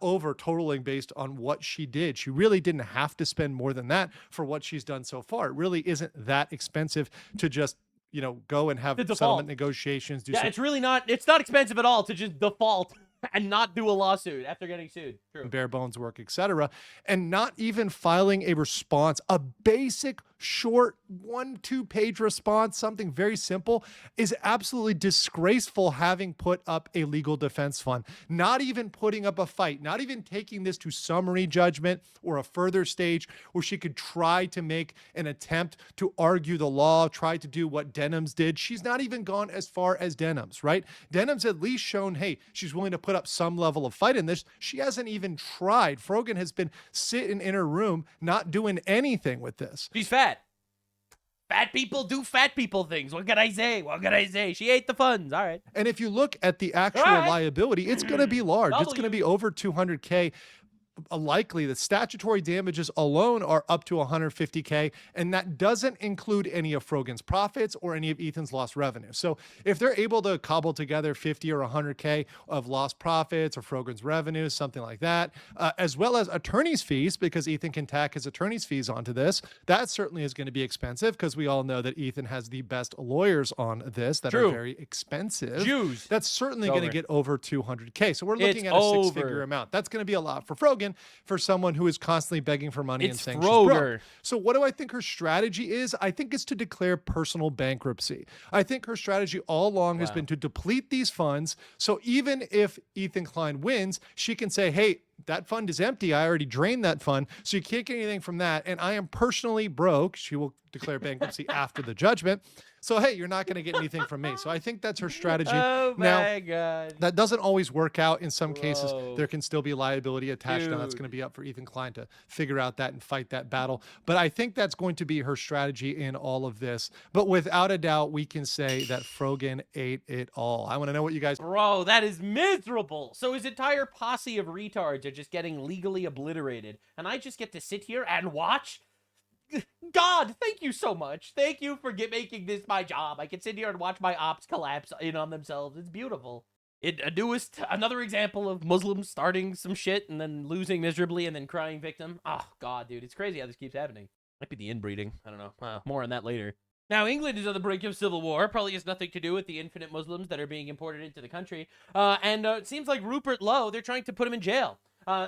Over totaling based on what she did. She really didn't have to spend more than that for what she's done so far. It really isn't that expensive to just, you know, go and have settlement negotiations. It's really not. It's not expensive at all to just default and not do a lawsuit after getting sued. True. Bare bones work, etc., and not even filing a response, a basic, short 1-2 page response, something very simple, is absolutely disgraceful. Having put up a legal defense fund, not even putting up a fight, not even taking this to summary judgment or a further stage where she could try to make an attempt to argue the law, try to do what Denham's did. She's not even gone as far as Denham's, right? Denham's at least shown, hey, she's willing to put up some level of fight in this. She hasn't even tried. Frogan has been sitting in her room, not doing anything with this. She's fat. Fat people do fat people things. What can I say? What can I say? She ate the funds. All right. And if you look at the actual liability, it's going to be large. It's going to be over 200K. Likely the statutory damages alone are up to 150K, and that doesn't include any of Frogan's profits or any of Ethan's lost revenue. So if they're able to cobble together 50 or 100K of lost profits or Frogan's revenue, something like that, as well as attorney's fees, because Ethan can tack his attorney's fees onto this, that certainly is going to be expensive, because we all know that Ethan has the best lawyers on this that are very expensive. Jews. That's certainly going to get over 200K. So we're looking at a six-figure amount. That's going to be a lot for Frogan, for someone who is constantly begging for money and saying she's broke. So what do I think her strategy is? I think it's to declare personal bankruptcy. I think her strategy all along has been to deplete these funds. So even if Ethan Klein wins, she can say, hey, that fund is empty. I already drained that fund. So you can't get anything from that. And I am personally broke. She will declare bankruptcy after the judgment. So, hey, you're not going to get anything from me. So I think that's her strategy. Oh, my God. That doesn't always work out. In some cases, there can still be liability attached. Now, that's going to be up for Ethan Klein to figure out that and fight that battle. But I think that's going to be her strategy in all of this. But without a doubt, we can say that Frogan ate it all. I want to know what you guys... Bro, that is miserable. So his entire posse of retards are just getting legally obliterated. And I just get to sit here and watch? God, thank you so much. Thank you for making this my job. I can sit here and watch my ops collapse in on themselves. It's beautiful. Another example of Muslims starting some shit and then losing miserably and then crying victim. Oh, God, dude. It's crazy how this keeps happening. Might be the inbreeding. I don't know. More on that later. Now, England is on the brink of civil war. Probably has nothing to do with the infinite Muslims that are being imported into the country. And it seems like Rupert Lowe, they're trying to put him in jail.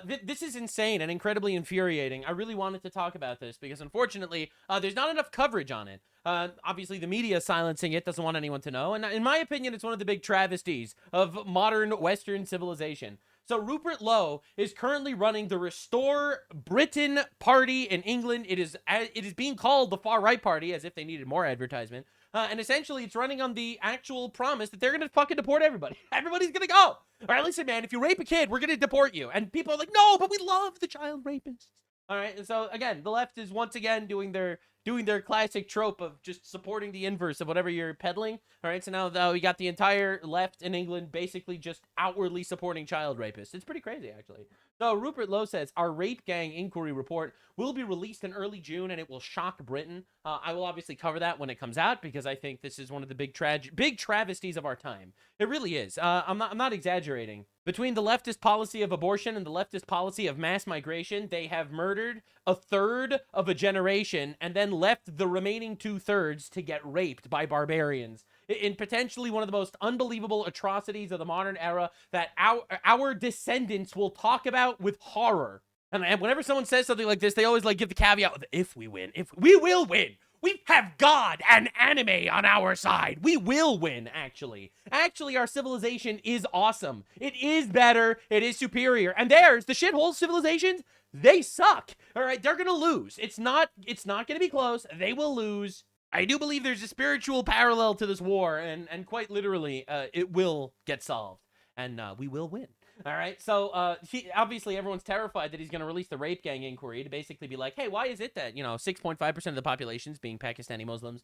This is insane and incredibly infuriating. I really wanted to talk about this because, unfortunately, there's not enough coverage on it. Obviously, the media is silencing it, doesn't want anyone to know. And in my opinion, it's one of the big travesties of modern Western civilization. So Rupert Lowe is currently running the Restore Britain party in England. It is being called the far-right party, as if they needed more advertisement. And essentially, it's running on the actual promise that they're going to fucking deport everybody. Everybody's going to go. All right, listen, man, if you rape a kid, we're going to deport you. And people are like, no, but we love the child rapists. All right, and so, again, the left is once again doing their classic trope of just supporting the inverse of whatever you're peddling. All right, so now we got the entire left in England basically just outwardly supporting child rapists. It's pretty crazy, actually. So Rupert Lowe says, our rape gang inquiry report will be released in early June, and it will shock Britain. I will obviously cover that when it comes out, because I think this is one of the big travesties of our time. It really is. I'm not exaggerating. Between the leftist policy of abortion and the leftist policy of mass migration, they have murdered a third of a generation and then left the remaining 2/3 to get raped by barbarians in potentially one of the most unbelievable atrocities of the modern era that our descendants will talk about with horror. And whenever someone says something like this, they always like give the caveat of, if we win, if we will win. We have God and anime on our side. We will win, actually. Actually, our civilization is awesome. It is better. It is superior. And theirs, the shithole civilizations, they suck. All right, they're going to lose. It's not going to be close. They will lose. I do believe there's a spiritual parallel to this war, and quite literally, it will get solved, and we will win. All right, so obviously everyone's terrified that he's going to release the rape gang inquiry to basically be like, hey, why is it that, 6.5% of the populations, being Pakistani Muslims,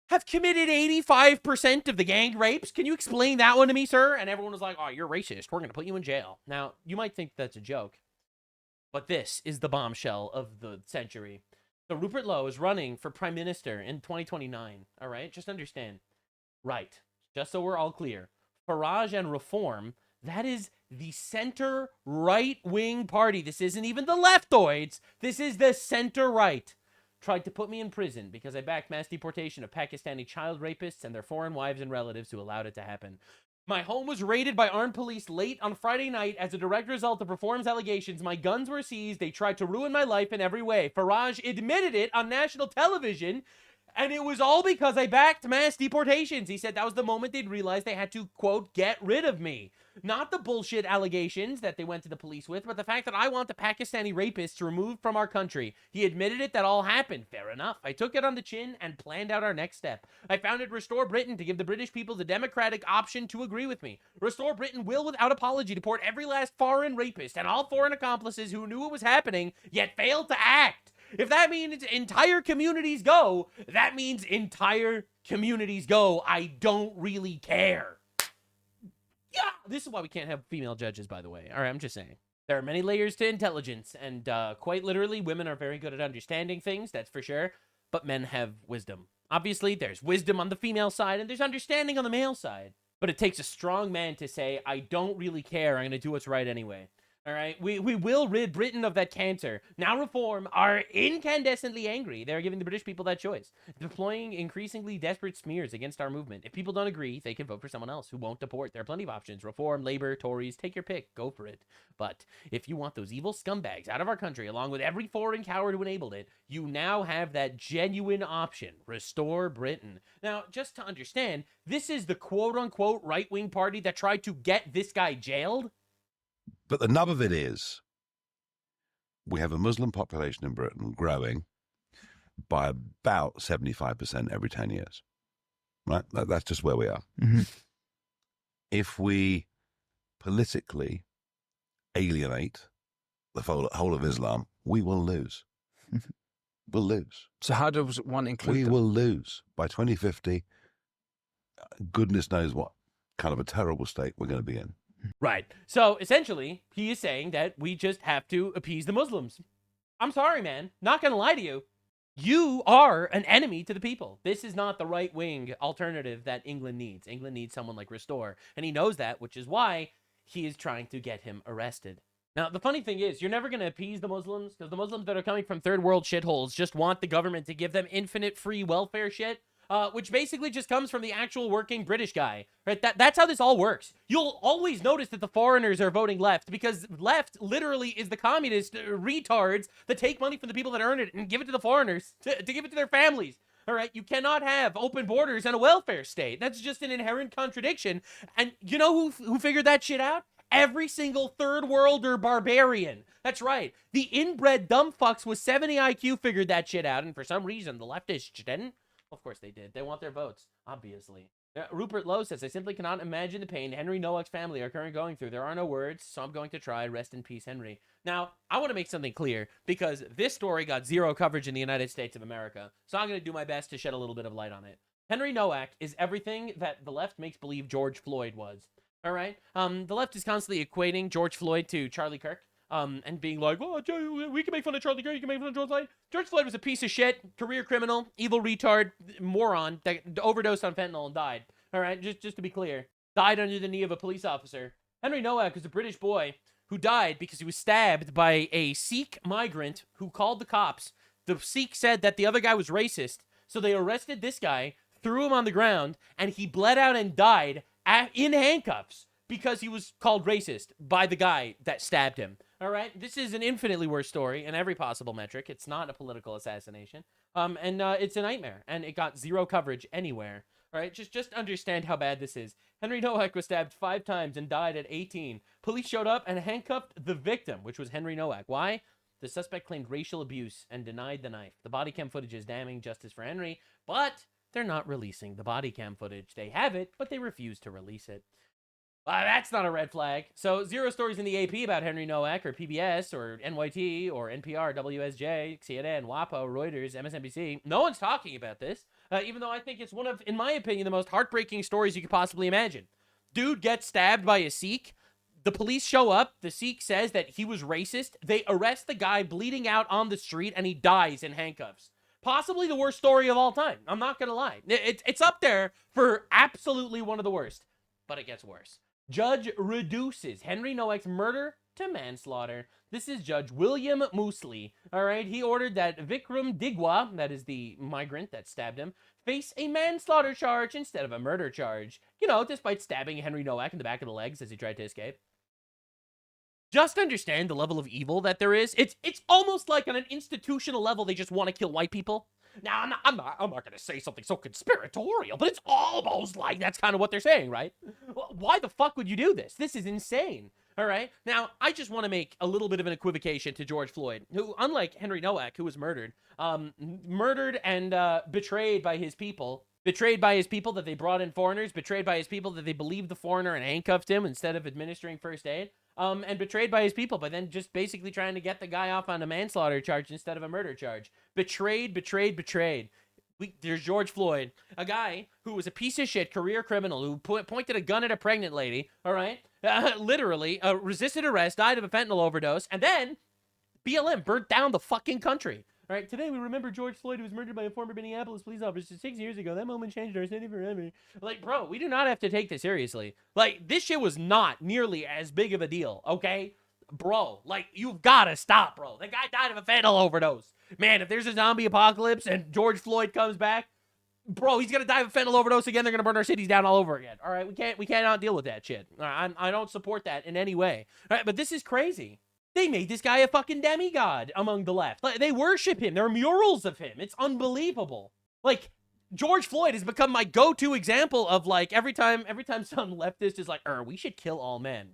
have committed 85% of the gang rapes? Can you explain that one to me, sir? And everyone was like, oh, you're racist. We're going to put you in jail. Now, you might think that's a joke, but this is the bombshell of the century. So Rupert Lowe is running for prime minister in 2029, all right? Just understand. Right, just so we're all clear. Farage and Reform, that is the center right-wing party. This isn't even the leftoids. This is the center-right. Tried to put me in prison because I backed mass deportation of Pakistani child rapists and their foreign wives and relatives who allowed it to happen. My home was raided by armed police late on Friday night as a direct result of Reform's allegations. My guns were seized. They tried to ruin my life in every way. Farage admitted it on national television, and it was all because I backed mass deportations. He said that was the moment they'd realized they had to, quote, get rid of me. Not the bullshit allegations that they went to the police with, but the fact that I want the Pakistani rapists removed from our country. He admitted it, that all happened. Fair enough. I took it on the chin and planned out our next step. I founded Restore Britain to give the British people the democratic option to agree with me. Restore Britain will, without apology, deport every last foreign rapist and all foreign accomplices who knew it was happening, yet failed to act. If that means entire communities go, that means entire communities go. I don't really care. Yeah, this is why we can't have female judges, by the way. All right, I'm just saying. There are many layers to intelligence, and quite literally, women are very good at understanding things, that's for sure, but men have wisdom. Obviously, there's wisdom on the female side, and there's understanding on the male side. But it takes a strong man to say, I don't really care, I'm going to do what's right anyway. All right, we will rid Britain of that cancer. Now Reform are incandescently angry. They're giving the British people that choice, deploying increasingly desperate smears against our movement. If people don't agree, they can vote for someone else who won't deport. There are plenty of options. Reform, Labour, Tories, take your pick. Go for it. But if you want those evil scumbags out of our country, along with every foreign coward who enabled it, you now have that genuine option. Restore Britain. Now, just to understand, this is the quote-unquote right-wing party that tried to get this guy jailed. But the nub of it is, we have a Muslim population in Britain growing by about 75% every 10 years. Right? That's just where we are. Mm-hmm. If we politically alienate the whole of Islam, we will lose. We'll lose. So how does one include We them? will lose. By 2050, goodness knows what kind of a terrible state we're going to be in. Right. So essentially, he is saying that we just have to appease the Muslims. I'm sorry, man. Not going to lie to you. You are an enemy to the people. This is not the right-wing alternative that England needs. England needs someone like Restore. And he knows that, which is why he is trying to get him arrested. Now, the funny thing is, you're never going to appease the Muslims, because the Muslims that are coming from third world shitholes just want the government to give them infinite free welfare shit. Which basically just comes from the actual working British guy, right? That's how this all works. You'll always notice that the foreigners are voting left, because left literally is the communist retards that take money from the people that earn it and give it to the foreigners, to give it to their families. All right, you cannot have open borders and a welfare state. That's just an inherent contradiction. And you know who figured that shit out? Every single third worlder barbarian. That's right. The inbred dumb fucks with 70 IQ figured that shit out, and for some reason the leftists didn't. Of course they did. They want their votes, obviously. Rupert Lowe says, I simply cannot imagine the pain Henry Nowak's family are currently going through. There are no words, so I'm going to try. Rest in peace, Henry. Now, I want to make something clear, because this story got zero coverage in the United States of America, so I'm going to do my best to shed a little bit of light on it. Henry Nowak is everything that the left makes believe George Floyd was. All right? The left is constantly equating George Floyd to Charlie Kirk. and being like, "Oh, we can make fun of Charlie Gray, you can make fun of George Floyd." George Floyd was a piece of shit, career criminal, evil retard, moron that overdosed on fentanyl and died. All right, just to be clear, died under the knee of a police officer. Henry Nowak was a British boy who died because he was stabbed by a Sikh migrant who called the cops. The Sikh said that the other guy was racist, so they arrested this guy, threw him on the ground, and he bled out and died in handcuffs because he was called racist by the guy that stabbed him. All right, this is an infinitely worse story in every possible metric. It's not a political assassination, and it's a nightmare, and it got zero coverage anywhere. All right, just understand how bad this is. Henry Nowak was stabbed 5 times and died at 18. Police showed up and handcuffed the victim, which was Henry Nowak. Why? The suspect claimed racial abuse and denied the knife. The body cam footage is damning justice for Henry, but they're not releasing the body cam footage. They have it, but they refuse to release it. That's not a red flag. So 0 stories in the AP about Henry Nowak or PBS or NYT or NPR, WSJ, CNN, WAPO, Reuters, MSNBC. No one's talking about this, even though I think it's one of, in my opinion, the most heartbreaking stories you could possibly imagine. Dude gets stabbed by a Sikh. The police show up. The Sikh says that he was racist. They arrest the guy bleeding out on the street, and he dies in handcuffs. Possibly the worst story of all time. I'm not going to lie. It's up there for absolutely one of the worst. But it gets worse. Judge reduces Henry Nowak's murder to manslaughter. This is Judge William Moosley. All right, he ordered that Vikram Digwa, that is the migrant that stabbed him, face a manslaughter charge instead of a murder charge. You know, despite stabbing Henry Nowak in the back of the legs as he tried to escape. Just understand the level of evil that there is. It's almost like on an institutional level they just want to kill white people. Now, I'm not going to say something so conspiratorial, but it's almost like that's kind of what they're saying, right? Why the fuck would you do this? This is insane, all right? Now, I just want to make a little bit of an equivocation to George Floyd, who, unlike Henry Nowak, who was murdered and betrayed by his people, that they brought in foreigners, betrayed by his people that they believed the foreigner and handcuffed him instead of administering first aid, and betrayed by his people, but then just basically trying to get the guy off on a manslaughter charge instead of a murder charge. Betrayed. There's George Floyd, a guy who was a piece of shit career criminal who pointed a gun at a pregnant lady, all right? Literally, resisted arrest, died of a fentanyl overdose, and then BLM burnt down the fucking country. All right, today we remember George Floyd, who was murdered by a former Minneapolis police officer 6 years ago. That moment changed our city forever. Like, bro, we do not have to take this seriously. Like, this shit was not nearly as big of a deal, okay? Bro, like, you've got to stop, bro. The guy died of a fentanyl overdose. Man, if there's a zombie apocalypse and George Floyd comes back, bro, he's going to die of a fentanyl overdose again. They're going to burn our cities down all over again. All right, we cannot deal with that shit. I don't support that in any way. All right, but this is crazy. They made this guy a fucking demigod among the left. Like, they worship him. There are murals of him. It's unbelievable. Like, George Floyd has become my go-to example of, like, every time some leftist is like, we should kill all men.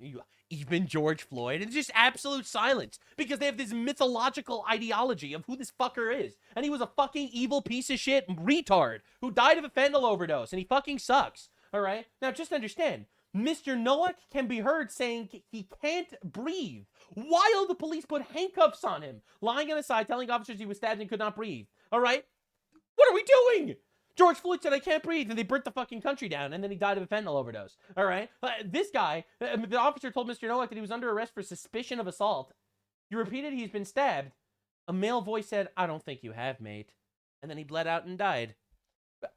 Even George Floyd. It's just absolute silence because they have this mythological ideology of who this fucker is. And he was a fucking evil piece of shit retard who died of a fentanyl overdose, and he fucking sucks. All right? Now, just understand. Mr. Nowak can be heard saying he can't breathe while the police put handcuffs on him, lying on his side, telling officers he was stabbed and could not breathe. All right? What are we doing? George Floyd said, I can't breathe, and they burnt the fucking country down, and then he died of a fentanyl overdose. All right? This guy, the officer told Mr. Nowak that he was under arrest for suspicion of assault. He repeated he's been stabbed. A male voice said, I don't think you have, mate. And then he bled out and died.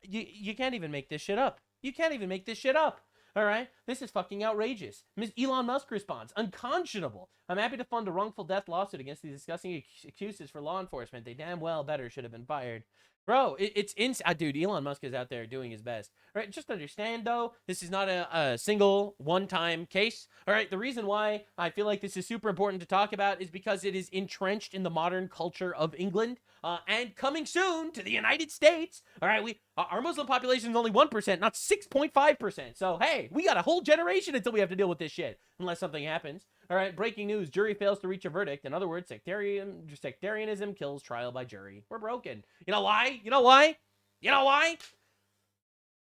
You can't even make this shit up. You can't even make this shit up. All right? This is fucking outrageous. Elon Musk responds, unconscionable. I'm happy to fund a wrongful death lawsuit against these disgusting excuses for law enforcement. They damn well better should have been fired. Bro, it's dude, Elon Musk is out there doing his best. All right, just understand, though, this is not a single one-time case. All right, the reason why I feel like this is super important to talk about is because it is entrenched in the modern culture of England and coming soon to the United States. All right, our Muslim population is only 1%, not 6.5%. So, hey, we got a whole generation until we have to deal with this shit, unless something happens. All right, breaking news, jury fails to reach a verdict. In other words, sectarianism kills trial by jury. We're broken. You know why? You know why?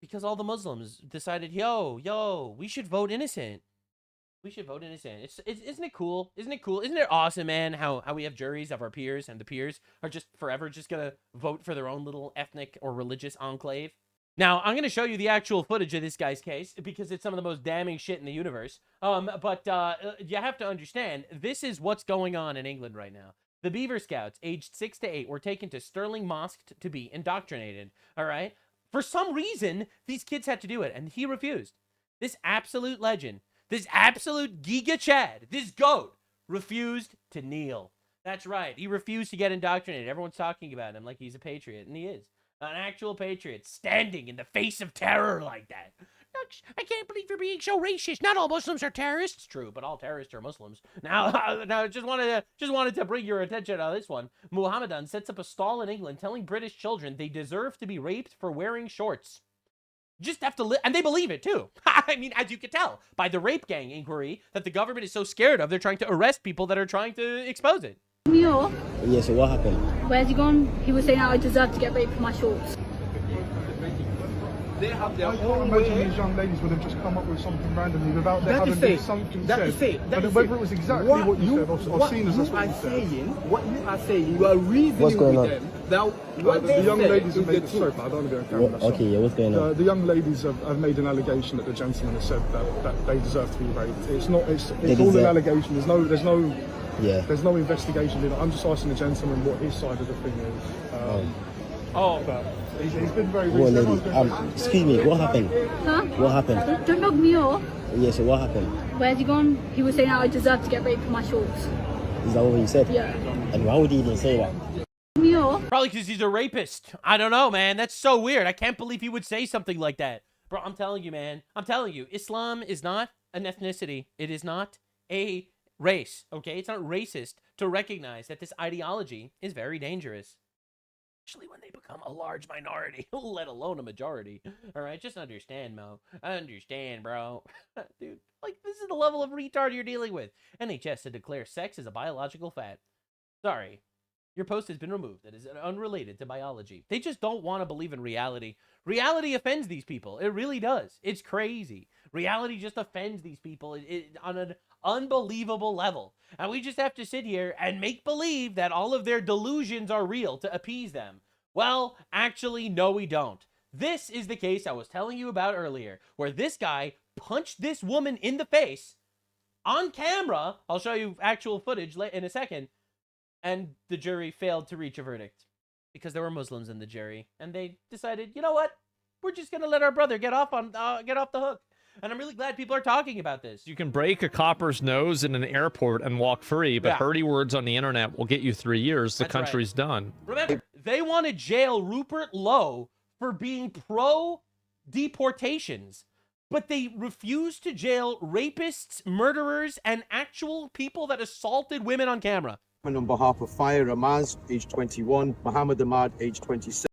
Because all the Muslims decided, yo, we should vote innocent. We should vote innocent. Isn't it cool? Isn't it cool? Isn't it awesome, man, how we have juries of our peers, and the peers are just forever just going to vote for their own little ethnic or religious enclave? Now, I'm going to show you the actual footage of this guy's case because it's some of the most damning shit in the universe. But you have to understand, this is what's going on in England right now. The Beaver Scouts, aged 6 to 8, were taken to Stirling Mosque to be indoctrinated, all right? For some reason, these kids had to do it, and he refused. This absolute legend, this absolute Giga Chad, this goat, refused to kneel. That's right. He refused to get indoctrinated. Everyone's talking about him like he's a patriot, and he is. An actual patriot standing in the face of terror like that. I can't believe you're being so racist. Not all Muslims are terrorists. True, but all terrorists are Muslims. Now, just wanted to bring your attention on this one. Muhammadan sets up a stall in England telling British children they deserve to be raped for wearing shorts. Just have to and they believe it too. I mean, as you can tell by the rape gang inquiry that the government is so scared of, they're trying to arrest people that are trying to expose it. Yeah, so what happened? Where's he gone? He was saying I deserve to get raped for my shorts. They have their own way. Imagine these young ladies would have just come up with something randomly without there having been something said. But whether it was exactly what you said or seen as that's what you said. What you are saying, you are reasoning with them. Now, the young ladies have made sorry, I don't want to be on camera. Okay, yeah, what's going on? The young ladies have made an allegation that the gentleman has said that they deserve to be raped. It's not. It's all an allegation. There's no investigation in it. I'm just asking the gentleman what his side of the thing is. But he's been very recent. Excuse me, what happened? Huh? What happened? Don't knock me off. Yeah, so what happened? Where's he gone? He was saying I deserve to get raped for my shorts. Is that what he said? Yeah. And why would he even say that? Probably because he's a rapist. I don't know, man. That's so weird. I can't believe he would say something like that. Bro, I'm telling you, man. I'm telling you, Islam is not an ethnicity. It is not a race, okay? It's not racist to recognize that this ideology is very dangerous. Especially when they become a large minority, let alone a majority. All right, just understand, Mo. Understand, bro. Dude, like, this is the level of retard you're dealing with. NHS to declare sex as a biological fact. Sorry. Your post has been removed. That is unrelated to biology. They just don't want to believe in reality. Reality offends these people. It really does. It's crazy. Reality just offends these people on an unbelievable level. And we just have to sit here and make believe that all of their delusions are real to appease them. Well, actually, no, we don't. This is the case I was telling you about earlier, where this guy punched this woman in the face on camera. I'll show you actual footage in a second. And the jury failed to reach a verdict because there were Muslims in the jury, and they decided, you know what? We're just gonna let our brother get off the hook. And I'm really glad people are talking about this. You can break a copper's nose in an airport and walk free, but hurty words on the internet will get you 3 years. The country's done. Remember, they want to jail Rupert Lowe for being pro-deportations, but they refuse to jail rapists, murderers, and actual people that assaulted women on camera. On behalf of Fire Ramaz, age 21, Mohammed Ahmad, age 26.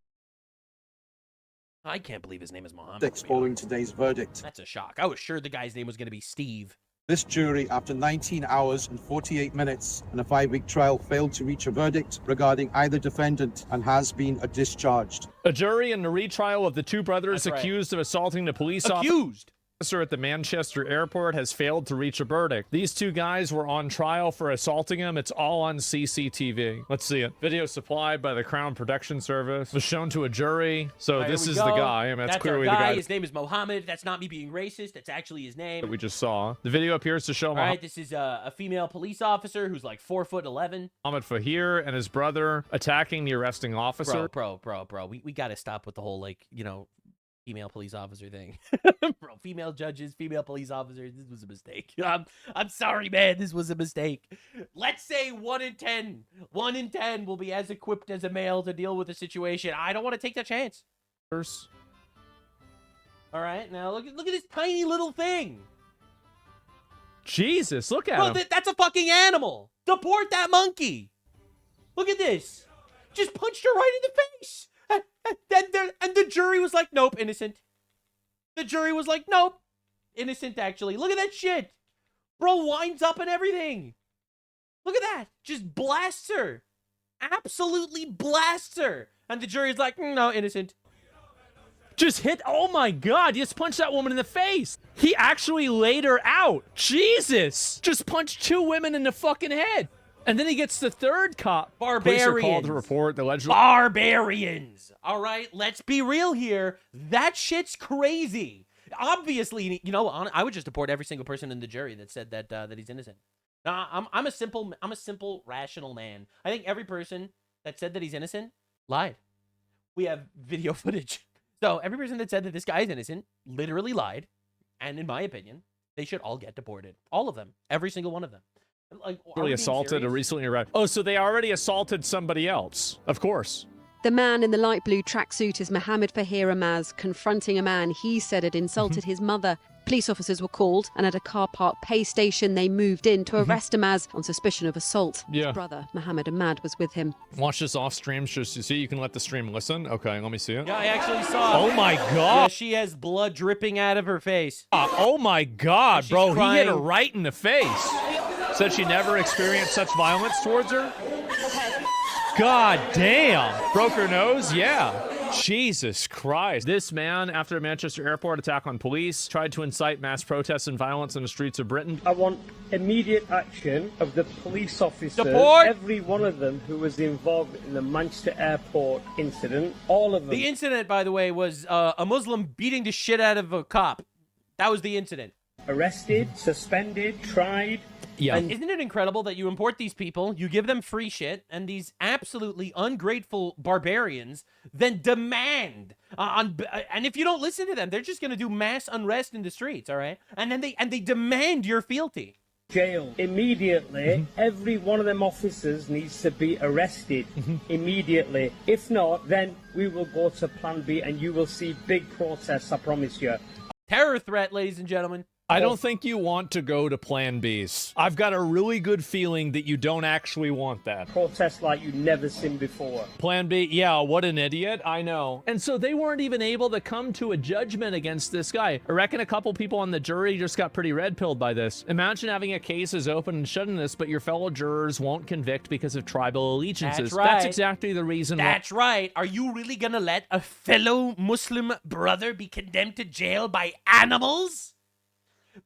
I can't believe his name is Mohammed. Following today's verdict. That's a shock. I was sure the guy's name was going to be Steve. This jury, after 19 hours and 48 minutes and a 5-week trial, failed to reach a verdict regarding either defendant and has been discharged. A jury in the retrial of the two brothers accused of assaulting the police officer at the Manchester airport has failed to reach a verdict. These two guys were on trial for assaulting him. It's all on CCTV. Let's see it. Video supplied by the Crown Protection Service was shown to a jury. So this is the guy. I mean, that's clearly the guy. His name is Mohammed. That's not me being racist. That's actually his name. That we just saw. The video appears to show Mohammed. This is a female police officer who's like 4'11". Mohammed Fahir and his brother attacking the arresting officer. Bro. We got to stop with the whole, like, you know, female police officer thing. Bro, female judges, female police officers, this was a mistake. I'm sorry, man, this was a mistake. Let's say 1 in 10 will be as equipped as a male to deal with the situation. I don't want to take that chance. All right, now look at this tiny little thing. Jesus, look at him. That's a fucking animal. Deport that monkey. Look at this. Just punched her right in the face. And the jury was like, nope, innocent. The jury was like, nope, innocent, actually. Look at that shit. Bro winds up and everything. Look at that. Just blasts her. Absolutely blasts her. And the jury's like, no, innocent. Just hit, oh my God, just punched that woman in the face. He actually laid her out. Jesus. Just punched 2 women in the fucking head. And then he gets the third cop. Barbarians. Police are called to report the alleged Barbarians. All right, let's be real here. That shit's crazy. Obviously, you know, I would just deport every single person in the jury that said that that he's innocent. Nah, I'm a simple, rational man. I think every person that said that he's innocent lied. We have video footage. So every person that said that this guy is innocent literally lied. And in my opinion, they should all get deported. All of them. Every single one of them. Like, really assaulted or recently arrested. Oh, so they already assaulted somebody else. Of course. The man in the light blue tracksuit is Mohammed Fahir Amaz, confronting a man he said had insulted his mother. Police officers were called, and at a car park pay station they moved in to arrest Amaz on suspicion of assault. Yeah. His brother, Mohammed Ahmad, was with him. Watch this off stream. Just you see, you can let the stream listen. Okay, let me see it. Yeah, I actually saw. Oh my God. Yeah, she has blood dripping out of her face. Oh my God, bro. crying. He hit her right in the face. Said she never experienced such violence towards her. God damn. Broke her nose? Yeah. Jesus Christ. This man, after a Manchester airport attack on police, tried to incite mass protests and violence in the streets of Britain. I want immediate action of the police officers, Support. every one of them who was involved in the Manchester airport incident, all of them. The incident, by the way, was a Muslim beating the shit out of a cop. That was the incident. Arrested, suspended, tried. Yeah. And isn't it incredible that you import these people, you give them free shit, and these absolutely ungrateful barbarians then demand and if you don't listen to them, they're just going to do mass unrest in the streets, all right? And then they demand your fealty. Jail immediately. Every one of them officers needs to be arrested immediately. If not, then we will go to Plan B, and you will see big protests. I promise you. Terror threat, ladies and gentlemen. I don't think you want to go to Plan Bs. I've got a really good feeling that you don't actually want that. Protests like you've never seen before. Plan B, yeah, what an idiot, I know. And so they weren't even able to come to a judgment against this guy. I reckon a couple people on the jury just got pretty red-pilled by this. Imagine having a case as open and shut in this, but your fellow jurors won't convict because of tribal allegiances. That's right. That's exactly the reason That's right. Are you really gonna let a fellow Muslim brother be condemned to jail by animals?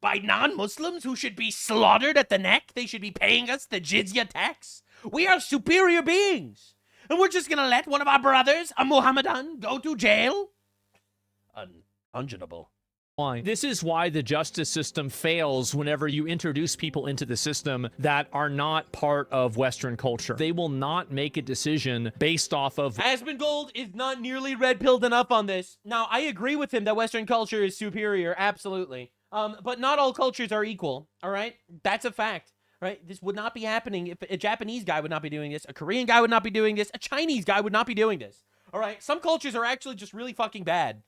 By non-Muslims who should be slaughtered at the neck? They should be paying us the jizya tax? We are superior beings. And we're just going to let one of our brothers, a Muhammadan, go to jail? Unconscionable. Why? This is why the justice system fails whenever you introduce people into the system that are not part of Western culture. They will not make a decision based off of... Asmongold is not nearly red-pilled enough on this. Now, I agree with him that Western culture is superior, absolutely. But not all cultures are equal, all right? That's a fact, right? This would not be happening if a Japanese guy would not be doing this, a Korean guy would not be doing this, a Chinese guy would not be doing this, all right? Some cultures are actually just really fucking bad.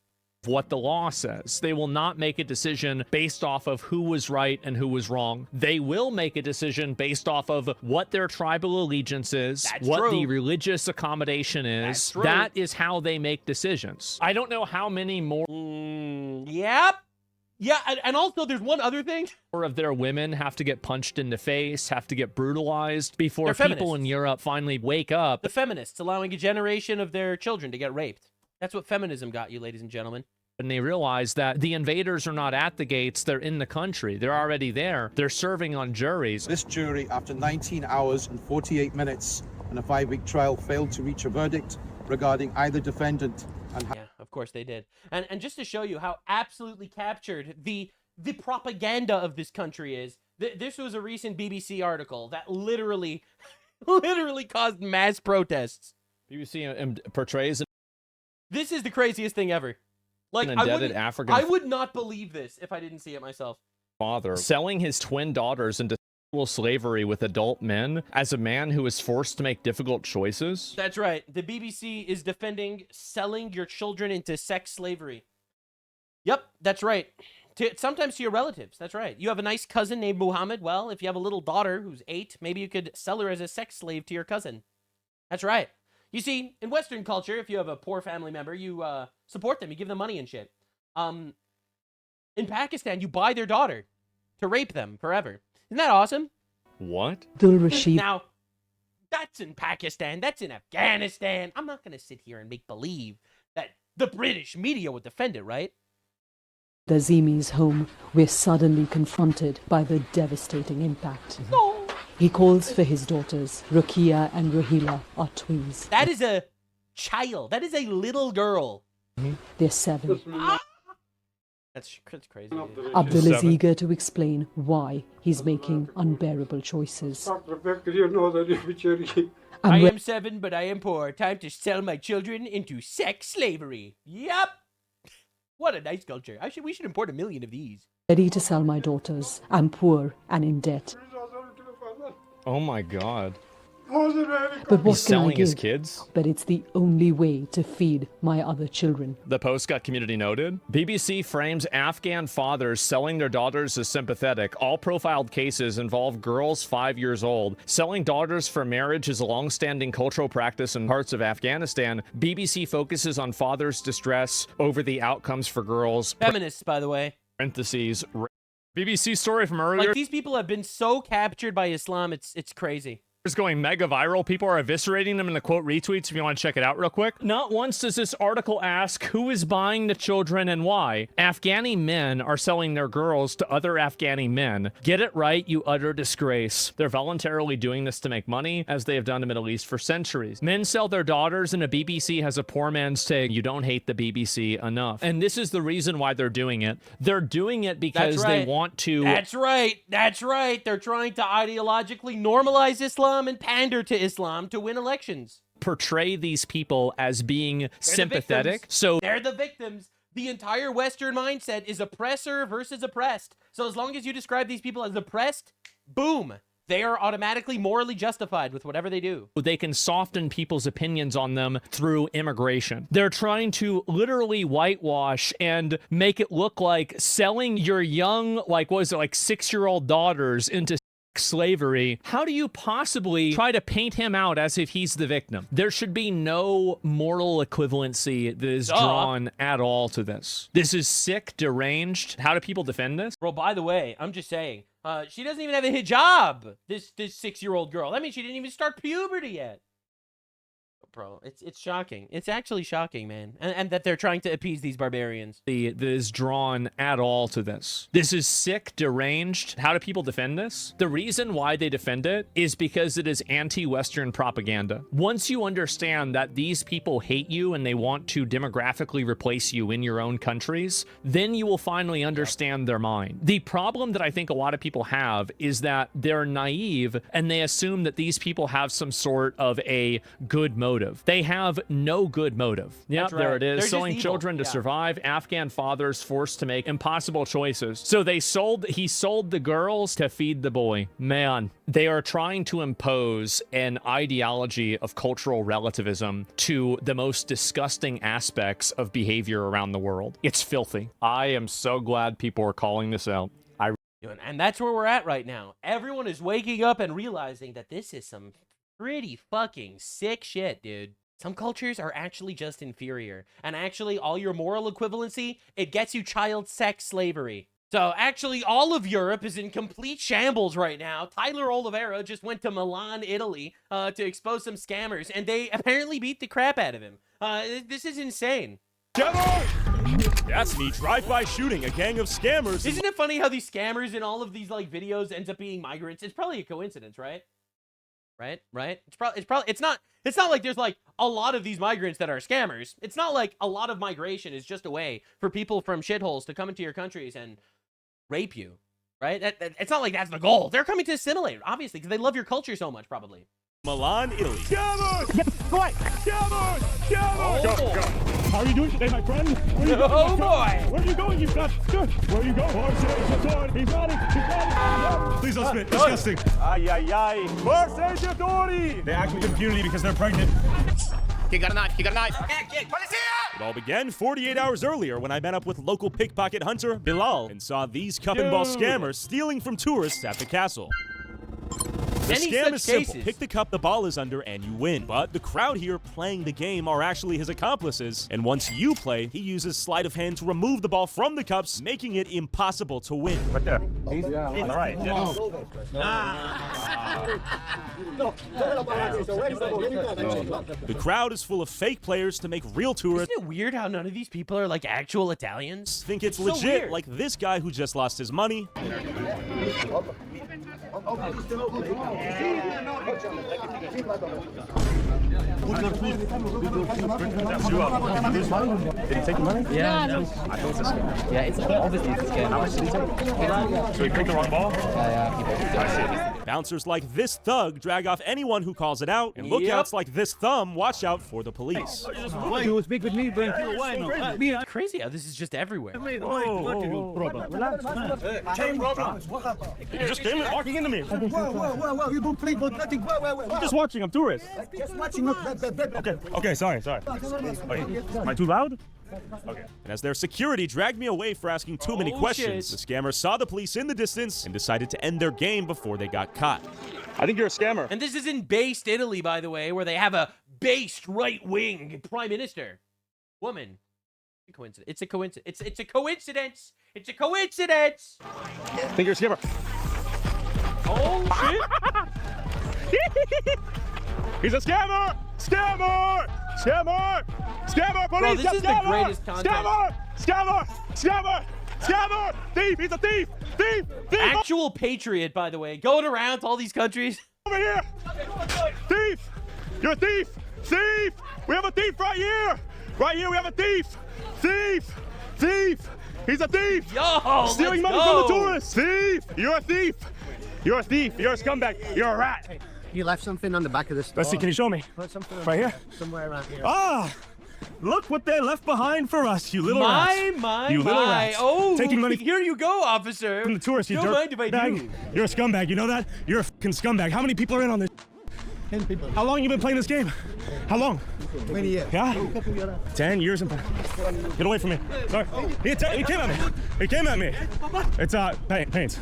What the law says. They will not make a decision based off of who was right and who was wrong. They will make a decision based off of what their tribal allegiance is, what the religious accommodation is. That is how they make decisions. I don't know how many more... Yep. Yeah, and also there's one other thing. More of their women have to get punched in the face, have to get brutalized before people in Europe finally wake up. The feminists allowing a generation of their children to get raped. That's what feminism got you, ladies and gentlemen. And they realize that the invaders are not at the gates, they're in the country. They're already there. They're serving on juries. This jury, after 19 hours and 48 minutes and a 5-week trial, failed to reach a verdict regarding either defendant. Yeah, of course they did. And just to show you how absolutely captured the propaganda of this country is, this was a recent BBC article that literally caused mass protests. BBC portrays... This is the craziest thing ever. Like, I would not believe this if I didn't see it myself. Father selling his twin daughters into slavery with adult men as a man who is forced to make difficult choices. That's right. The BBC is defending selling your children into sex slavery. Yep, that's right. Sometimes to your relatives. That's right. You have a nice cousin named Muhammad. Well, if you have a little daughter who's 8, maybe you could sell her as a sex slave to your cousin. That's right. You see, in Western culture, if you have a poor family member, you support them. You give them money and shit. In Pakistan, you buy their daughter to rape them forever. Isn't that awesome? What? Now, that's in Pakistan. That's in Afghanistan. I'm not going to sit here and make believe that the British media would defend it, right? Dazimi's home, we're suddenly confronted by the devastating impact. No. He calls for his daughters. Rukia and Rahila are twins. That is a child. That is a little girl. They're 7. That's crazy. Dude. Abdul is eager to explain why he's making unbearable choices. I am 7, but I am poor. Time to sell my children into sex slavery. Yep. What a nice culture. We should import 1 million of these. Ready to sell my daughters. I'm poor and in debt. Oh my God. But what He's selling can I give? his kids? But it's the only way to feed my other children. The post got community noted. BBC frames Afghan fathers selling their daughters as sympathetic. All profiled cases involve girls 5 years old. Selling daughters for marriage is a long-standing cultural practice in parts of Afghanistan. BBC focuses on fathers' distress over the outcomes for girls. Feminists, by the way. Parentheses. BBC story from earlier. Like, these people have been so captured by Islam, it's crazy. It's going mega viral. People are eviscerating them in the quote retweets if you want to check it out real quick. Not once does this article ask who is buying the children and why. Afghani men are selling their girls to other Afghani men. Get it right, you utter disgrace. They're voluntarily doing this to make money, as they have done in the Middle East for centuries. Men sell their daughters, and the BBC has a poor man's take. You don't hate the BBC enough. And this is the reason why they're doing it. They're doing it because they want to... That's right. That's right. They're trying to ideologically normalize Islam and pander to Islam to win elections. Portray these people as being sympathetic. So they're the victims. The entire Western mindset is oppressor versus oppressed. So as long as you describe these people as oppressed, boom, they are automatically morally justified with whatever they do. They can soften people's opinions on them through immigration. They're trying to literally whitewash and make it look like selling your young, like 6-year-old daughters into slavery. How do you possibly try to paint him out as if he's the victim? There should be no moral equivalency that is drawn at all to this. This is sick, deranged. How do people defend this? Bro, by the way, I'm just saying, she doesn't even have a hijab, this 6-year-old girl. That means she didn't even start puberty yet. Bro, it's shocking. It's actually shocking, man. And that they're trying to appease these barbarians. That is drawn at all to this. This is sick, deranged. How do people defend this? The reason why they defend it is because it is anti-Western propaganda. Once you understand that these people hate you and they want to demographically replace you in your own countries, then you will finally understand their mind. The problem that I think a lot of people have is that they're naive and they assume that these people have some sort of a good motive. They have no good motive. Yeah, right. There it is. Selling children to survive. Afghan fathers forced to make impossible choices. So he sold the girls to feed the boy. Man, they are trying to impose an ideology of cultural relativism to the most disgusting aspects of behavior around the world. It's filthy. I am so glad people are calling this out. And that's where we're at right now. Everyone is waking up and realizing that this is some pretty fucking sick shit, dude. Some cultures are actually just inferior. And actually, all your moral equivalency, it gets you child sex slavery. So actually, all of Europe is in complete shambles right now. Tyler Oliveira just went to Milan, Italy, to expose some scammers. And they apparently beat the crap out of him. This is insane. That's me drive-by shooting a gang of scammers. Isn't it funny how these scammers in all of these like videos ends up being migrants? It's probably a coincidence, right? Right? It's not like there's like a lot of these migrants that are scammers. It's not like a lot of migration is just a way for people from shitholes to come into your countries and rape you, right? It's not like that's the goal. They're coming to assimilate, obviously, because they love your culture so much, probably. Milan, Italy. Scammers! Yep, go ahead. Scammers! Scammers! Go. How are you doing today, my friend? Where are you going, boy! Where are you going? You've got... Where are you going? He's running! Please don't spit. Disgusting. Ay. Forse. They act with impunity because they're pregnant. He got a knife. It all began 48 hours earlier when I met up with local pickpocket hunter Bilal and saw these cup and ball scammers stealing from tourists at the castle. The scam is simple. Pick the cup the ball is under and you win. But the crowd here playing the game are actually his accomplices. And once you play, he uses sleight of hand to remove the ball from the cups, making it impossible to win. Right there. All right. The crowd is full of fake players to make real tourists. Isn't it weird how none of these people are like actual Italians? Think it's legit, like this guy who just lost his money. Did he take the money? Yeah, no. I think it's a scam. Yeah, it's obviously it's a scam. How much did he take? So he picked the wrong ball? Yeah. Bouncers like this thug drag off anyone who calls it out, and lookouts like this thumb watch out for the police. Why you speak with me? Crazy how this is just everywhere. You just came walking into me. Whoa, you don't play but nothing. I'm just watching, I'm tourist. Just watching. Okay, sorry. Am I too loud? Okay. And as their security dragged me away for asking too many questions, the scammers saw the police in the distance and decided to end their game before they got caught. I think you're a scammer. And this is in based Italy, by the way, where they have a based right-wing prime minister. Woman. Coincidence. It's a coincidence. It's a coincidence. It's a coincidence. I think you're a scammer. Oh, shit. He's a scammer! Scammer! Scammer! Scammer! Police! Bro, this is the greatest content. Scammer! Scammer! Scammer! Scammer! Thief! He's a thief! Thief! Thief! Actual patriot, by the way, going around to all these countries. Over here! Thief! You're a thief! Thief! We have a thief right here! Right here we have a thief! Thief! Thief! He's a thief! Yo! Stealing money from the tourists! Thief! You're a thief! You're a thief! You're a scumbag! You're a rat! You left something on the back of the store. Let's see, can you show me? Put something right here? Somewhere around here. Ah! Look what they left behind for us, you little rats. You little rats. Oh, taking money here you go, officer. From the tourists, you Don't mind if I do. You're a scumbag, you know that? You're a fucking scumbag. How many people are in on this? 10 people. How long you been playing this game? How long? 20 years. Yeah? 10 years. Get away from me. Sorry. He came at me. He came at me. It's paint.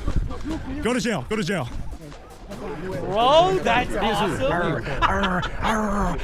Go to jail. Go to jail. Bro, that's awesome.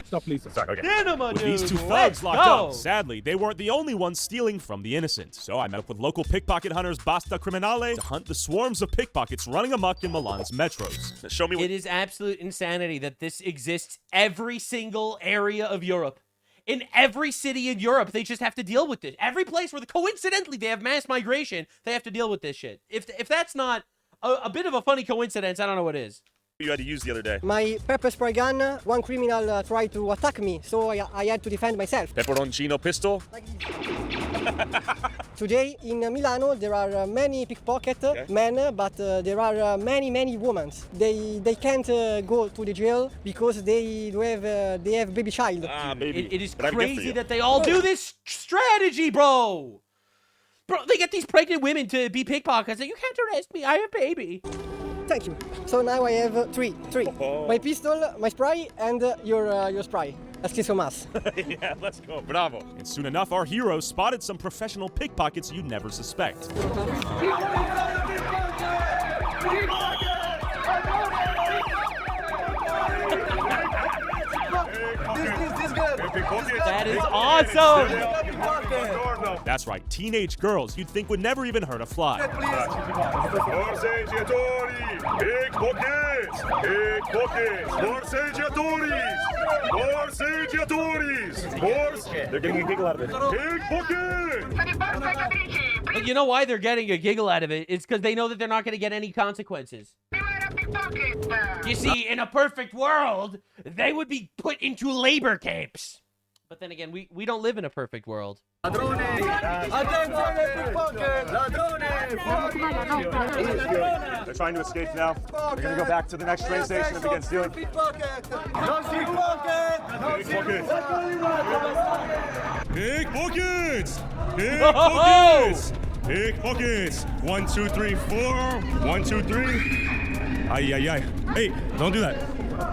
Stop, please. Sorry, okay. Enma, With dude, these two let's thugs locked go. up, sadly, they weren't the only ones stealing from the innocent. So I met up with local pickpocket hunters Basta Criminale to hunt the swarms of pickpockets running amok in Milan's metros. Show me what— It is absolute insanity that this exists every single area of Europe. In every city in Europe, they just have to deal with this. Every place where coincidentally they have mass migration, they have to deal with this shit. If that's not a bit of a funny coincidence, I don't know what is. You had to use the other day. My pepper spray gun, one criminal tried to attack me, so I had to defend myself. Pepperoncino pistol? Today in Milano there are many pickpocket men, but there are many women. They can't go to the jail because they have baby child. Baby. It is crazy that they all do this strategy, bro. Bro, they get these pregnant women to be pickpockets. You can't arrest me. I have a baby. Thank you. So now I have three. Oh. My pistol, my spray, and your spray. Así so más. Yeah, let's go. Bravo. And soon enough, our heroes spotted some professional pickpockets you'd never suspect. That is awesome. That's right, teenage girls you'd think would never even hurt a fly. They're getting a giggle out of it. And you know why they're getting a giggle out of it? It's because they know that they're not going to get any consequences. You see, in a perfect world, they would be put into labor camps. But then again, we don't live in a perfect world. They're trying to escape now. They're going to go back to the next train station and begin stealing. Pickpockets! Pickpockets! Pickpockets! 1, 2, 3, 4. 1, 2, 3. Ay. Hey, don't do that.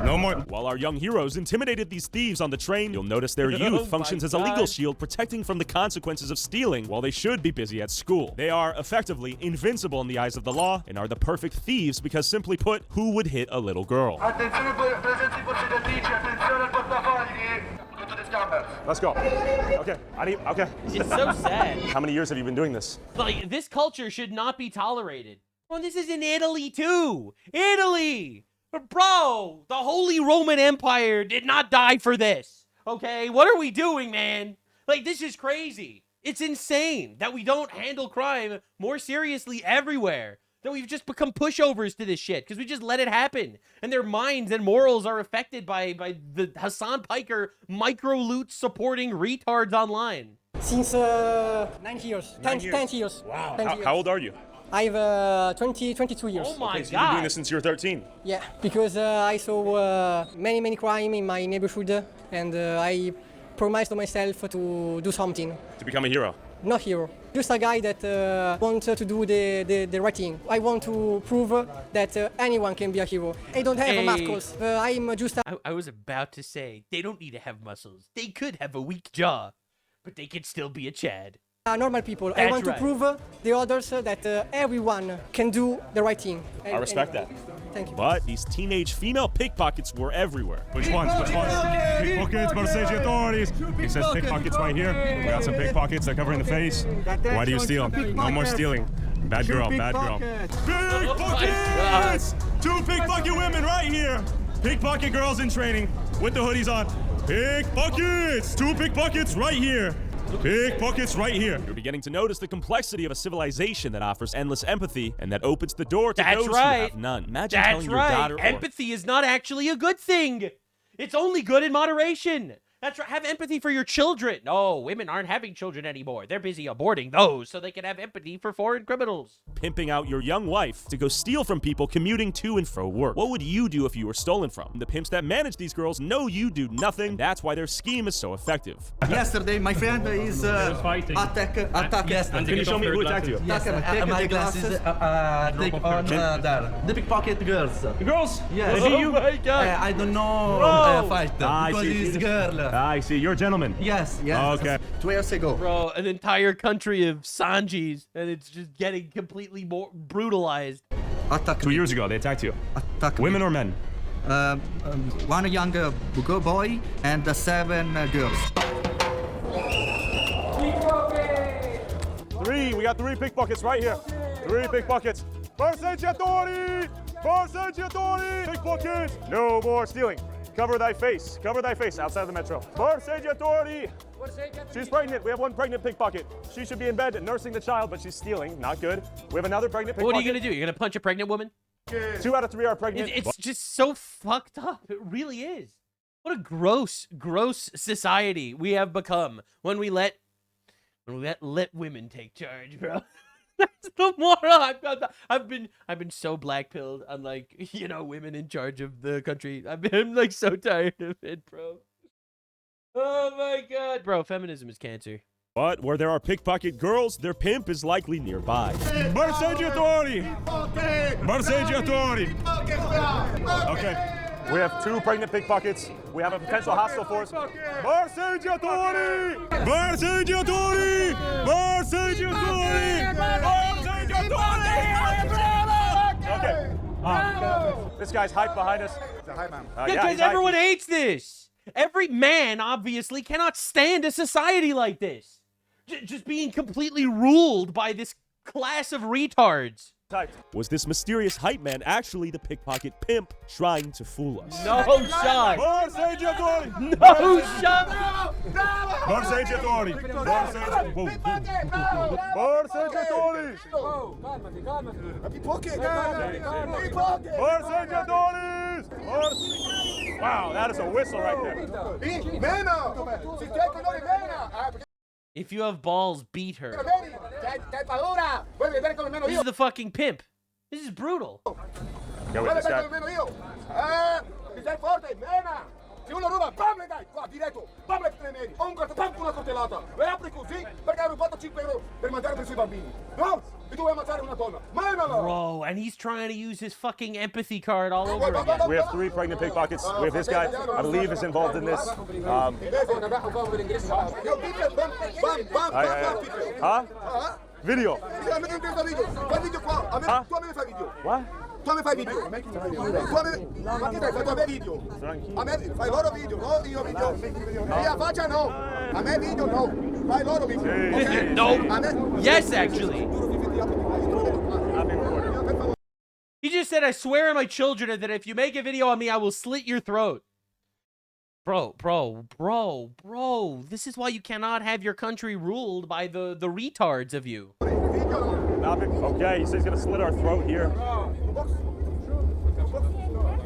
No more. While our young heroes intimidated these thieves on the train, you'll notice their youth functions as a legal shield protecting from the consequences of stealing while they should be busy at school. They are effectively invincible in the eyes of the law and are the perfect thieves because, simply put, who would hit a little girl? Let's go. Okay. Okay. It's so sad. How many years have you been doing this? Like, this culture should not be tolerated. Well, this is in Italy, too. Italy! Bro, the Holy Roman Empire did not die for this. Okay? What are we doing, man? Like, this is crazy. It's insane that we don't handle crime more seriously everywhere. That we've just become pushovers to this shit because we just let it happen. And their minds and morals are affected by the Hassan Piker micro-loot supporting retards online. Since 9 years. 10 years. Wow. 10 years. How old are you? I have 22 years. Oh my So you've been doing this since you were 13? Yeah, because I saw many crime in my neighborhood, and I promised to myself to do something. To become a hero? Not hero, just a guy that wants to do the right thing. I want to prove that anyone can be a hero. I don't have muscles. I'm just I was about to say, they don't need to have muscles. They could have a weak jaw, but they could still be a Chad. Normal people. That's I want right. to prove the others that everyone can do the right thing. I respect that. Thank you. But these teenage female pickpockets were everywhere. Which ones? Pickpockets, Marseille authorities. He says pickpockets right here. We got some pickpockets that cover in the face. Why do you steal? No more stealing. Bad girl, bad girl. Pickpockets! 2 pickpocket women right here. Pickpocket girls in training with the hoodies on. Pickpockets! 2 pickpockets right here. Pickpockets right here. You're beginning to notice the complexity of a civilization that offers endless empathy and that opens the door to That's those right. who have none. Imagine That's telling your right. daughter Empathy is not actually a good thing. It's only good in moderation. That's right. Have empathy for your children. No, women aren't having children anymore. They're busy aborting those so they can have empathy for foreign criminals. pimping out your young wife to go steal from people commuting to and fro work. What would you do if you were stolen from? The pimps that manage these girls know you do nothing. And that's why their scheme is so effective. Yesterday, my friend is attack. Yes, can you show me who attacked you? Yes, my glasses. Take on the pickpocket girls. The girls? Yes. Is it you? Oh my God. I don't know fight because it's girl. I see. You're a gentleman. Yes. Okay. 2 years ago. Bro, an entire country of Sanjis, and it's just getting completely more brutalized. 2 years ago, they attacked you. Women or men? One young boy and 7 girls. 3. We got 3 pickpockets right here. 3 pickpockets. Perseggiatori! Perseggiatori! Pickpockets! No more stealing. Cover thy face. Cover thy face outside the metro. Perseggiatori! She's pregnant. We have 1 pregnant pickpocket. She should be in bed nursing the child, but she's stealing. Not good. We have another pregnant pickpocket. What are you going to do? You're going to punch a pregnant woman? 2 out of 3 are pregnant. It's just so fucked up. It really is. What a gross, gross society we have become when we let women take charge, bro. That's the moron. I've been so black-pilled on, like, you know, women in charge of the country. I'm like so tired of it, bro. Oh my God, bro. Feminism is cancer. But where there are pickpocket girls, their pimp is likely nearby. Perseggiatori! Perseggiatori! Okay. We have 2 pregnant pickpockets. We have a potential hostile force. Perseggiatori! Perseggiatori! Perseggiatori! Okay. This guy's hype behind us. Because everyone hates this. Every man, obviously, cannot stand a society like this. Just being completely ruled by this class of retards. Was this mysterious hype man actually the pickpocket pimp trying to fool us? No shot. Perseggiatori! No shot. Perseggiatori! Perseggiatori! Perseggiatori! Wow, that is a whistle right there. If you have balls, beat her. This is the fucking pimp. This is brutal. Go with this guy. Se uno ruba, fammi dai, qua diretto, fammi tremeri, ho un una coltellata, e apri così perché avevo fatto 5 euro per mangiare per i bambini. No? E tu vuoi ammazzare una donna. Bro, and he's trying to use his fucking empathy card all over again. We have 3 pregnant pickpockets. We have this guy, I believe, is involved in this. Huh? Video. What? Tu mi fai video. Ma che dai, fai a me video. A me fai loro video, no io video. Mia faccia no. A me video no. Fai loro video. No. Yes, actually. He just said, I swear on my children that if you make a video on me, I will slit your throat. Bro. This is why you cannot have your country ruled by the retards of you. Nothing. Okay, he says he's gonna slit our throat here.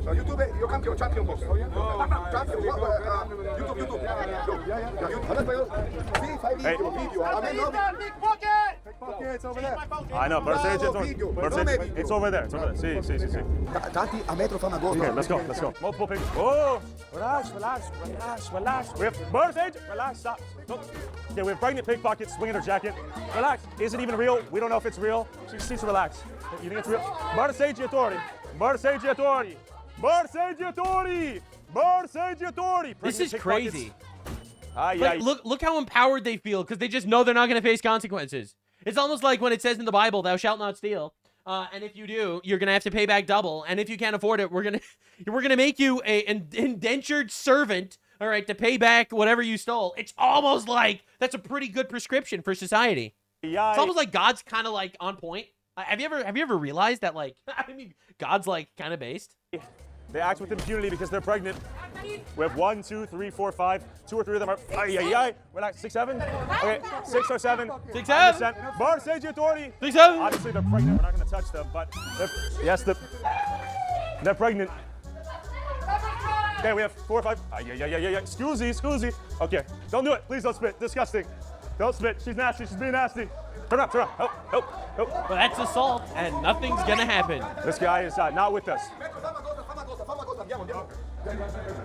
YouTube, io champion box. Hey. I know, but it's over there. It's over there. See. Tanti a metro fa una gol. Okay, let's go. Multiple pictures. Oh, relax. We have birth age. Relax, stop. Okay, we have pregnant pickpocket swinging her jacket. Relax. Is it even real? We don't know if it's real. She needs to relax. You think it's real? Borseggiatori. This is crazy. Like, look how empowered they feel because they just know they're not going to face consequences. It's almost like when it says in the Bible, "Thou shalt not steal," and if you do, you're going to have to pay back double. And if you can't afford it, we're gonna make you an indentured servant. All right, to pay back whatever you stole. It's almost like that's a pretty good prescription for society. Yeah, it's almost like God's kind of like on point. Have you ever realized that, like, I mean, God's like kind of based? They act with impunity because they're pregnant. We have 1, 2, 3, 4, 5. 2 or 3 of them are. Relax. 6, 7. Okay, 6 or 7. 6, 7. Borseggiatori. 6, 7. Obviously they're pregnant. We're not going to touch them, but they're pregnant. Okay, we have 4 or 5. Scusi. Okay, don't do it. Please don't spit. Disgusting. Don't spit. She's nasty. She's being nasty. Turn up. Help. Well, that's assault, and nothing's gonna happen. This guy is not with us.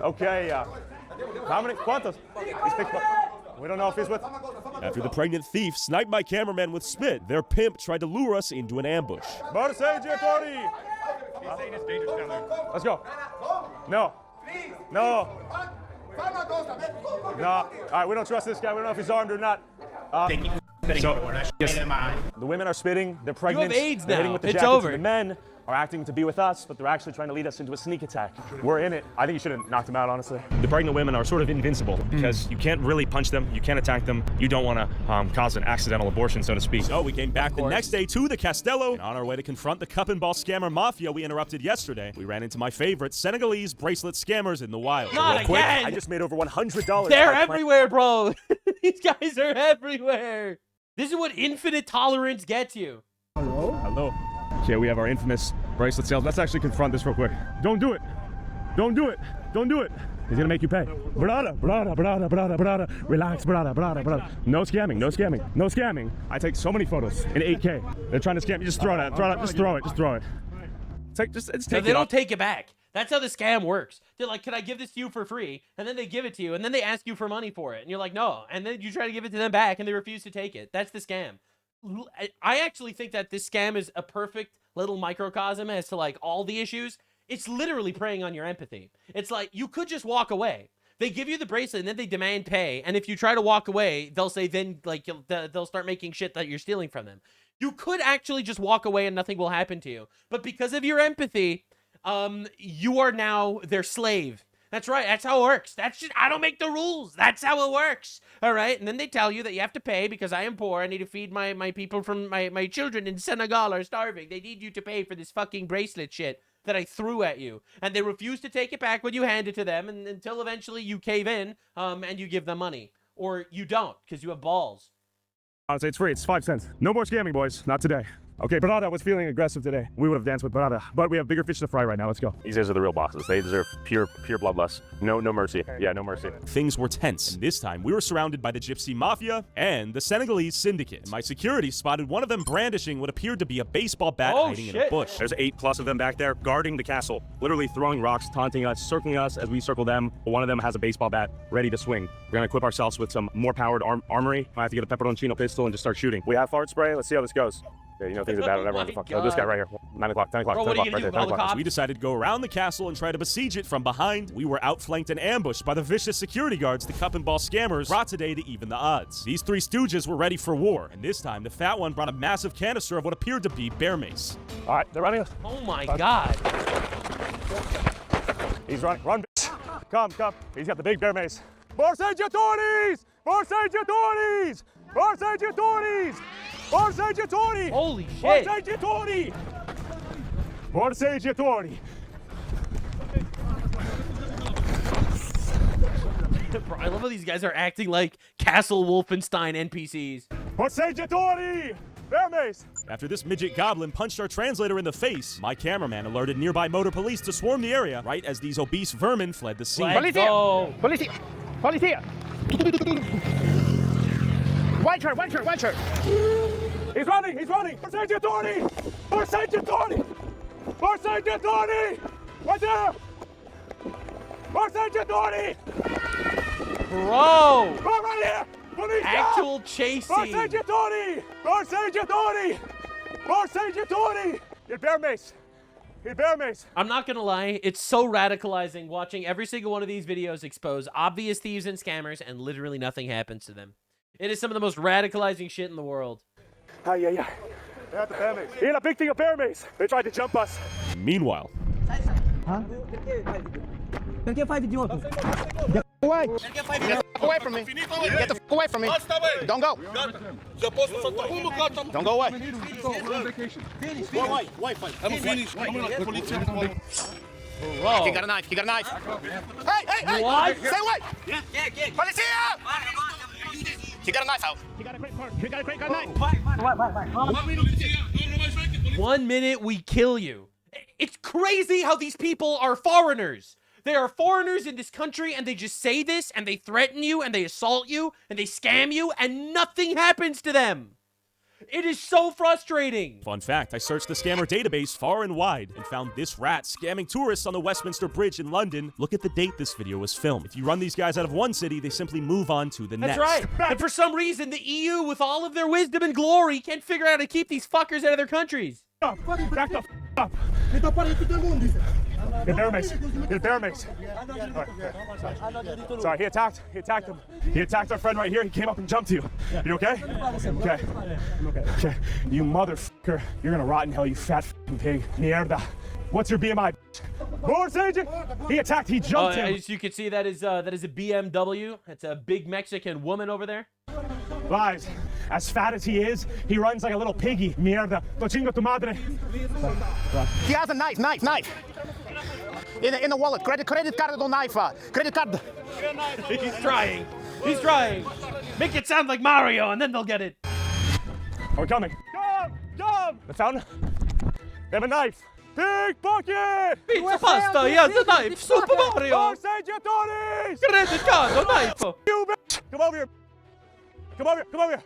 Okay, how many? ¿Cuántos? We don't know if he's with. After the pregnant thief sniped my cameraman with spit, their pimp tried to lure us into an ambush. Borseggiatori. Let's go. No. All right, we don't trust this guy. We don't know if he's armed or not. The women are spitting. They're pregnant. You have AIDS They're hitting now. with the It's jackets. over. The men are acting to be with us, but they're actually trying to lead us into a sneak attack. We're in it. I think you should have knocked him out, honestly. The pregnant women are sort of invincible because you can't really punch them, you can't attack them, you don't want to cause an accidental abortion, so to speak. So we came back the next day to the Castello, and on our way to confront the cup and ball scammer mafia we interrupted yesterday, we ran into my favorite Senegalese bracelet scammers in the wild. Not Real quick, again. I just made over $100. They're everywhere, bro. These guys are everywhere. This is what infinite tolerance gets you. Hello. Okay, we have our infamous bracelet sales. Let's actually confront this real quick. Don't do it. He's gonna make you pay. Brada. Relax, brada. No scamming. I take so many photos in 8K. They're trying to scam you. Just throw it out. Just throw it. It's take They don't take it back. That's how the scam works. They're like, can I give this to you for free? And then they give it to you, and then they ask you for money for it. And you're like, no. And then you try to give it to them back, and they refuse to take it. That's the scam. I actually think that this scam is a perfect little microcosm as to, like, all the issues. It's literally preying on your empathy. It's like, you could just walk away. They give you the bracelet, and then they demand pay. And if you try to walk away, they'll say then, like, they'll start making shit that you're stealing from them. You could actually just walk away, and nothing will happen to you. But because of your empathy, you are now their slave. That's right. That's how it works. That's just, I don't make the rules. That's how it works. All right. And then they tell you that you have to pay because I am poor. I need to feed my people from my children in Senegal are starving. They need you to pay for this fucking bracelet shit that I threw at you. And they refuse to take it back when you hand it to them and, until eventually you cave in and you give them money. Or you don't because you have balls. Honestly, it's free. It's 5 cents. No more scamming, boys. Not today. Okay, Barada was feeling aggressive today. We would have danced with Barada, but we have bigger fish to fry right now. Let's go. These guys are the real bosses. They deserve pure bloodlust. No mercy. Yeah, no mercy. Things were tense, and this time we were surrounded by the Gypsy Mafia and the Senegalese Syndicate. And my security spotted one of them brandishing what appeared to be a baseball bat hiding in a bush. There's 8+ of them back there guarding the castle, literally throwing rocks, taunting us, circling us as we circle them. One of them has a baseball bat ready to swing. We're gonna equip ourselves with some more powered armory. I have to get a pepperoncino pistol and just start shooting. We have fart spray. Let's see how this goes. Yeah, you know things are bad. Everyone's a fuck. Oh, this guy right here. 9 o'clock, 10 o'clock, Bro, 10 o'clock, right there, 10 o'clock. We decided to go around the castle and try to besiege it from behind. We were outflanked and ambushed by the vicious security guards the cup and ball scammers brought today to even the odds. These three stooges were ready for war, and this time the fat one brought a massive canister of what appeared to be bear mace. All right, they're running us. Oh my God. He's running. Run, bitch. Come. He's got the big bear mace. Borseggiatori! Borseggiatori! Borseggiatori! Borseggiatori! Holy shit! Borseggiatori! Borseggiatori! I love how these guys are acting like Castle Wolfenstein NPCs. Borseggiatori! Bear mace! After this midget goblin punched our translator in the face, my cameraman alerted nearby motor police to swarm the area right as these obese vermin fled the scene. Let's go. Policia! Policia! White shirt, white shirt, white shirt! He's running! He's running! Forsage authority! Forsage authority! Forsage authority! Right there! Forsage authority! Bro! Right here! Police! Actual chasing! Forsage authority! Forsage authority! Forsage authority! Get bear mace! Get bear mace! I'm not gonna lie, it's so radicalizing watching every single one of these videos expose obvious thieves and scammers and literally nothing happens to them. It is some of the most radicalizing shit in the world. Oh, yeah. They had the bear mace. He had a big thing of bear mace. They tried to jump us. Meanwhile, Get away from me. Get the f away from me. Don't go. Don't go away. I'm finished. Bro. He got a knife. He got a knife. Hey! What? Stay away! Policia! He got a knife out. He got a great knife. 1 minute we kill you. It's crazy how these people are foreigners. They are foreigners in this country and they just say this and they threaten you and they assault you and they scam you and nothing happens to them. It is so frustrating. fun fact, I searched the scammer database far and wide and found this rat scamming tourists on the Westminster Bridge in London. Look at the date this video was filmed. If you run these guys out of one city, they simply move on to the next. That's right. And for some reason, the EU, with all of their wisdom and glory, can't figure out how to keep these fuckers out of their countries. Back the f up. Get bear mace. Get bear mace. Right. Sorry, he attacked him. He attacked our friend right here. He came up and jumped you. You okay? Okay. Okay. You motherfucker. You're gonna rot in hell, you fat f***ing pig. Mierda. What's your BMI? Horse agent. He attacked. He jumped him. As you can see, that is a BMW. It's a big Mexican woman over there. Lies. As fat as he is, he runs like a little piggy. Mierda. To chingo tu madre. He has a knife. In the wallet. Credit card, no knife. Credit card. He's trying. He's trying. Make it sound like Mario, and then they'll get it. We're coming. Jump! The fountain. They have a knife. Pickpocket! Pizza pasta, he has a knife. Super Mario. Borseggiatori! Credit card, no knife. You bitch! Come over here. Come over here.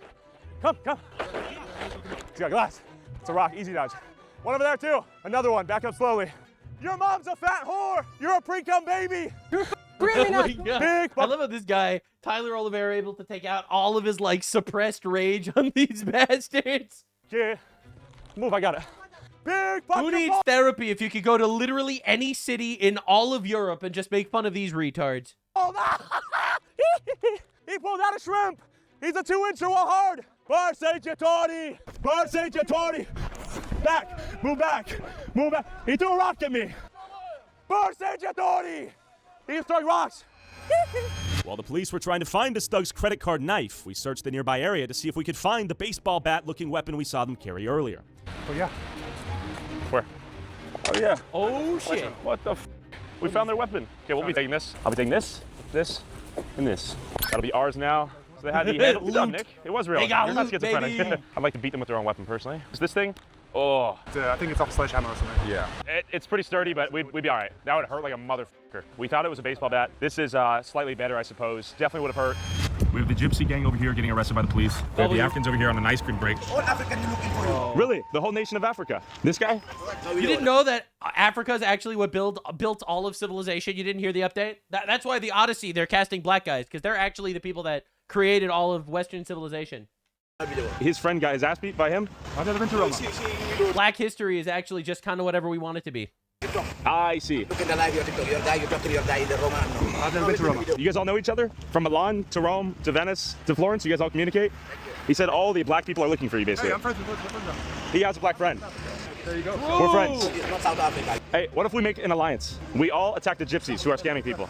Come. He's got glass. It's a rock. Easy dodge. One over there, too. Another one. Back up slowly. Your mom's a fat whore. You're a pre-cum baby. You're really not. I love how this guy, Tyler Oliveira, able to take out all of his, like, suppressed rage on these bastards. Yeah. Move, I got it. Who needs therapy if you could go to literally any city in all of Europe and just make fun of these retards? Oh, he pulled out a shrimp. He's a 2-incher while hard. Borseggiatori! Back. Move back. He threw a rock at me. Borseggiatori! He was throwing rocks. While the police were trying to find this thug's credit card knife, we searched the nearby area to see if we could find the baseball bat-looking weapon we saw them carry earlier. Oh, yeah. Where? Oh, yeah. Oh, shit. What the f? We found their weapon. Okay, we'll be taking this. I'll be taking this, and this. That'll be ours now. So they had the handle. Good job, Nick. It was real. They got You're not loot, schizophrenic. baby. I'd like to beat them with their own weapon, personally. Is this thing? Oh. I think it's off a sledgehammer or something. Yeah. It's pretty sturdy, but we'd be all right. That would hurt like a motherfucker. We thought it was a baseball bat. This is slightly better, I suppose. Definitely would have hurt. We have the gypsy gang over here getting arrested by the police. We have the Africans over here on an ice cream break. All African looking for you. Really? The whole nation of Africa? This guy? You didn't know that Africa is actually what built all of civilization? You didn't hear the update? That's why the Odyssey, they're casting black guys, because they're actually the people that created all of Western civilization. His friend got his ass beat by him? I've never been to Roma. Black history is actually just kind of whatever we want it to be. I see. Look in the live, your guy in the Roma. I've never been to Roma. You guys all know each other? From Milan to Rome to Venice to Florence, you guys all communicate? He said all the black people are looking for you, basically. Hey, I'm friends with them. He has a black friend. There you go. We're friends. It's not South Africa. Hey, what if we make an alliance? We all attack the gypsies who are scamming people.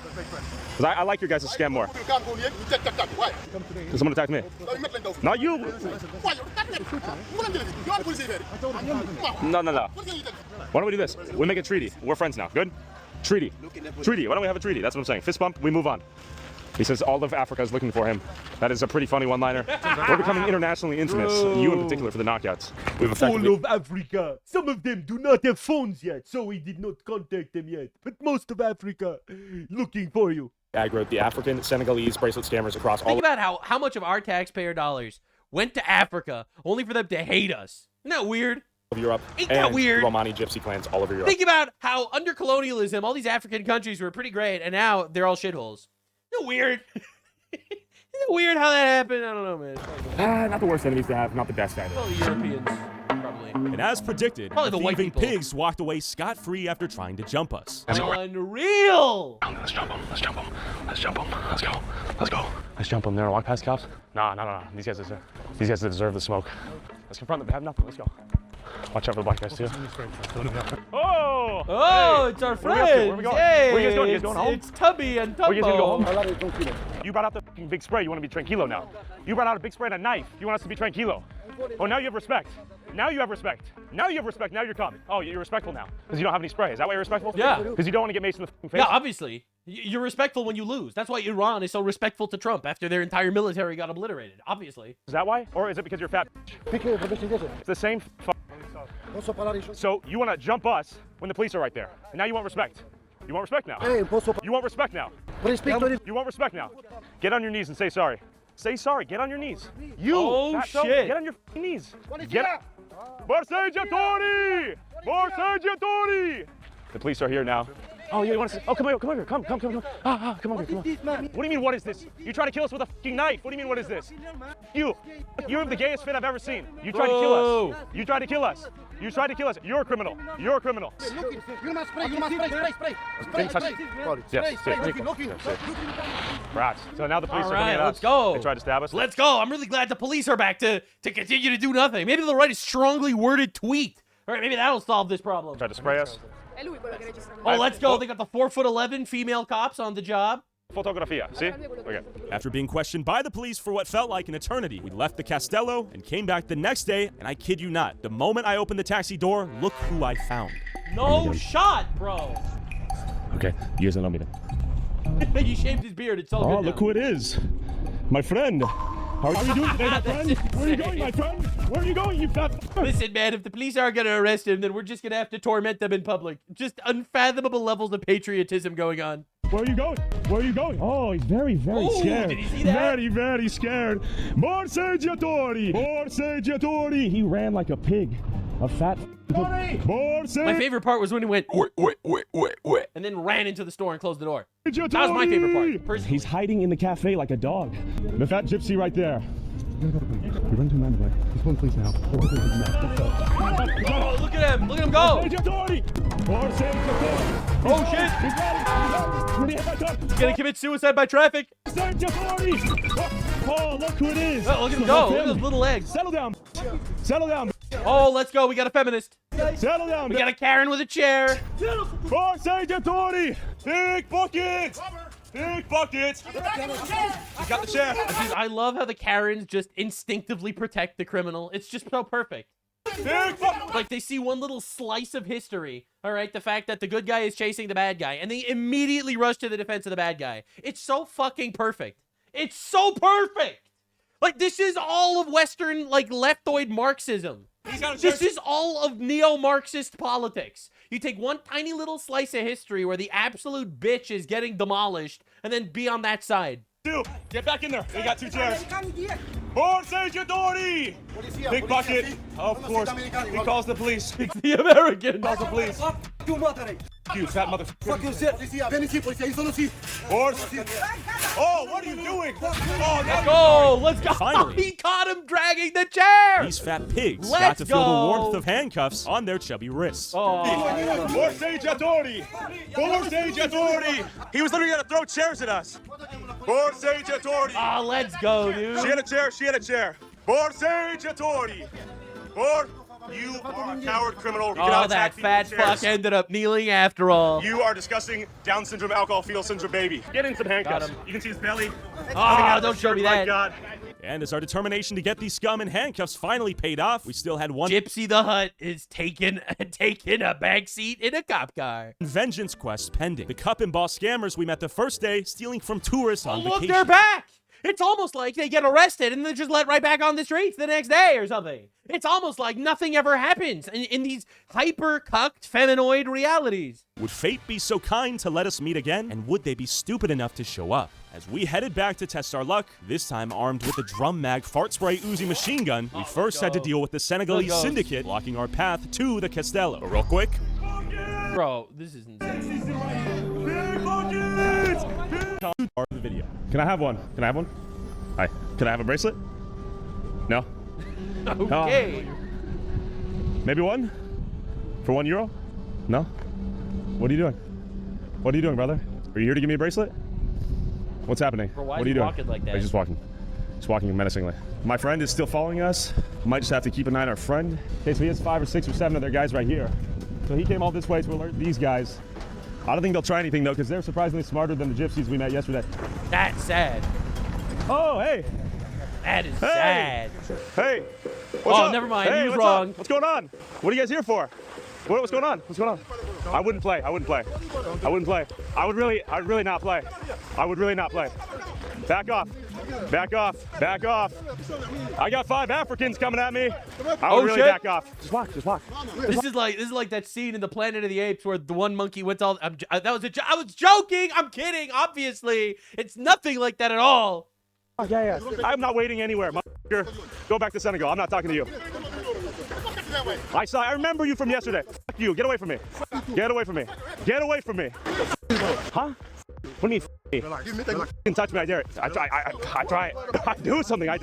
Because I like your guys to scam more. Why? Because someone attacked me. Not you. No. Why don't we do this? We make a treaty. We're friends now. Good? Treaty. Why don't we have a treaty? That's what I'm saying. Fist bump, we move on. He says all of Africa is looking for him. That is a pretty funny one-liner. We're becoming internationally infamous, you in particular, for the knockouts. We've effectively... All of Africa. Some of them do not have phones yet, so we did not contact them yet. But most of Africa looking for you. Aggroed the African Senegalese bracelet scammers across all... Think about how much of our taxpayer dollars went to Africa only for them to hate us. Isn't that weird? Of Europe. Ain't that weird? Romani gypsy clans all over Europe. Think about how under colonialism, all these African countries were pretty great, and now they're all shitholes. Isn't it weird? Isn't it weird how that happened? I don't know, man. Not the worst enemies to have, not the best either. Well, the Europeans, probably. And as predicted, Probably the white thieving people. pigs walked away scot-free after trying to jump us. Unreal! Let's jump them. Let's jump them. Let's jump them. Let's go. Let's go. Let's jump them. They're gonna walk past cops. Nah. These guys deserve the smoke. Let's confront them. They have nothing. Let's go. Watch out for the black guys too. Oh, hey! it's our Where friends. are we going? Hey, Where are you guys going? You guys going home? It's Tubby and Tumbo. Where are you guys gonna go home? You brought out the fucking big spray. You want to be tranquilo now. You brought out a big spray and a knife. You want us to be tranquilo. Oh, now you have respect. Now you have respect. Now you have respect. Now you're calm. Oh, you're respectful now because you don't have any spray. Is that why you're respectful? Yeah. Because you don't want to get maced in the fucking face. Yeah, obviously. You're respectful when you lose. That's why Iran is so respectful to Trump after their entire military got obliterated. Obviously. Is that why? Or is it because you're fat? It's the same. So you want to jump us when the police are right there, and now you want respect. You want respect now. You want respect now. You want respect now. Get on your knees and say sorry. Say sorry. Get on your knees. You. Oh shit. Get on your knees. Get. Borseggiatori! Borseggiatori! The police are here now. Oh, yeah, you want to say, oh, come over here. Come over here. Come over here. What do you mean, what is this? You try to kill us with a fucking knife. What do you mean, what is this? You have the gayest fit I've ever seen. You tried to kill us. You tried to kill us. You tried to kill us. You're a criminal. You're a criminal. Yes. Right. So now the police are coming at us. Let's go. They tried to stab us. Let's go. I'm really glad the police are back to continue to do nothing. Maybe they'll write a strongly worded tweet. All right, maybe that'll solve this problem. Tried to spray us. Oh, let's go. They got the 4'11" female cops on the job. Fotografia, see? Okay. After being questioned by the police for what felt like an eternity, we left the Castello and came back the next day, and I kid you not, the moment I opened the taxi door, look who I found. No shot, bro. Okay, you guys don't know me then. He shaved his beard. It's all good Oh, now. look who it is. My friend. How are you doing today, my friend? Where are you going, my friend? Where are you going, you fat... Listen, man, if the police are going to arrest him, then we're just going to have to torment them in public. Just unfathomable levels of patriotism going on. Where are you going? Where are you going? Oh, he's very scared. Did you see that? Very scared. Borseggiatori! Borseggiatori! He ran like a pig. A fat... My favorite part was when he went, wait, and then ran into the store and closed the door. That was my favorite part, personally. He's hiding in the cafe like a dog. The fat gypsy right there. We run to a man away. He's going police now. Oh, look at him. Look at him go. Oh, shit. He's going to commit suicide by traffic. Oh, look who it is. Oh, look at him go. Look at those little legs. Settle down. Settle down. Oh, let's go. We got a feminist. Settle down. We got a Karen with a chair. Borseggiatori! Big buckets! Big buckets! You got the chair. Dude, I love how the Karens just instinctively protect the criminal. It's just so perfect. Like, they see one little slice of history, all right? The fact that the good guy is chasing the bad guy, and they immediately rush to the defense of the bad guy. It's so fucking perfect. It's so perfect! Like, this is all of Western, like, leftoid Marxism. This is all of neo-Marxist politics. You take one tiny little slice of history where the absolute bitch is getting demolished, and then be on that side. Dude, get back in there. We got two chairs. Borseggiatori! Big bucket. Of course. He calls the police. It's the American. Calls the police. You fat motherfucker. Oh, what are you doing? Oh, let's go. Finally. He caught him dragging the chair. These fat pigs Let's got to feel go. the warmth of handcuffs on their chubby wrists. Borseggiatori! Borseggiatori! He was literally going to throw chairs at us. Borseggiatori! Oh, let's go, dude. She had a chair. Borseggiatori! You are a coward criminal. You Oh, that fat fuck ended up kneeling after all. You are disgusting Down syndrome, alcohol fetal syndrome baby. Get in some handcuffs. You can see his belly. Oh, don't show me My that. God. And as our determination to get these scum in handcuffs finally paid off, we still had one Gypsy the Hutt is taking a backseat in a cop car. vengeance quest pending. The cup and ball scammers we met the first day, stealing from tourists on Look, vacation. they're back! It's almost like they get arrested and they're just let right back on the streets the next day or something. It's almost like nothing ever happens in these hyper-cucked feminoid realities. Would fate be so kind to let us meet again? And would they be stupid enough to show up? As we headed back to test our luck, this time armed with a drum mag fart spray Uzi machine gun, we first had to deal with the Senegalese syndicate blocking our path to the Castello. But real quick. Bro, this is insane. Part of the video. Can I have one? Can I have one? Hi. Can I have a bracelet? No? Okay. Maybe one? For €1? No? What are you doing? What are you doing, brother? Are you here to give me a bracelet? What's happening? Bro, why what is are you he doing? walking like that? He's just walking. Just walking menacingly. My friend is still following us. Might just have to keep an eye on our friend. Okay, so he has 5 or 6 or 7 other guys right here. So he came all this way to alert these guys. I don't think they'll try anything though, because they're surprisingly smarter than the gypsies we met yesterday. That's sad. Oh, hey. That is sad. Hey. What's up? Never mind. Hey, he was what's wrong. Up? What's going on? What are you guys here for? What's going on? What's going on? I wouldn't play. I wouldn't play. I wouldn't play. I'd really not play. I would really not play. Back off. Back off. Back off. I got 5 Africans coming at me. I would really back off. Just walk. Just walk. This is like that scene in the Planet of the Apes where the one monkey went all. I was joking. I'm kidding. Obviously, it's nothing like that at all. Yeah. I'm not waiting anywhere. Go back to Senegal. I'm not talking to you. I remember you from yesterday. Fuck you. Get away from me. Get away from me. Get away from me. Huh? What do you mean? You can touch me. I dare it. I try it. I do something. I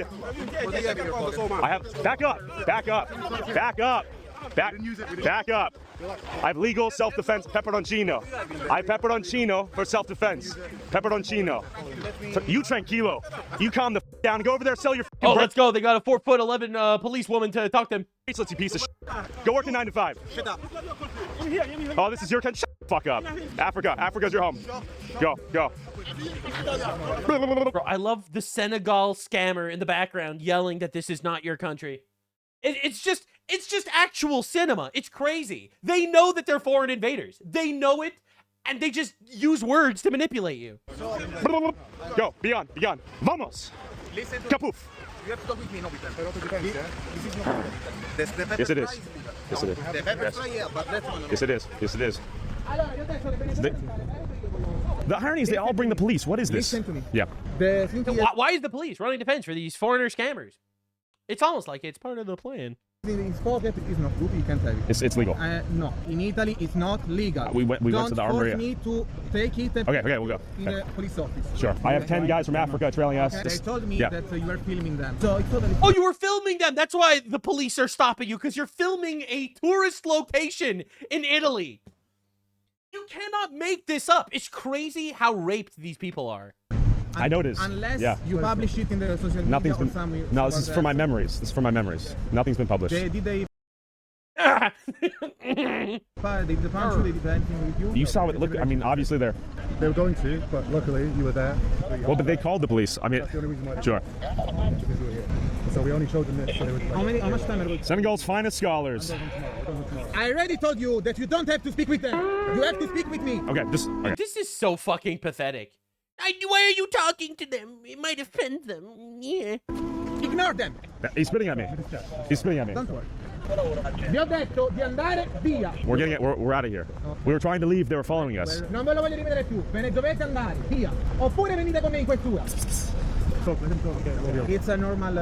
have. Back up. Back up. Back up. Back up. I have legal self-defense pepperoncino. I have pepperoncino for self-defense. Pepperoncino. You tranquilo. You calm the down. Go over there, sell your. Let's go. They got a 4'11" policewoman to talk to him. Bracelets, you piece of shit. Go work a 9 to 5. Shut up. Oh, this is your country. Shut the fuck up. Africa. Africa's your home. Go. Bro, I love the Senegal scammer in the background yelling that this is not your country. It's just actual cinema. It's crazy. They know that they're foreign invaders. They know it, and they just use words to manipulate you. Go. Be on. Vamos. Kapoof. You have to talk with me, not with them. This is not. Yes, it is. Yes, it is. The pepper fry, yeah, but that's one. Yes, it is. Yes, it is. The irony is they all bring the police. What is this? Listen to me. Yeah. Why is the police running defense for these foreigner scammers? It's almost like it's part of the plan. His pocket is not good, you can tell it. It's legal. No, in Italy it's not legal. We went to the armory. Don't force me to take it. Okay, we'll go. In the police office. Sure. I have 10 guys from Africa trailing us. They told me that you were filming them. So it's totally. Oh, you were filming them. That's why the police are stopping you, because you're filming a tourist location in Italy. You cannot make this up. It's crazy how raped these people are. I know it is. Unless yeah. you publish it in the social media. Nothing's been. No, this is for my memories. This is for my memories. Nothing's been published. Did they punch you? They did anything with you? You saw it. Look, I mean, obviously they were going to, but luckily you were there. Well, but they called the police. I mean, that's the only reason why. Sure. So we only showed them this. So how much time are we? Senegal's finest scholars. I already told you that you don't have to speak with them. You have to speak with me. Okay. This is so fucking pathetic. Why are you talking to them? It might offend them. Yeah. Ignore them. He's spitting at me. He's spitting at me. Don't worry. Vi ho detto di andare via. We're getting it. We're out of here. We were trying to leave. They were following us. Non ve lo voglio rivedere più. Ve ne dovete andare via. Oppure venite con me in questura. It's a normal.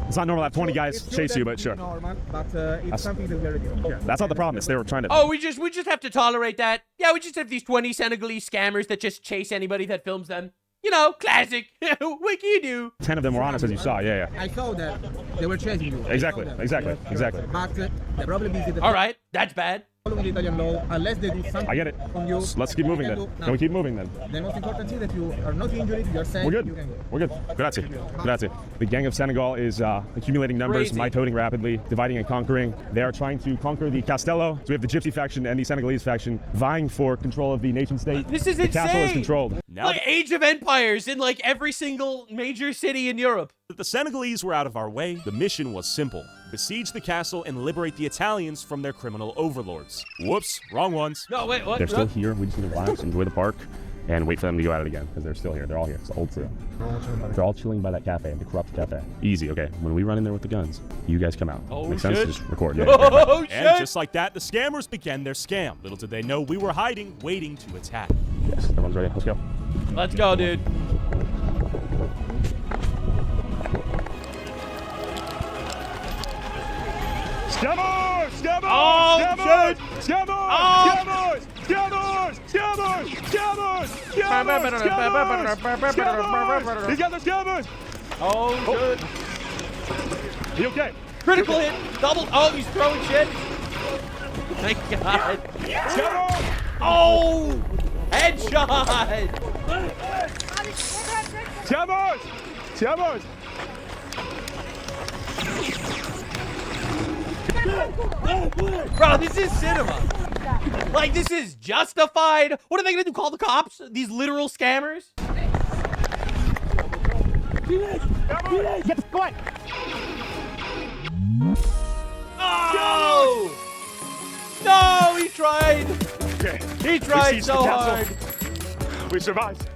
It's not normal to have 20 guys chase you, but sure. Normal, but it's something that we already know. That's not the problem. It's they were trying to. Oh, we just have to tolerate that. Yeah, we just have these 20 Senegalese scammers that just chase anybody that films them. You know, classic. What can you do? 10 of them were on us, as you saw. Yeah. I saw that they were chasing you. Exactly. But The problem is that. All right, that's bad. Following the Italian law, unless they do something. I get it. From you, let's keep moving then. Can we keep moving then? The most important thing is that you are not injured. You're safe. We're good. You can go. We're good. Grazie. The gang of Senegal is accumulating numbers, mitoting rapidly, dividing and conquering. They are trying to conquer the Castello. So we have the Gypsy faction and the Senegalese faction vying for control of the nation state. This is the insane. castle is controlled. Like Age of Empires in like every single major city in Europe. that the Senegalese were out of our way, the mission was simple. Besiege the castle and liberate the Italians from their criminal overlords. Whoops, wrong ones. No, wait, what? They're still here. We just need to relax, enjoy the park, and wait for them to go at it again, because they're still here. They're all here. It's the old crew. They're all chilling by that cafe, the corrupt cafe. Easy, okay. When we run in there with the guns, you guys come out. Oh, Makes shit. sense? Just record. Yeah, Oh, shit. And just like that, the scammers began their scam. Little did they know we were hiding, waiting to attack. Yes, everyone's ready. Let's go. Let's go, dude. Scammers! Scammers! Oh, Scammers! shit. Scammers! Oh. Scammers! Scammers! Scammers! Scammers! Scammers! Scammers! These guys are scammers! Oh, shit. Are you okay? Critical hit. Double. Oh, he's throwing shit. Thank God. Scammers! Oh! Headshot! Scammers! Scammers! Bro, this is cinema. Like, this is justified. What are they gonna do? Call the cops? These literal scammers? Go on! Oh! No, he tried. Okay. He tried Besiege so the hard. castle. We survived.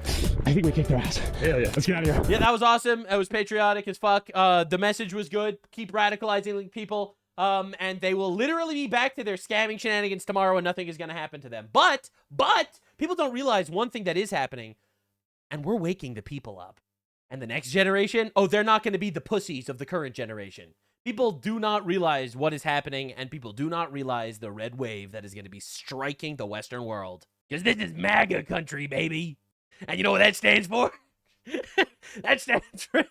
I think we kicked their ass. Yeah. Let's get out of here. Yeah, that was awesome. It was patriotic as fuck. The message was good. Keep radicalizing people. And they will literally be back to their scamming shenanigans tomorrow and nothing is going to happen to them. But people don't realize one thing that is happening, and we're waking the people up. And the next generation, oh, they're not going to be the pussies of the current generation. People do not realize what is happening, and people do not realize the red wave that is going to be striking the Western world. Because this is MAGA country, baby. And you know what that stands for? That stands for...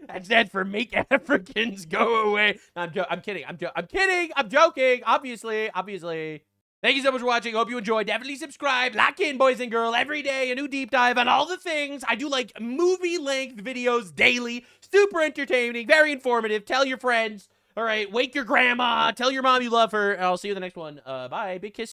That stands for make Africans go away. No, I'm kidding. I'm kidding. I'm joking. Obviously. Thank you so much for watching. Hope you enjoyed. Definitely subscribe. Lock in, boys and girls. Every day, a new deep dive on all the things. I do like movie-length videos daily. Super entertaining. Very informative. Tell your friends. All right. Wake your grandma. Tell your mom you love her. And I'll see you in the next one. Bye. Big kiss.